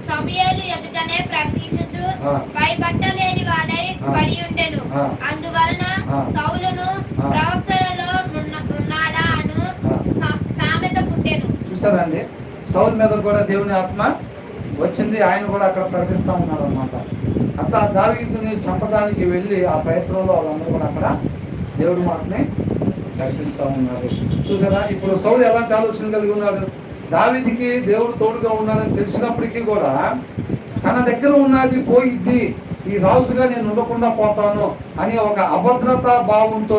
సమూయేలు ఎదుటనే ప్రకటించుచు పై బట్ట లేని వాడై పడి ఉండెను. అందువలన సౌలును ప్రవక్తలలో ఉన్నాడా అను సామెత పుట్టెను. చూసారండి, సౌలు మీద కూడా దేవుని ఆత్మ వచ్చింది, ఆయన కూడా అక్కడ ప్రకటిస్తూ ఉన్నారు అనమాట. అట్లా దావీదుని చంపడానికి వెళ్ళి ఆ ప్రయత్నంలో వాళ్ళందరూ కూడా అక్కడ దేవుడి మాటని ప్రకటిస్తూ ఉన్నారు. చూసారా, ఇప్పుడు సౌలు ఎలాంటి ఆలోచన కలిగి ఉన్నాడు? దావీదుకి దేవుడు తోడుగా ఉన్నాడని తెలిసినప్పటికీ కూడా తన దగ్గర ఉన్నది పోయిద్ది, ఈ రాజుగా నేను ఉండకుండా పోతాను అని ఒక అభద్రతా భావంతో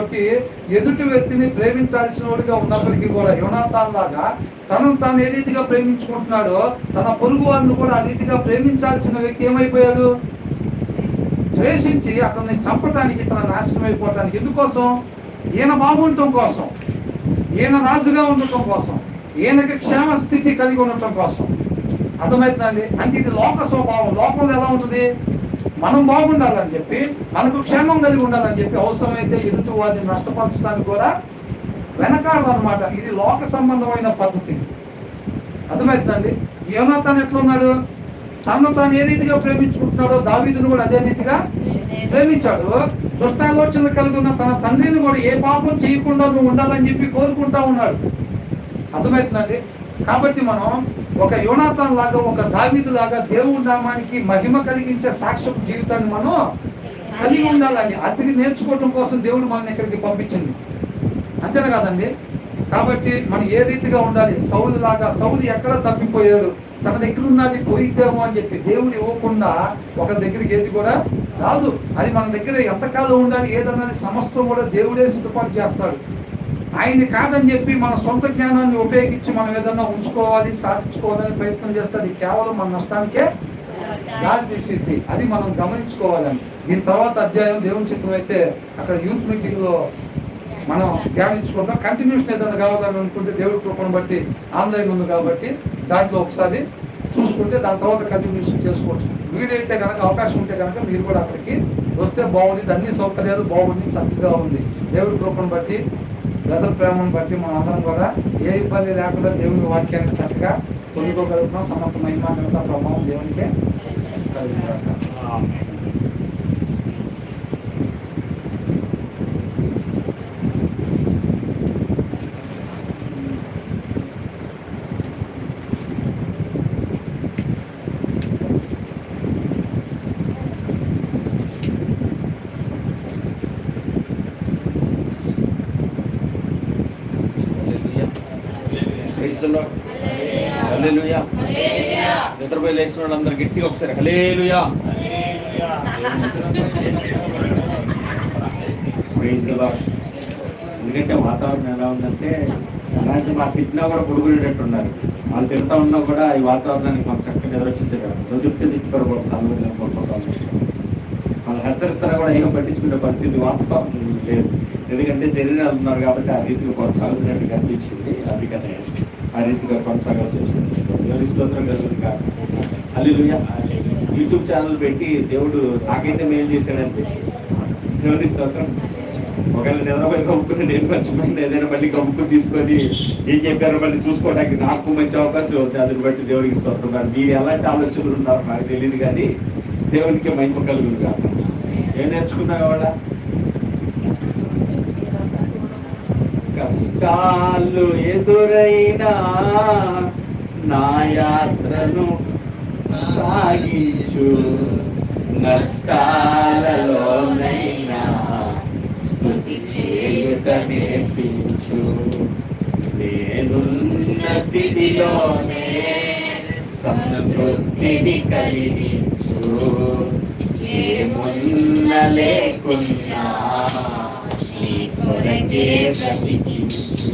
ఎదుటి వ్యక్తిని ప్రేమించాల్సిన వాడిగా ఉన్నప్పటికీ కూడా యోనాతాన్ లాగా తనను తాను ఏ రీతిగా ప్రేమించుకుంటున్నాడో తన పొరుగు వారిని కూడా ఆ రీతిగా ప్రేమించాల్సిన వ్యక్తి ఏమైపోయాడు? ద్వేషించి అతన్ని చంపటానికి, తన నాశనం అయిపోవటానికి. ఎందుకోసం? ఈయన బాగుండటం కోసం, ఈయన రాజుగా ఉండటం కోసం, ఈయనకి క్షేమ స్థితి కలిగి ఉండటం కోసం. అర్థమవుతుందండి? అంటే ఇది లోక స్వభావం. లోకంలో ఎలా ఉంటుంది? మనం బాగుండాలని చెప్పి, మనకు క్షేమం కలిగి ఉండాలని చెప్పి అవసరమైతే ఎదుటి వారిని నష్టపరచడానికి కూడా వెనకాడదన్నమాట. ఇది లోక సంబంధమైన పద్ధతి. అర్థమవుతుందండి? యోనాతాన్ ఎట్లా ఉన్నాడు? తను తాను ఏ రీతిగా ప్రేమించుకుంటున్నాడో దావీదును కూడా అదే రీతిగా ప్రేమించాడు. దుష్టాలోచనలు కలిగి ఉన్న తన తండ్రిని కూడా ఏ పాపం చేయకుండా నువ్వు ఉండాలని చెప్పి కోరుకుంటా ఉన్నాడు. అర్థమవుతుందండి? కాబట్టి మనం ఒక యోనాతాన్ లాగా, ఒక దావీదు లాగా దేవుడి నామానికి మహిమ కలిగించే సాక్ష్య జీవితాన్ని మనం కలిగి ఉండాలని అతికి నేర్చుకోవటం కోసం దేవుడు మనల్ని ఇక్కడికి పంపించింది. అంతేనా కాదండి? కాబట్టి మనం ఏ రీతిగా ఉండాలి? సౌలు లాగా. సౌలు ఎక్కడ తప్పిపోయాడు? తన దగ్గర ఉన్నది పోయిద్దేమో అని చెప్పి దేవుడు ఇవ్వకుండా ఒక దగ్గరికి ఏది కూడా రాదు. అది మన దగ్గర ఎంతకాలం ఉండాలి ఏదన్నది సమస్తం కూడా దేవుడే సిద్ధపాటు చేస్తాడు. ఆయన్ని కాదని చెప్పి మన సొంత జ్ఞానాన్ని ఉపయోగించి మనం ఏదన్నా ఉంచుకోవాలి, సాధించుకోవాలని ప్రయత్నం చేస్తే అది కేవలం మన నష్టానికే దారి తీసిద్ది. అది మనం గమనించుకోవాలని. దీని తర్వాత అధ్యాయం దేవుని చిత్రం అయితే అక్కడ యూత్ మీటింగ్ లో మనం ధ్యానించుకుంటాం. కంటిన్యూషన్ ఏదైనా కావాలని అనుకుంటే దేవుడి కృపను బట్టి ఆన్లైన్ ఉంది కాబట్టి దాంట్లో ఒకసారి చూసుకుంటే దాని తర్వాత కంటిన్యూషన్ చేసుకోవచ్చు. వీడియో అయితే కనుక అవకాశం ఉంటే కనుక మీరు కూడా అక్కడికి వస్తే బాగుంది. అన్ని సౌకర్యాలు బాగుంది, చక్కగా ఉంది. దేవుడి కృపను బట్టి, బ్రదర్ ప్రేమను బట్టి మనం అందరం కూడా ఏ ఇబ్బంది లేకుండా దేవుని వాక్యాన్ని చక్కగా పొందుకోగలుగుతున్నాం. సమస్త మహిమ ఘనత ప్రభావం దేవునికే కలుగుతాం. హల్లెలూయా. నిద్రపోయి లేచిన వాళ్ళందరూ గట్టిగా ఒకసారి హల్లెలూయా. ఎందుకంటే వాతావరణం ఎలా ఉందంటే అలాంటి మా తిట్టినా కూడా పొడుగునేటట్టున్నారు. వాళ్ళు తిడతా ఉన్నా కూడా ఈ వాతావరణానికి మాకు చక్కగా నిద్ర వచ్చేసారు. చెప్తే తిట్టుకోరు కూడా సాధారణంగా వాళ్ళు హెచ్చరిస్తారా కూడా ఏం పట్టించుకునే పరిస్థితి వాతావరణం లేదు. ఎందుకంటే శరీరాలు ఉన్నారు కాబట్టి ఆ రీతిగా కొనసాగుతున్నట్టు కనిపించింది. అందుకనే ఆ రీతిగా కొనసాగాల్సి వచ్చింది. దేవుని స్తోత్రం కలుగుతుంది. హల్లెలూయా. యూట్యూబ్ ఛానల్ పెట్టి దేవుడు నాకైతే మేలు చేశాడని అనిపించింది. దేవుని స్తోత్రం. ఒకవేళ నిద్రపోయి కమ్ముకుని నేను మర్చిపోయింది ఏదైనా మళ్ళీ కమ్ముకుని తీసుకొని ఏం చెప్పారో మళ్ళీ చూసుకోవడానికి నాకు మంచి అవకాశం ఉంది. అందుని బట్టి దేవుడికి స్తోత్రం. మీరు ఎలాంటి ఆలోచనలు ఉన్నారో నాకు తెలియదు కానీ దేవునికి మహిమ కలుగుతుంది కాదు. ఏం నేర్చుకున్నా కూడా కష్టాలు ఎదురైనా నా యాత్రను సాగించు, నష్టాలలోనైనా స్తుతి చేయుట నేర్పించు, నేనున్న స్థితిలోనే సంతృప్తిని కలిగించు, ఏమున్న లేకున్నా నీ కొరకే బ్రతికించు.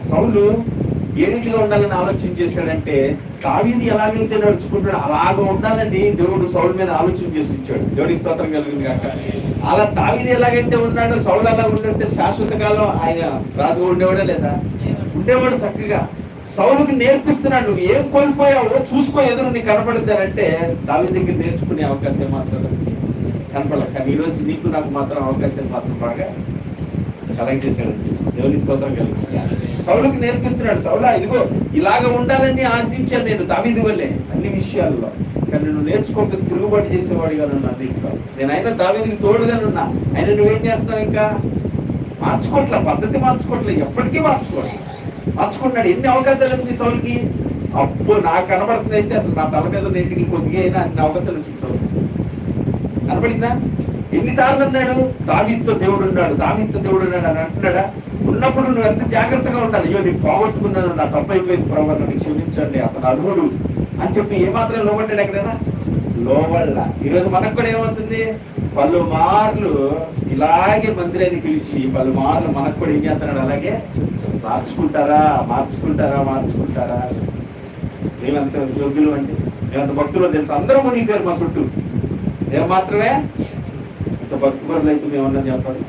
సౌలు ఏ రీతిలో ఉండాలని ఆలోచన చేశాడంటే దావీదు ఎలాగైతే నడుచుకుంటాడో అలాగ ఉండాలని దేవుడు సౌలు మీద ఆలోచన చేసి ఇచ్చాడు. దేవుడి స్తోత్రం కలుగుతుంది కాక. అలా దావీదు ఎలాగైతే ఉన్నాడో సౌలు అలా ఉండంటే శాశ్వత కాలం ఆయన రాజుగా ఉండేవాడే లేదా? ఉండేవాడు చక్కగా. సౌలుకి నేర్పిస్తున్నాడు, నువ్వు ఏం కోల్పోయావో చూసుకో, ఎదురు నీకు కనపడుతానంటే దావీదు దగ్గర నేర్చుకునే అవకాశం మాత్రం కనపడలేదు. కానీ ఈరోజు నీకు నాకు మాత్రం అవకాశం మాత్రం బాగా కలెక్ట్ చేశాడు. దేవుని స్తోత్రం కలుగుతుంది. సౌలుకి నేర్పిస్తున్నాడు, సౌలా ఇదిగో ఇలాగ ఉండాలని ఆశించాను నేను దావీదు వల్లే అన్ని విషయాల్లో. కానీ నువ్వు నేర్చుకోక తిరుగుబాటు చేసేవాడిగా ఉన్నా అన్నింటిలో. నేను అయినా దావీదుకి తోడుగానున్నా, అయినా నువ్వేం చేస్తావు? ఇంకా మార్చుకోవట్లే, పద్ధతి మార్చుకోవట్లే, ఎప్పటికీ మార్చుకుంటున్నాడు. ఎన్ని అవకాశాలు వచ్చినాయి సౌలుకి? అబ్బో నాకు కనబడుతుంది అయితే అసలు నా తల మీద నేటికి కొద్దిగా అయినా అన్ని అవకాశాలు వచ్చింది సౌలు. కనబడిందా? ఎన్నిసార్లు అన్నాడు దావీదుతో దేవుడు ఉన్నాడు అని అంటున్నాడా? ఉన్నప్పుడు నువ్వు ఎంత జాగ్రత్తగా ఉండాలి. అయ్యో నేను పోగొట్టుకున్నాను, నా తప్పు అయిపోయింది ప్రభావ, నన్ను క్షమించండి, అతను అర్హుడు అని చెప్పి ఏమాత్రం లోబడ్డాడు ఎక్కడైనా? లోబడలా. ఈరోజు మనకు కూడా ఏమవుతుంది? పలుమార్లు ఇలాగే మందిరాన్ని పిలిచి పలుమార్లు మనకు కూడా ఏం చేస్తున్నాడు? అలాగే మార్చుకుంటారా? మేమంత యోగ్యులు అండి, మేమంత భక్తులు తెలుసు, అందరూ మునిగిపోయారు మా చుట్టూ. మేము మాత్రమే అంత భక్తిపరులు అయితే మేము ఉన్నాం చెప్పండి,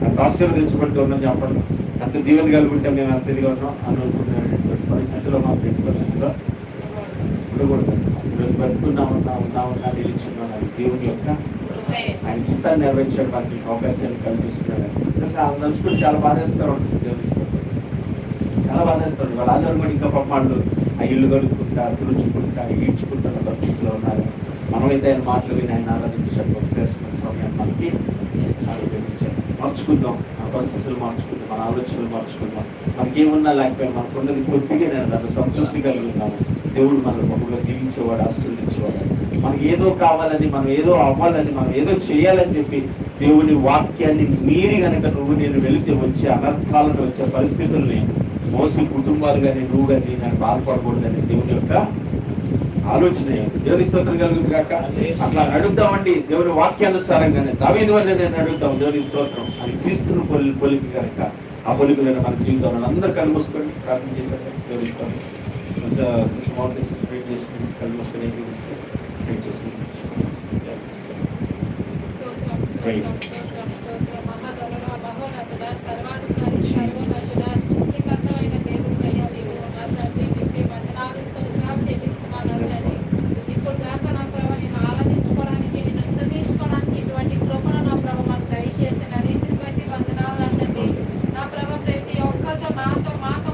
అంత ఆశీర్వదించబడితే ఉన్నాం చెప్పండి, అంత దీవెన కలిగి ఉంటే మేము అంత ఇదిగా ఉన్నాం అనుకునేటువంటి పరిస్థితిలో మాకు ఎట్టి పరిస్థితిలో ఉండకూడదు. ఈరోజు బతుకున్నామన్నా నిలిచున్నాం. అది దేవుని యొక్క ఆయన చిత్తాన్ని నెరవేర్చడానికి అవకాశాన్ని కల్పిస్తున్నాడు. నడుచుకుని చాలా బాధేస్తూ ఉంటుంది దేవుని, చాలా బాధేస్తుంది. వాళ్ళ ఆధారం కూడా ఇంకా పప్పాళ్ళు ఆ ఇల్లు కడుక్కుంటా, తుడుచుకుంటా, ఈడ్చుకుంటున్న పరిస్థితిలో ఉన్నారు. మనమైతే ఆయన మాటలు విని ఆయన ఆరాధించాడు. శ్రేష్ఠ సమయాన్ని మనకి ఆరోగ్యించాడు. మార్చుకుందాం, మన పరిస్థితులు మార్చుకుందాం, మన ఆలోచనలు మార్చుకుందాం. మనకేమున్నా లేకపోయినా మనకున్నది కొద్దిగా నేను దాన్ని సంతృప్తి కలిగి ఉన్నాము. దేవుడు మనల్ని బహుగా దీవించేవాడు, ఆశీర్వదించేవాడు. మనకి ఏదో కావాలని, మనం ఏదో అవ్వాలని, మనం ఏదో చేయాలని చెప్పి దేవుని వాక్యాన్ని మీరి కనుక నువ్వు నేను వెళితే వచ్చే అనర్థాలను, వచ్చే పరిస్థితుల్ని మోసి కుటుంబాలు కానీ నువ్వు కానీ నేను బాధపడకూడదని దేవుని యొక్క ఆలోచన. దేవుని స్తోత్రం కలుగుతుంది కాక. అట్లా నడుద్దామండి దేవుని వాక్యానుసారంగానే. దావీదు వల్ల నేను అడుగుతాం దేవుని స్తోత్రం అని క్రీస్తును పొలికి కనుక ఆ పొలికలను మన జీవితంలో అందరూ కలుమూసుకొని ప్రార్థన చేశారు. దేవుని స్తోత్రం కలుమూసుకొని ఇప్పుడు దాకా నా ప్రభావ నేను ఆరాధించుకోవడానికి, నేను స్తుతించుకోవడానికి ఇటువంటి కృపను నా ప్రభావ మాకు దయచేసిన రీతిని బట్టి వందనాలండి. నా ప్రభావ ప్రతి ఒక్కరితో మాతో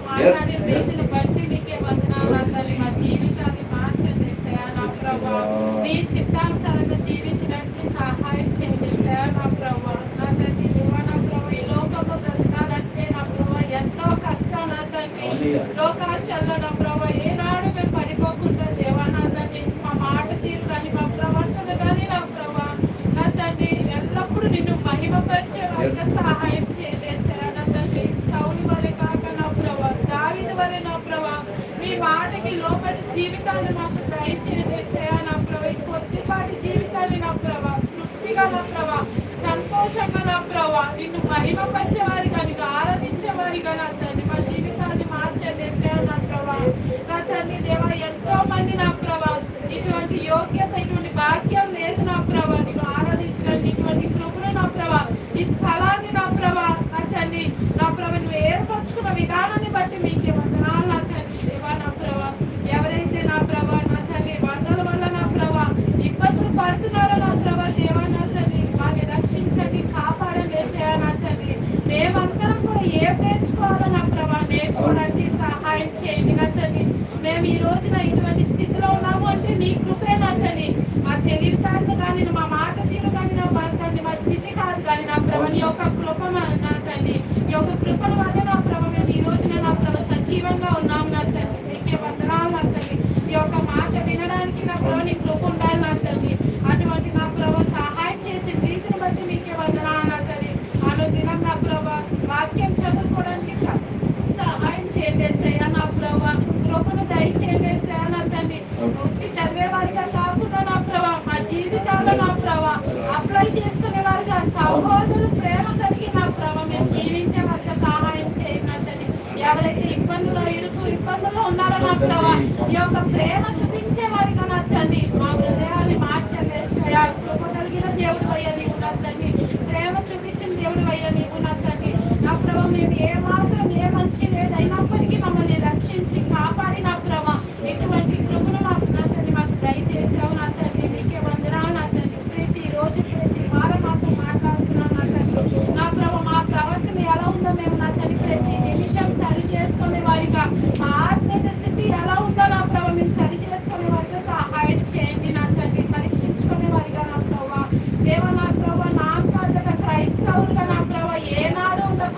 మాట్లాడే రీతిని బట్టి మీకే వందనాలండి. మా జీవితాన్ని మార్చండి నా ప్రభావ, మీ చిత్తానుసారంగా జీవించడానికి సహాయం చేయండి నా ప్రభావ. నా తండ్రి దేవా, నా ప్రభావ ఈ లోకంలో బ్రతకాలంటే నా ప్రభావ ఎంతో కష్టం నా తండ్రి. లోకాశాల్లో నా ప్రభావ ఏనాడు మేము పడిపోకుండా దేవా నా తండ్రి మా మాట తీరు కానీ మా ప్రవర్తన కానీ నా ప్రభావ నా తండ్రి ఎల్లప్పుడూ నిన్ను మహిమపరిచే వారికి సహాయం చేసేసారా నా తండ్రి. సౌలు వలె కాక నా ప్రభావ, దావీదు వలె నా ప్రభావ మీ మాటకి లోబడి జీవితాన్ని మాకు దయచేసేసారా నా ప్రభావ. ఈ కొద్దిపాటి జీవితాన్ని నా ప్రభావ తృప్తిగా నా ప్రభావ, సంతోషంగా నా ప్రభావ నిన్ను మహిమపరిచేవారిగా, నిన్ను ఆరాధించేవారిగా నా తండ్రి మా జీవితాన్ని మార్చేసేసారా నా ప్రభావ. నా తండ్రి దేవా, ఎంతో మంది నా ప్రభావ ఇటువంటి యోగ్యత, ఇటువంటి భాగ్యం లేదు నా ప్రభావ నీకు ఆరాధించడానికి. ఇటువంటి కృపను నా ప్రభావ, ఈ స్థలాన్ని నా ప్రభావ నా తండ్రి నా ప్రభావ నువ్వు ఏర్పరచుకున్న విధానాన్ని బట్టి మీకే వందనాలు నా తండ్రి దేవా. నా ప్రభావ ఎవరైతే నా ప్రభావ నా తండ్రి వరదల వల్ల నా ప్రభావ ఇబ్బందులు పడుతున్నారో నా ప్రభావ దేవా నా తండ్రి వారిని రక్షించండి, కాపాడండి వేసేయా నా తండ్రి. మేమందరం కూడా ఏం నేర్చుకోవాలో నా ప్రభావ నేర్చుకోవడానికి సహాయం చేయండి నా తండ్రి. మేము ఈ రోజున ఇటువంటి స్థితిలో ఉన్నాము అంటే నీ కృపే నా తండ్రి. మా తెలివితేటలు కానీ, మా మాట తీరు కానీ నా తండ్రి, మా స్థితి కాదు కానీ నా ప్రభావ నీ యొక్క కృప నా తండ్రి. ఈ యొక్క కృపల వల్ల నా ప్రభావ మేము ఈ రోజున నా ప్రభావ సజీవంగా ఉన్నాము నా తండ్రి. నీకే వందనాలు నా తండ్రి. ఈ యొక్క మాట వినడానికి నా ప్రభావ నీ కృప ఉండాలి నా తండ్రి. అటువంటి నా ప్రభావ సహాయం చేసే రీతిని బట్టి మీకే వందనాలు నా తండ్రి. అనుదినం నా ప్రభావ వాక్యం చదువుకోవడానికి సహాయం చేసేసా నా ప్రభావ, కృపను దయచేసేసా నా తండ్రి. వృత్తి చదివే వారిగా కాకుండా నా ప్రభావ మా జీవితాల్లో నా ప్రభావ అప్లై చేసుకునే వారిగా, సహోదరులు ప్రేమ కలిగి నా ప్రభావ మేము జీవించే వారిగా సహాయం చేయండి నా తండ్రి. ఎవరైతే ఇబ్బందుల్లో ఉన్నారో నా ప్రభావ ఈ యొక్క ప్రేమ చూపించే వారిగా నా తండ్రి మా హృదయాన్ని మార్చేసా. కృప కలిగిన దేవుడు అయ్యా నీవు నా తండ్రి, ప్రేమ చూపించిన దేవుడు అయ్యా నీవు నా తండ్రి. నా ప్రభావ మేము ఏమాత్రం ఏ మంచి లేదైనప్పటికీ మమ్మల్ని రక్షించి కాపాడి నా ప్రభావ ఇటువంటి కృపను మాకు నా తండ్రి మాకు దయచేసావు నా తండ్రి. నీకే వందనాలు నా తండ్రి. ప్రతి రోజు ప్రతి వారం మాతో మాట్లాడుతున్నాను నా తండ్రి. నా ప్రభావ మా ప్రవర్తన ఎలా ఉందో మేము నా తండ్రి ప్రతి నిమిషం సరి చేసుకునే వారిగా, మా ఆత్మీయ స్థితి ఎలా ఉందో నా ప్రభావ మేము సరి చేసుకునే వారిగా సహాయం చేయండి నా తండ్రి. పరీక్షించుకునే వారిగా నా ప్రభావ దేవ నా ప్రభావ నామకార్థక క్రైస్తవులుగా నా ప్రభావ ఏనాడు ఉండకుండా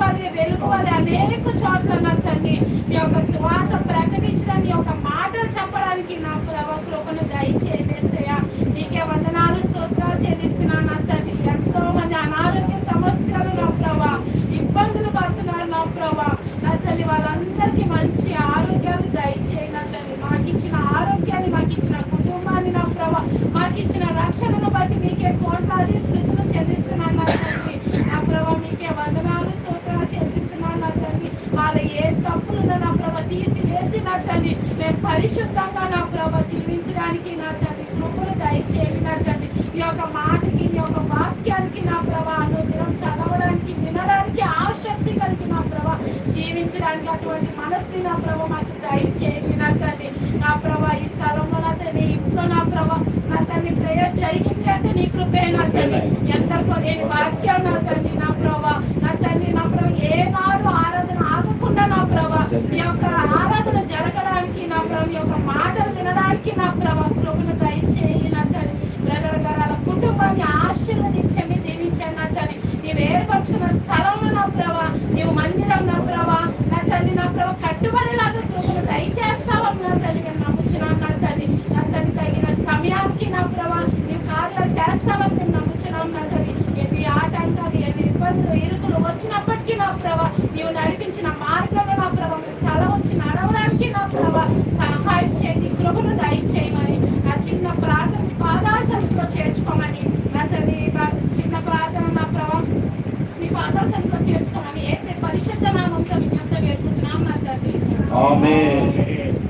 వలె వెలుగు వలె అనేక చోట్ల నా తండ్రి మీ యొక్క స్వార్థ ప్రకటించడానికి ఒక మాటలు చెప్పడానికి నా ప్రభు కృపను దయచేయండి యేసయ్యా. మీకే వందనాలు స్తోత్రాలు చెల్లిస్తున్నాను నా తండ్రి. ఎంతో మంది అనారోగ్య సమస్యలు నా ప్రభా ఇబ్బందులు పడుతున్నారు నా ప్రభా నా తండ్రి. వాళ్ళందరికీ మంచి ఆరోగ్యాన్ని దయచేయండి నా తండ్రి. మాకు ఇచ్చిన ఆరోగ్యాన్ని, మాకు ఇచ్చిన కుటుంబాన్ని నా ప్రభా, మాకు ఇచ్చిన రక్షణను బట్టి మీకే కోట్లాది స్థుతులు చెల్లిస్తున్నాను నా తండ్రి. నా ప్రభా మీకే వందనాలు స్తోత్రాలు చెల్లిస్తున్నాను నా తండ్రి. వాళ్ళ ఏ తప్పులున్నా నా ప్రభా తీసివేసి నా తండ్రి మేము పరిశుద్ధంగా నా ప్రభా జీవించడానికి నా తండ్రి కృపను దయచేయండి నా తండ్రి. ఈ యొక్క మాటకి, ఈ యొక్క వాక్యానికి నా ప్రభా అనుదినం చదవడానికి, వినడానికి ఆసక్తి కలిగి నా ప్రభా జీవించడానికి అటువంటి మనస్సు నా ప్రభా మాకు దయచేయండి నా తండ్రి. నా ప్రభా ఈ స్థలంలో నా తండ్రి ఇంట్లో నా ప్రభా నా తండ్రి ప్రేయర్ జరిగింది అంటే నీ కృపే నా తండ్రి. ఎందరికో లేని వాక్యం నా తండ్రి నా ప్రభా నా తండ్రి నా ప్రభా ఏనాడు ఆరాధన ఆగకుండా నా ప్రభా మీ యొక్క ఆరాధన జరగడానికి నా ప్రభా మీ యొక్క మాటలు వినడానికి నా ప్రభా కృపను దయచేయండి నా తండ్రి. బ్రదర్ గారు అలా కుటుంబాన్ని ఆశీర్వదించండి, దీవించండి నా తండ్రి. నీవు ఏర్పరచుకున్న స్థలంలో నా ప్రభా నీవు మందిరం నా ప్రభా నా తండ్రి నా ప్రభా కట్టుబడిలాగా కృపను దయచేస్తావని నా తండ్రి నేను నమ్ముచున్నాను నా తండ్రి. నా తండ్రి తగిన సమయానికి నా ప్రభా నీవు కార్యాలు చేస్తావని మేము నమ్ముచున్నాం నా తండ్రి. ఎన్ని ఆటంకాలు, ఎన్ని ఇబ్బందులు, ఇరుకులు వచ్చినప్పటికీ నా ప్రభా నీవు నడిపించిన మార్గంలో నా ప్రభా మేము తల ఉంచి నడవడానికి నా ప్రభా సహాయం చేయండి, కృపను దయచేయమని నా చిన్న ప్రార్థన పాదాసంలో చేర్చుకోమని నా తండ్రి. చిన్న ప్రార్థన నా ప్రభా మీ పాదాసంలో చేర్చుకోమని యేసే పరిశుద్ధ నామంతో విజ్ఞప్తి వేడుకుంటున్నాం నా తండ్రి. ఆమేన్.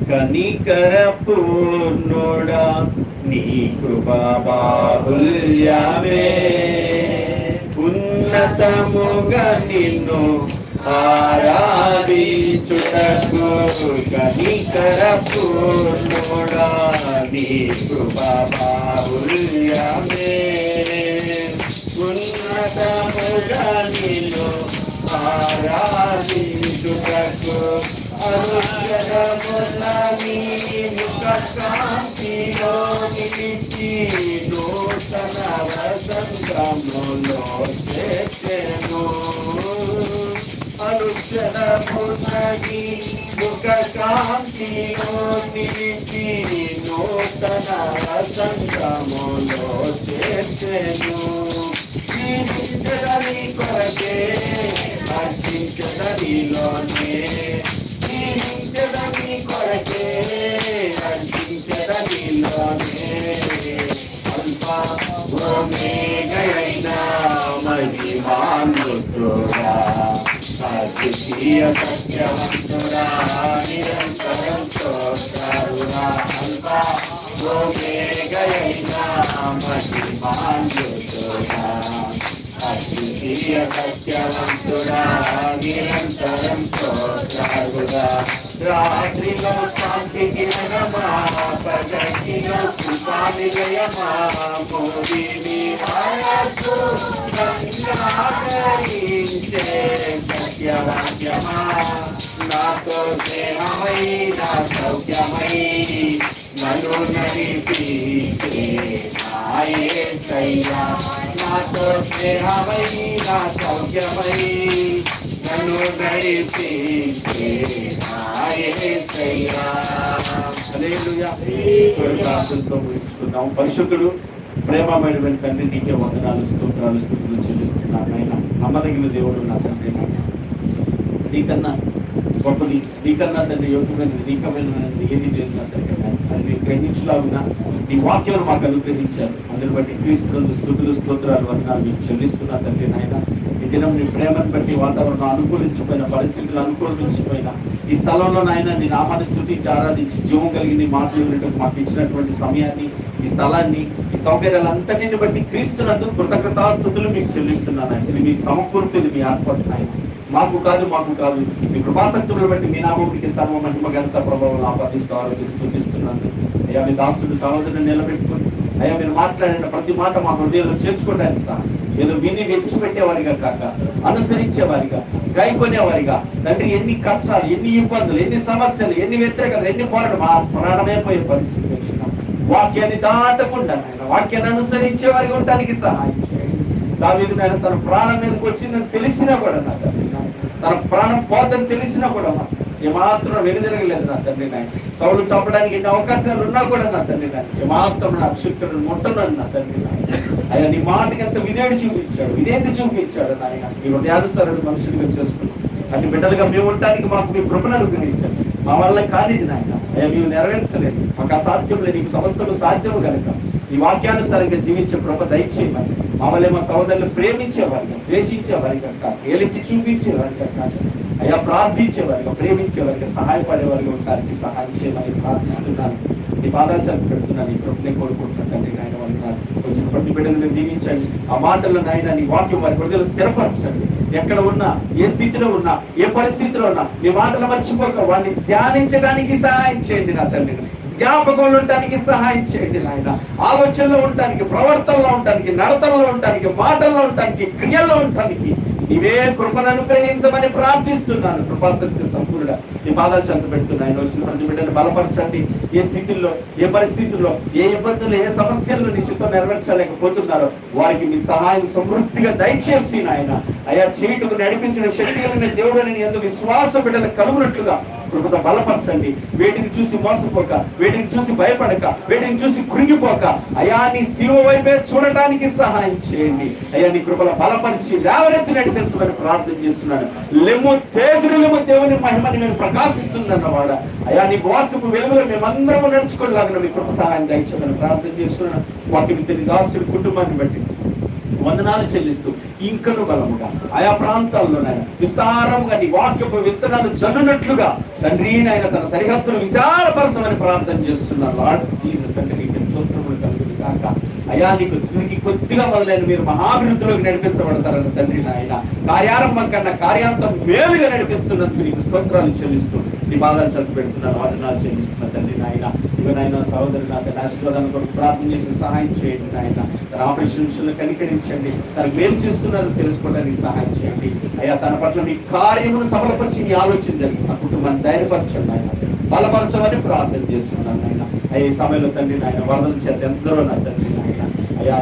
కనికర పూర్ణుడా నీ కృపా బాహుల్యమే ఉన్నతముగా నిన్ను ఆరాధించుటకు. కనికర పూర్ణుడా నీ కృపా బాహుల్యమే ఉన్నతముగా నిన్ను ఆరాధించుటకు. అనుక్షణములని ముఖ కాంతిలో నిలిచి నూతన వసంతములో చేసెను. అనుక్షణములని ముఖ కాంతిలో నిలిచి నూతన వసంతములో చేసెను. జీవించదని కొరకే అర్చించదనిలోనే, జీవించదని కొరకే అర్చించదనిలోనే. అల్ప ఓమేగయైన మహిమాన్వితుడా అద్వితీయ సత్యవంతుడా నిరంతరం స్తోత్రుడా. అల్ప ఓమేగయైన మహిమాన్వితుడా అద్వితీయ సత్యవంతుడా నిరంతరం స్తోత్రుడా. రాత్రిలో శాంతి కిరణమా పగటిలో కృపా నిలయమా మోదిని మనసు సంగ్రహించే సత్యవాక్యమా నాతో స్నేహమై నా సౌఖ్యమై నన్ను నడిపించే నా యేసయ్యా. నాతో స్నేహమై నా సౌఖ్యమై నన్ను నడిపించే నా యేసయ్యా. హల్లెలూయా. ప్రార్థనతో ముగిస్తున్నాం. పరిశుద్ధుడు ప్రేమమైన తండ్రి నీకే వందనాలు స్తోత్రాలు స్తుతులు చెల్లిస్తున్నాను. ఆయన నమ్మదగిన దేవుడు నా తండ్రి. నీకన్నా గొప్పది, నీకన్నా తండ్రి యోగ్యమైనది, నీకమైనది ఏది లేదు నా తండ్రి. అది గ్రహించలాగున నీ వాక్యం మాకు అనుగ్రహించారు. అందుని బట్టి క్రీస్తు స్తుతులు స్తోత్రాలు వందనాలు మీకు చెల్లిస్తున్నా తండ్రి. నాయన ఈ దినం నీ ప్రేమను బట్టి వాతావరణం అనుకూలించిపోయిన, పరిస్థితులు అనుకూలించిపోయిన ఈ స్థలంలో నాయన నీ నామాన్ని స్తుతించి ఆరాధించి జీవం కలిగి నీ మాటలు వినటకు మాకు ఇచ్చినటువంటి సమయాన్ని, ఈ స్థలాన్ని, ఈ సౌకర్యాలంతటిని బట్టి క్రీస్తునందు కృతజ్ఞతాస్తుతులు మీకు చెల్లిస్తున్నాను. ఇది మీ సమకూర్పు, ఇది మీ ఏర్పాటు నాయన. మాకు కాదు మీ కృపాసక్తులను బట్టి మీ నామమునికి సర్వ మహిమ ఘనత ప్రభావం ఆపాదిస్తూ స్తుతిస్తున్నాను. అయ్యా మీ దాసుడు సహోదరుని నిలబెట్టుకుని అయ్యా మీరు మాట్లాడిన ప్రతి మాట మా హృదయంలో చేర్చుకోవడానికి సార్ ఏదో విని విడిచిపెట్టేవారిగా కాక అనుసరించేవారిగా, గాయకొనేవారిగా తండ్రి. ఎన్ని కష్టాలు, ఎన్ని ఇబ్బందులు, ఎన్ని సమస్యలు, ఎన్ని వ్యతిరేకతలు, ఎన్ని పోరాటం, మా ప్రాణమైపోయే పరిస్థితి వచ్చినాం. వాక్యాన్ని దాటకుండా ఆయన వాక్యాన్ని అనుసరించే వారికి ఉండటానికి సహాయం చేయండి. దావీదు నాయన తన ప్రాణం మీదకి వచ్చిందని తెలిసినా కూడా నా తండ్రి తన ప్రాణం పోతని తెలిసినా కూడా ఏమాత్రం వెనుదిరగలేదు నా తండ్రి నాయన. సౌలు చంపడానికి ఎన్ని అవకాశాలు ఉన్నా కూడా నా తండ్రి నాయన ఏమాత్రం నా అభిషక్తులను ముట్టన్నాడు నా తండ్రి నాయన. అయ్యా నీ మాటకి ఎంత విధేయుడు చూపించాడు, విధేయత చూపించాడు నాయన. ఈ హృదయానుసారుడు మనుషులుగా చేసుకున్నాం అన్ని బిడ్డలుగా మేము ఉండటానికి మాకు మీ కృపను అనుగ్రహించండి. మా వల్ల కానిది నాయన అయ్యా మేము నెరవేర్చలేదు, మాకు అసాధ్యం లేదు, నీకు సమస్తము సాధ్యము కనుక ఈ వాక్యానుసారంగా జీవించే కృప దయచేయమని. మామూలు మా సహోదరులు ప్రేమించేవారిగా, ద్వేషించేవారిగా కాక, ఏలెత్తి చూపించేవారిగా కాక అయ్యా ప్రార్థించేవారిగా, ప్రేమించేవారిగా, సహాయపడేవారిగా ఉండడానికి సహాయం చేయమని ప్రార్థిస్తున్నాను. నీ పాదాలు చదువు పెడుతున్నాను, నీ కృపనే కోరుకుంటున్నాను తండ్రి నాయన. వందనాలు. వచ్చిన ప్రతి బిడ్డలను దీవించండి. ఆ మాటల్లో నాయన నీ వాక్యం వారి హృదయాలు స్థిరపరచండి. ఎక్కడ ఉన్నా, ఏ స్థితిలో ఉన్నా, ఏ పరిస్థితిలో ఉన్నా నీ మాటలు మర్చిపోక వాడిని ధ్యానించడానికి సహాయం చేయండి నా తండ్రి. జ్ఞాపకంలో ఉండటానికి సహాయం చేయండి నాయన. ఆలోచనలో ఉండటానికి, ప్రవర్తనలో ఉండటానికి, నడతల్లో ఉండటానికి, మాటల్లో ఉండటానికి, క్రియల్లో ఉండటానికి నీవే కృపను అనుగ్రహించమని ప్రార్థిస్తున్నాను. కృపాశక్తి సంపూర్ణ నీ పాదాలు చెంత పెడుతున్నాను. వచ్చిన ప్రతి బిడ్డను బలపరచండి. ఏ స్థితిలో, ఏ పరిస్థితుల్లో, ఏ ఇబ్బందులు, ఏ సమస్యలను నీ చిత్తం నెరవేర్చలేకపోతున్నారో వారికి మీ సహాయం సమృద్ధిగా దయచేసి నాయన అయా చేయుటకు నడిపించిన శక్తి కలిగిన దేవుడని నీ యందు విశ్వాస బిడ్డలు కలుగునట్లుగా కృపతో బలపరచండి. వేటిని చూసి మోసపోక, వేటిని చూసి భయపడక, వేటిని చూసి కృంగిపోక అయా నీ శిలువ వైపే చూడటానికి సహాయం చేయండి. అయ్యా నీ కృపలో బలపరిచి లేవనెత్తి నడిపించమని ప్రార్థన చేస్తున్నాను. లెమ్ము తేజులు లెమ్ము దేవుని మహిమని మేము ప్రకాశిస్తుందన్నవాడ అయా నీ వాక్యపు వెలుగులో మేమందరము నడుచుకోలేక మీ కృప సహాయం దయచేయమని ప్రార్థన చేస్తున్నాను. వాక్యం తెలియ దాసుడి కుటుంబాన్ని బట్టి వందనాలు చెల్లిస్తూ ఇంకను బలముగా ఆయా ప్రాంతాల్లోనైనా విస్తారముగా నీ వాక్యపు విత్తనాలు జల్లునట్లుగా తండ్రి నాయన తన సరిహద్దులు విశాలపరచమని ప్రార్థన చేస్తున్నాను. లార్డ్ జీసస్ తండ్రి నీకు స్తోత్రములు కలుగును కాక. అయా నీకు కొద్దిగా మొదలైన మీరు మహాభివృద్ధిలోకి నడిపించబడతారని తండ్రి నాయన. కార్యారంభం కన్నా కార్యాంతం మేలుగా నడిపిస్తున్నందుకు నీకు స్తోత్రాలు చెల్లిస్తూ నీ బాధలు చదువు పెడుతున్నాను. వందనాలు చెల్లిస్తున్నా తండ్రి నాయన. ఇవనైనా సహోదరు నాకు ఆశీర్వాదాన్ని కొరకు ప్రార్థన చేసి సహాయం చేయండి నాయన. తన ఆపరేషన్ విషయంలో కనికరించండి. తనకు మేలు చేస్తున్నారో తెలుసుకోవడానికి సహాయం చేయండి. అయ్యా తన పట్ల మీ కార్యమును సఫలపరిచి మీ ఆలోచన జరిగి ఆ కుటుంబాన్ని ధైర్యపరచండి ఆయన, బలపరచమని ప్రార్థన చేస్తున్నాను ఆయన. అయ్యా ఈ సమయంలో తండ్రి నాయన వరదల చేత ఎందరో నా తండ్రి నాయన అయ్యా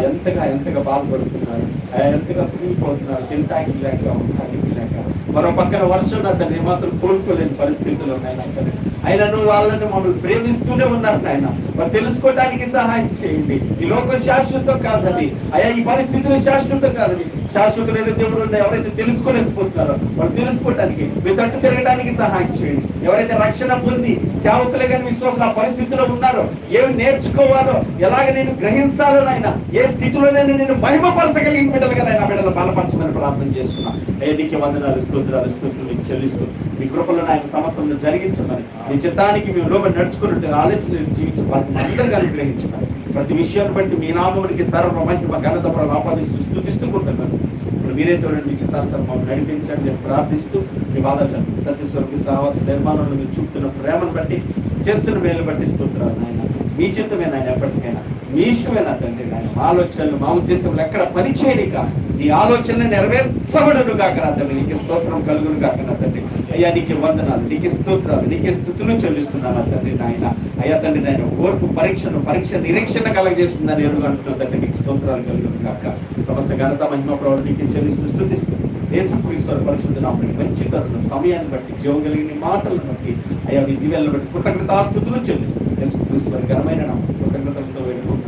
ఎంతగా బాధపడుతున్నారు, అయ్యా ఎంతగా కుమిలిపోతున్నారు, తింటానికి లేక ఉండటానికి లేక. మరో పక్కన వర్షం నా తండ్రి మాత్రం కోలుకోలేని పరిస్థితులు ఉన్నాయి నా తండ్రి. అయినా నువ్వు వాళ్ళని మమ్మల్ని ప్రేమిస్తూనే ఉన్నారు నాయన. మరి తెలుసుకోవడానికి సహాయం చేయండి. ఈ లోకం శాశ్వతం కాదండి అయ్యా, ఈ పరిస్థితులు శాశ్వతం కాదండి. శాశ్వతమైన దేవుడు ఎవరైతే తెలుసుకోలేకపోతున్నారో వాళ్ళు తెలుసుకోవడానికి మీ తట్టు తిరగడానికి సహాయం చేయండి. ఎవరైతే రక్షణ పొంది సేవకులే కానీ విశ్వాసం ఆ పరిస్థితిలో ఉన్నారో ఏమి నేర్చుకోవాలో, ఎలాగ నేను గ్రహించాలో నాయన, ఏ స్థితిలోనైనా నేను మహిమపరచగలిగిన బిడ్డలుగా నాయన బిడ్డలు బలపరచమని ప్రార్థన చేస్తున్నా. నీకు వందనాలు స్తోత్రాలు మీకు చెల్లిస్తూ మీ కృపలో నాయన సమస్తం జరిగించమని, మీ చిత్తానికి మీరు లోబడి నడుచుకున్నట్టు ఆలోచన జీవించి వారిని అందరికీ అనుగ్రహించమని, ప్రతి విషయాన్ని బట్టి మీ నామమునికి సర్వ మహిమ ఘనత ఆపాదిస్తూ స్తుతిస్తూ ఉంటున్నాను. ఇప్పుడు మీరే చూడండి, మీ చిత్తానుసారం మమ్మల్ని నడిపించండి అని ప్రార్థిస్తూ మీ బాధ సత్యస్వరూపి సహవాస నిర్మాణంలో మీరు చూపుతున్న ప్రేమను బట్టి, చేస్తున్న మేలు బట్టి స్తోత్రాలు నాయన. మీ చిత్తమే నాయన, ఎప్పటికైనా మీ ఇష్టమేనా తండ్రి నాయన. మా ఆలోచనలు మా ఉద్దేశంలో ఎక్కడ పనిచేయనిక నీ ఆలోచనలు నెరవేర్చబడును కాక నా తండ్రి. నీకు స్తోత్రం కలుగును కాక నా తండ్రి. అయ్యా నీకు వందనాలు, నీకు స్తోత్రాలు, నీకే స్తుతులు చెల్లిస్తున్నాను తండ్రి నాయన. అయ్యా తండ్రి నాయన ఓర్పు పరీక్ష నిరీక్షణ కలగజేస్తుందని ఎరుగు అంటున్నాను తండ్రి. నీకు స్తోత్రాలు కలుగును కాక. సమస్త ఘనత మహిమ ప్రభావం నీకే చెల్లిస్తూ స్తుతిస్తూ యేసుక్రీస్తు పరిశుద్ధ నామమున మంచి తరుణం సమయాన్ని బట్టి జీవం కలిగిన మాటలను బట్టి అయ్యా మీ దివ్యాలను బట్టి కృతజ్ఞతాస్తుతులు చెల్లిస్తూ యేసుక్రీస్తు ఘనమైన నామమున కృతజ్ఞతలతో వేడుకుంటున్నాను.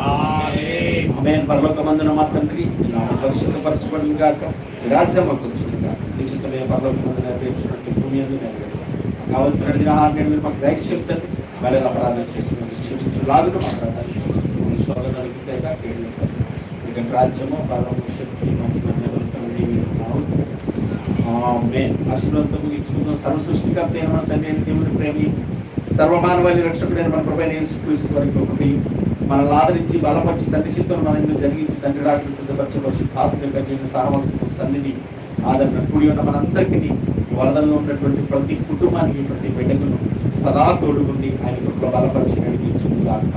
ఆమేన్. పరలోకమందున మా తండ్రి నీ నామం పరిశుద్ధపరచబడును గాక. నీ రాజ్యం మాకు వచ్చును గాక. నీ చిత్తమే పరలోకమందు నెరవేర్చున్నట్టు భూమి యందు నెరవేరును. కావలసిన ఆహారాన్ని మీరు మాకు దయచేయండి. బలి అపరాధం చేసినందుకు క్షమించులాగున మా ప్రార్థన శోధనలకు తేగా ఇక రాజ్యము పరలోక శక్తి ఆశీర్వాదంతో ముగించుకుందాం. సర్వ సృష్టికర్త అయిన మన తండ్రి అయిన దేవుని ప్రేమి, సర్వమానవాళి రక్షకుడైన మన ప్రభువైన యేసుక్రీస్తు వారికి ఒకటి మనల్ని ఆదరించి బలపరిచి తండ్రి చిత్తం మన ఇందులో జరిగించి తండ్రి రాత్రి సిద్ధపరచబడి ఆత్మీయంగా చేసిన సహవాసము సన్నిధి ఆదరణ కూడి ఉన్న మనందరికీ వరదల్లో ఉన్నటువంటి ప్రతి కుటుంబానికి ప్రతి బిడ్డకును సదా తోడుగుండి ఆయన కృపలో బలపరిచి నడిపించుగాక.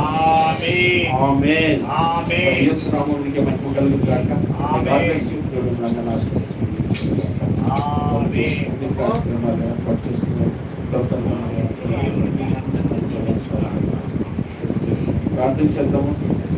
ఆమేన్. ఆమేన్. ఆమేన్. యేసు నామములో మహిమ కలుగును గాక. ఆమేన్. ప్రార్థన చేద్దాము.